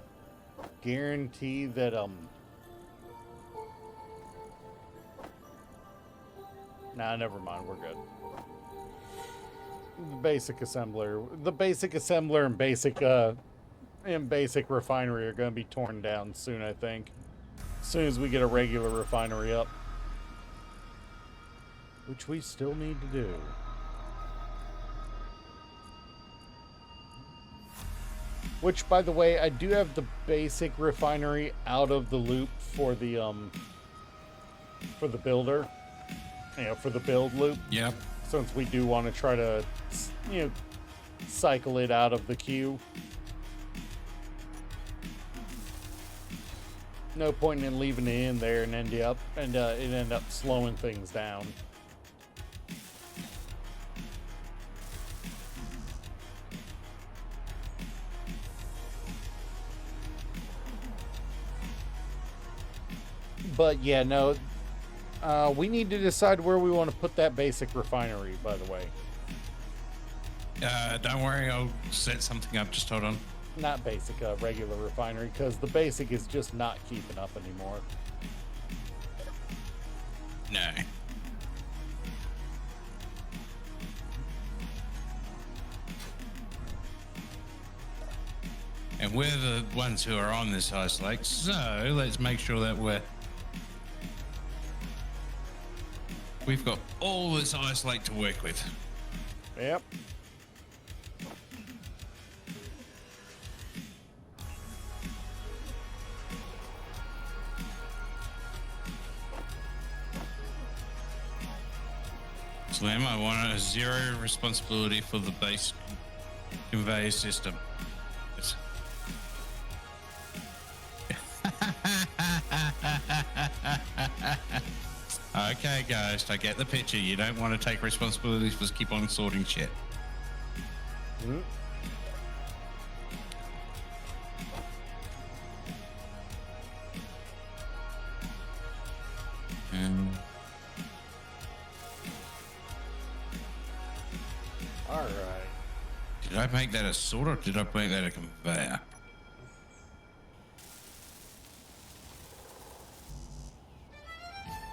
guarantee that, Nah, never mind, we're good. The basic assembler and basic, and basic refinery are going to be torn down soon, I think. As soon as we get a regular refinery up. Which we still need to do. Which, by the way, I do have the basic refinery out of the loop for the builder. You know, for the build loop. Yep. Since we do want to try to, you know, cycle it out of the queue. No point in leaving it in there and it end up slowing things down. But yeah, no, we need to decide where we want to put that basic refinery, by the way. Don't worry, I'll set something up. Just hold on. Not basic, regular refinery, because the basic is just not keeping up anymore. No. And we're the ones who are on this ice lake, so let's make sure that we've got all this ice lake to work with. Yep. Slim, I want a zero responsibility for the base conveyor system. Yes. Okay, Ghost, I get the picture. You don't want to take responsibility, just keep on sorting shit. Mm-hmm. All right. Did I make that a sort or did I make that a conveyor?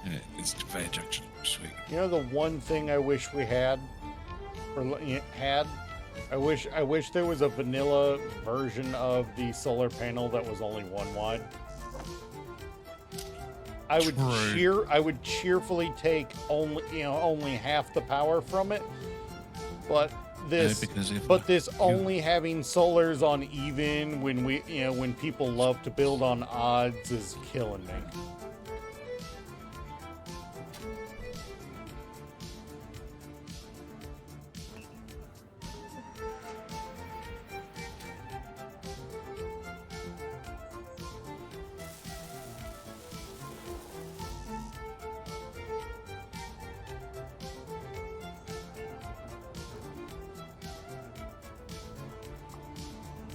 Yeah, it's conveyor junction. Sweet. You know the one thing I wish we had, I wish there was a vanilla version of the solar panel that was only one wide. I would cheerfully take only half the power from it, but this only having solars on even when people love to build on odds is killing me.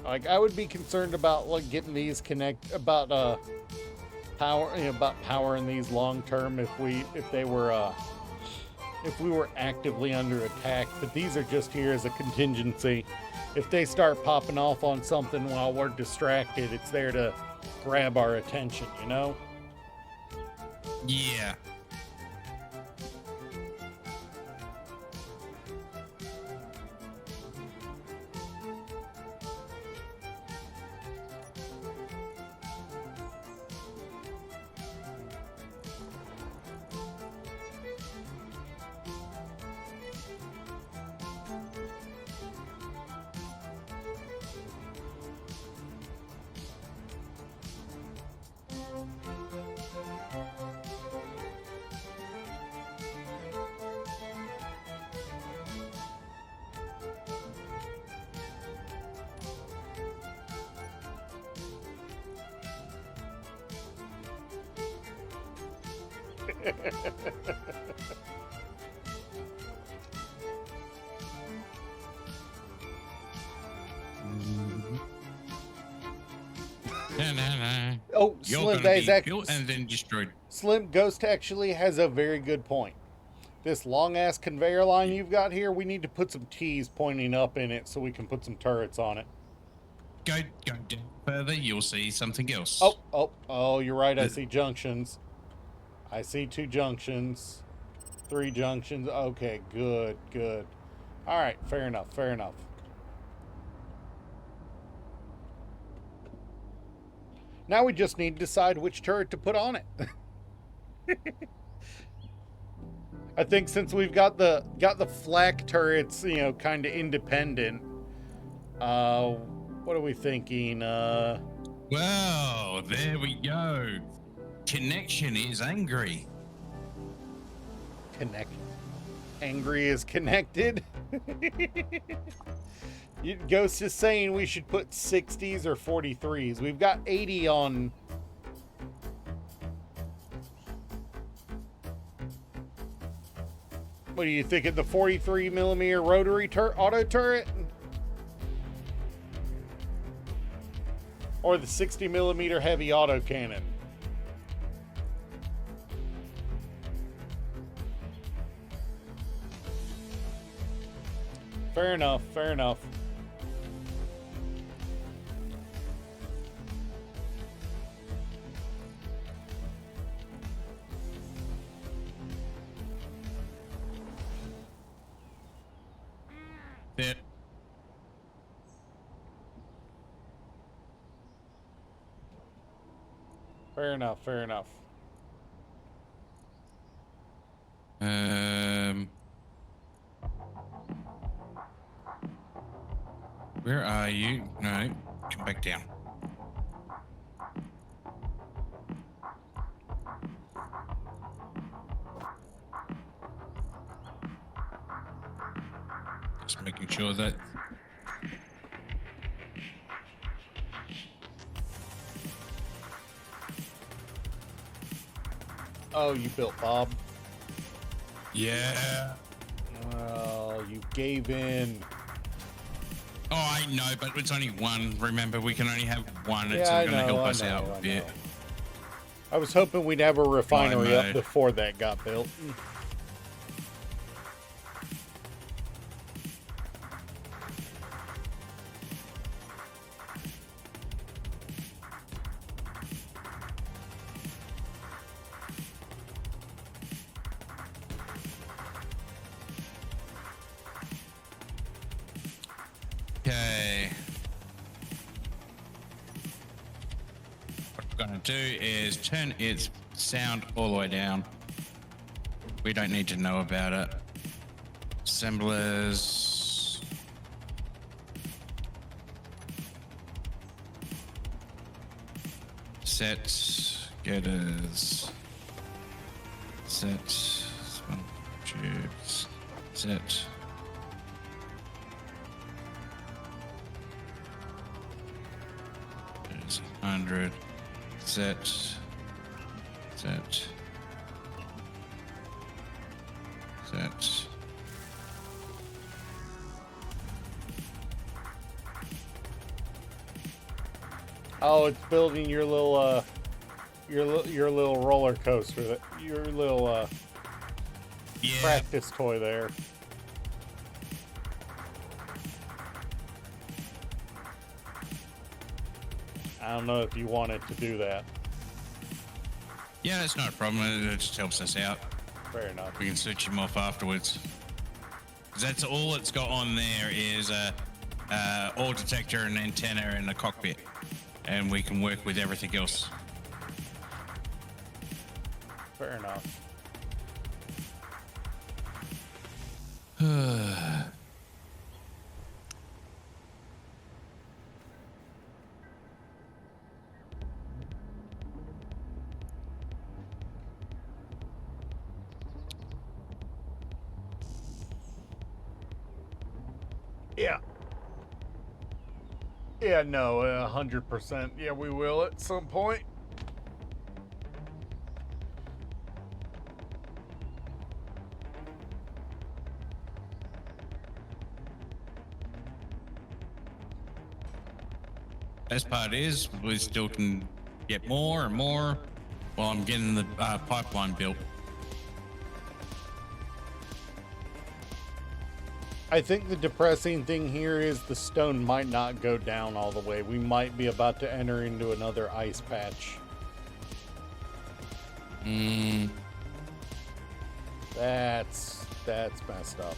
Like, I would be concerned about getting these powering these long term if we were actively under attack. But these are just here as a contingency. If they start popping off on something while we're distracted, it's there to grab our attention, you know? Yeah. Oh, You're Slim, gonna be built and then destroyed. Slim, Ghost actually has a very good point. This long-ass conveyor line you've got here, we need to put some T's pointing up in it so we can put some turrets on it. Go down further, you'll see something else. Oh, you're right. I see junctions. I see 2 junctions. 3 junctions. Okay, good. All right, fair enough. Now we just need to decide which turret to put on it. I think since we've got the flak turrets, you know, kind of independent. What are we thinking? Well, there we go. Connection is angry. Angry is connected. Ghost is saying we should put 60s or 43s. We've got 80 on. What do you think of the 43mm rotary auto turret? Or the 60mm heavy auto cannon? Fair enough, fair enough. Yeah. Fair enough, fair enough. Where are you? No, come back down. Just making sure that. Oh, you built Bob. Yeah. Well, you gave in. Oh, I know, but it's only one. Remember, we can only have one. It's Yeah, I going to know, help I us know, out I a bit. know. I was hoping we'd have a refinery up mode. before that got built. Okay. What we're going to do is turn its sound all the way down. We don't need to know about it. Assemblers. Set. Getters. Set. Small tubes. Set. There's 100. Set. Set. Set. Oh, it's building your little your little roller coaster, your little Yeah. practice toy there. I don't know if you wanted to do that. Yeah, that's not a problem. It just helps us out. Fair enough. We can switch him off afterwards. 'Cause that's all it's got on there is a oil detector and antenna in the cockpit, and we can work with everything else. Fair enough. Yeah. Yeah, no, 100%. Yeah, we will at some point. Best part is we still can get more and more while I'm getting the pipeline built. I think the depressing thing here is the stone might not go down all the way. We might be about to enter into another ice patch. That's messed up.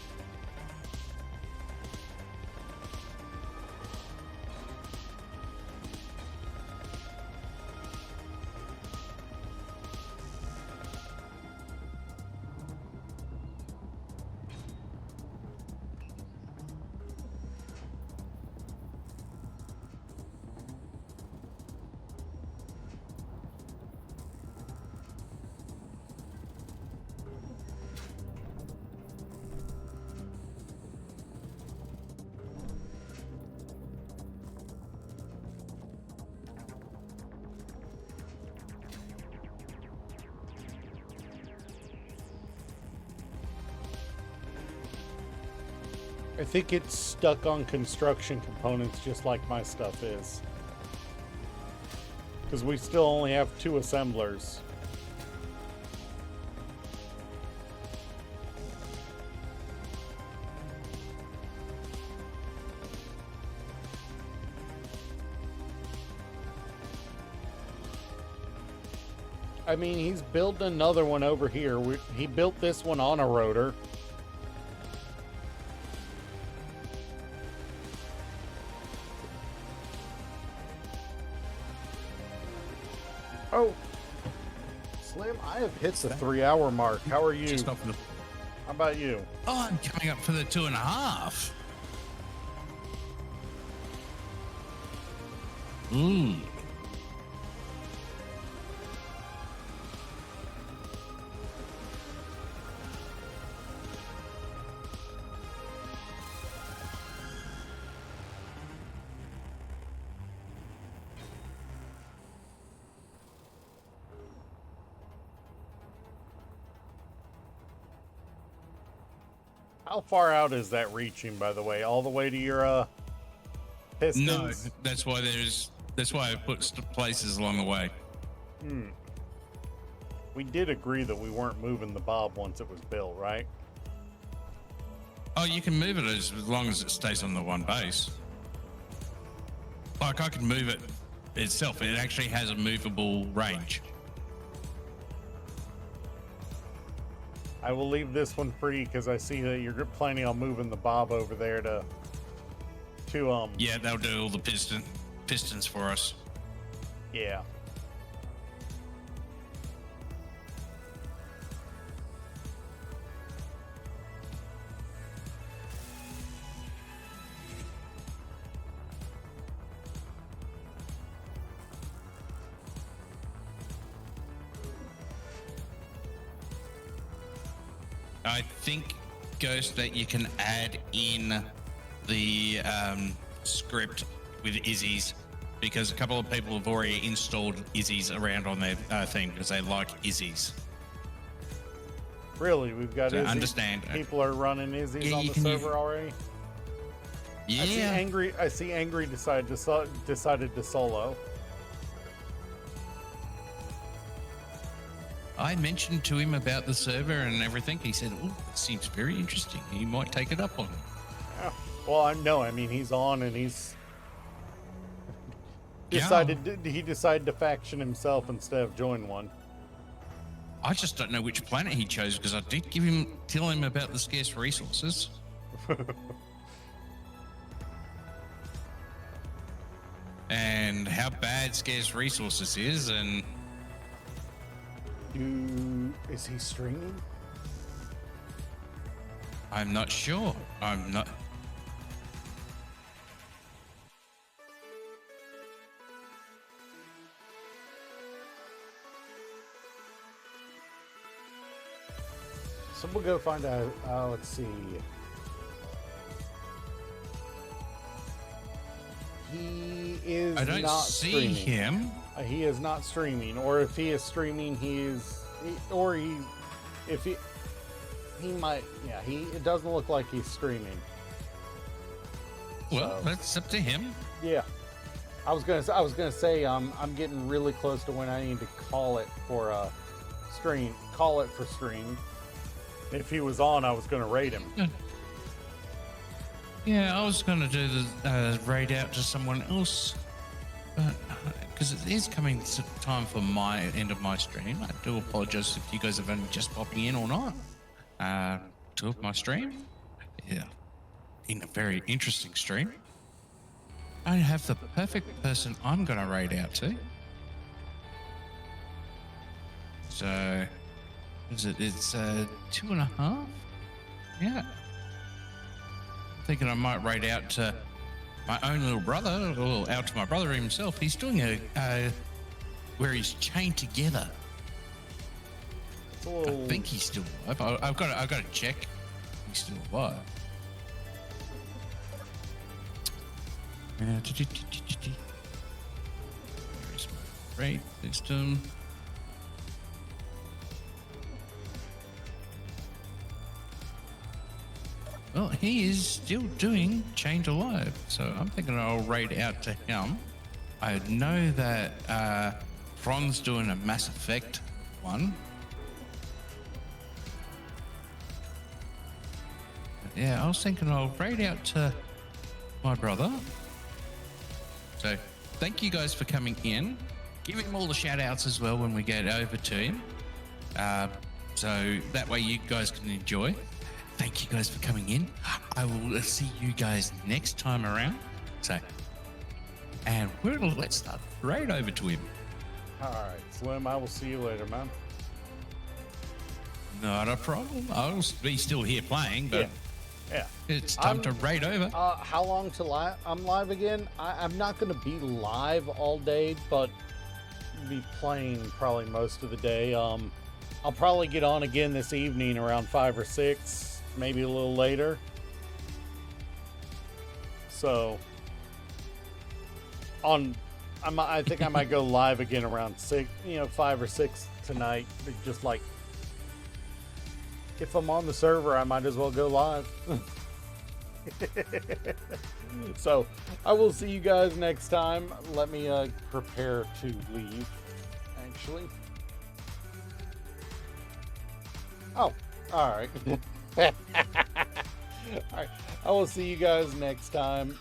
I think it's stuck on construction components just like my stuff is. Because we still only have 2 assemblers. I mean, he's building another one over here. He built this one on a rotor. Oh, Slim, I have hit the 3-hour mark. How are you? Just off the. How about you? Oh, I'm coming up for the 2.5. Ooh. How far out is that reaching, by the way? All the way to your pistons? No, that's why I put places along the way. We did agree that we weren't moving the bob once it was built, right? Oh, you can move it as long as it stays on the one base. Like I can move it itself. It actually has a movable range. I will leave this one free because I see that you're planning on moving the bob over there to Yeah, they'll do all the pistons for us. yeah. I think, Ghost, that you can add in the script with Izzy's because a couple of people have already installed Izzy's around on their thing because they like Izzy's. Really, we've got So Izzy. understand. People are running Izzy's Yeah, on you the can use- server already. Yeah. I see Angry decided to solo. I mentioned to him about the server and everything. He said, "Oh, it seems very interesting. He might take it up on me." Yeah. Well, I mean, he's on and he's Yeah. he decided to faction himself instead of join one. I just don't know which planet he chose because I did tell him about the scarce resources. And how bad scarce resources is, and Is he streaming? I'm not sure. I'm not. So we'll go find out. Let's see. He is I don't not see streaming. him. He is not streaming, or if he is streaming, he might. Yeah, it doesn't look like he's streaming. Well, So- that's up to him. Yeah, I was gonna say I'm getting really close to when I need to call it for stream. Call it for stream. If he was on, I was gonna raid him. Yeah, I was going to do the raid out to someone else, but because it is coming to time for my end of my stream, I do apologize if you guys have only just popping in or not to my stream. Yeah, in a very interesting stream. I have the perfect person I'm going to raid out to. So, is it? It's 2.5. Yeah. Thinking I might raid out to my own little brother, or out to my brother himself. He's doing a where he's chained together. I think he's still alive. I've got to check. He's still alive. Where's my raid system? Well, he is still doing Chained Alive, so I'm thinking I'll raid out to him. I know that Fran's doing a Mass Effect one. Yeah, I was thinking I'll raid out to my brother. So, thank you guys for coming in. Give him all the shout outs as well when we get over to him. So that way you guys can enjoy. Thank you guys for coming in. I will see you guys next time around. So, and let's start right over to him. All right, Slim. I will see you later, man. Not a problem. I'll be still here playing, but Yeah. it's time to raid over. How long till I'm live again? I'm not going to be live all day, but be playing probably most of the day. I'll probably get on again this evening around 5 or 6, maybe a little later. So, I think I might go live again around 6, 5 or 6 tonight. Just like, if I'm on the server, I might as well go live. So, I will see you guys next time. Let me prepare to leave, actually. Oh, all right. All right. I will see you guys next time.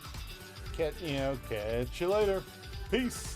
Catch you later. Peace.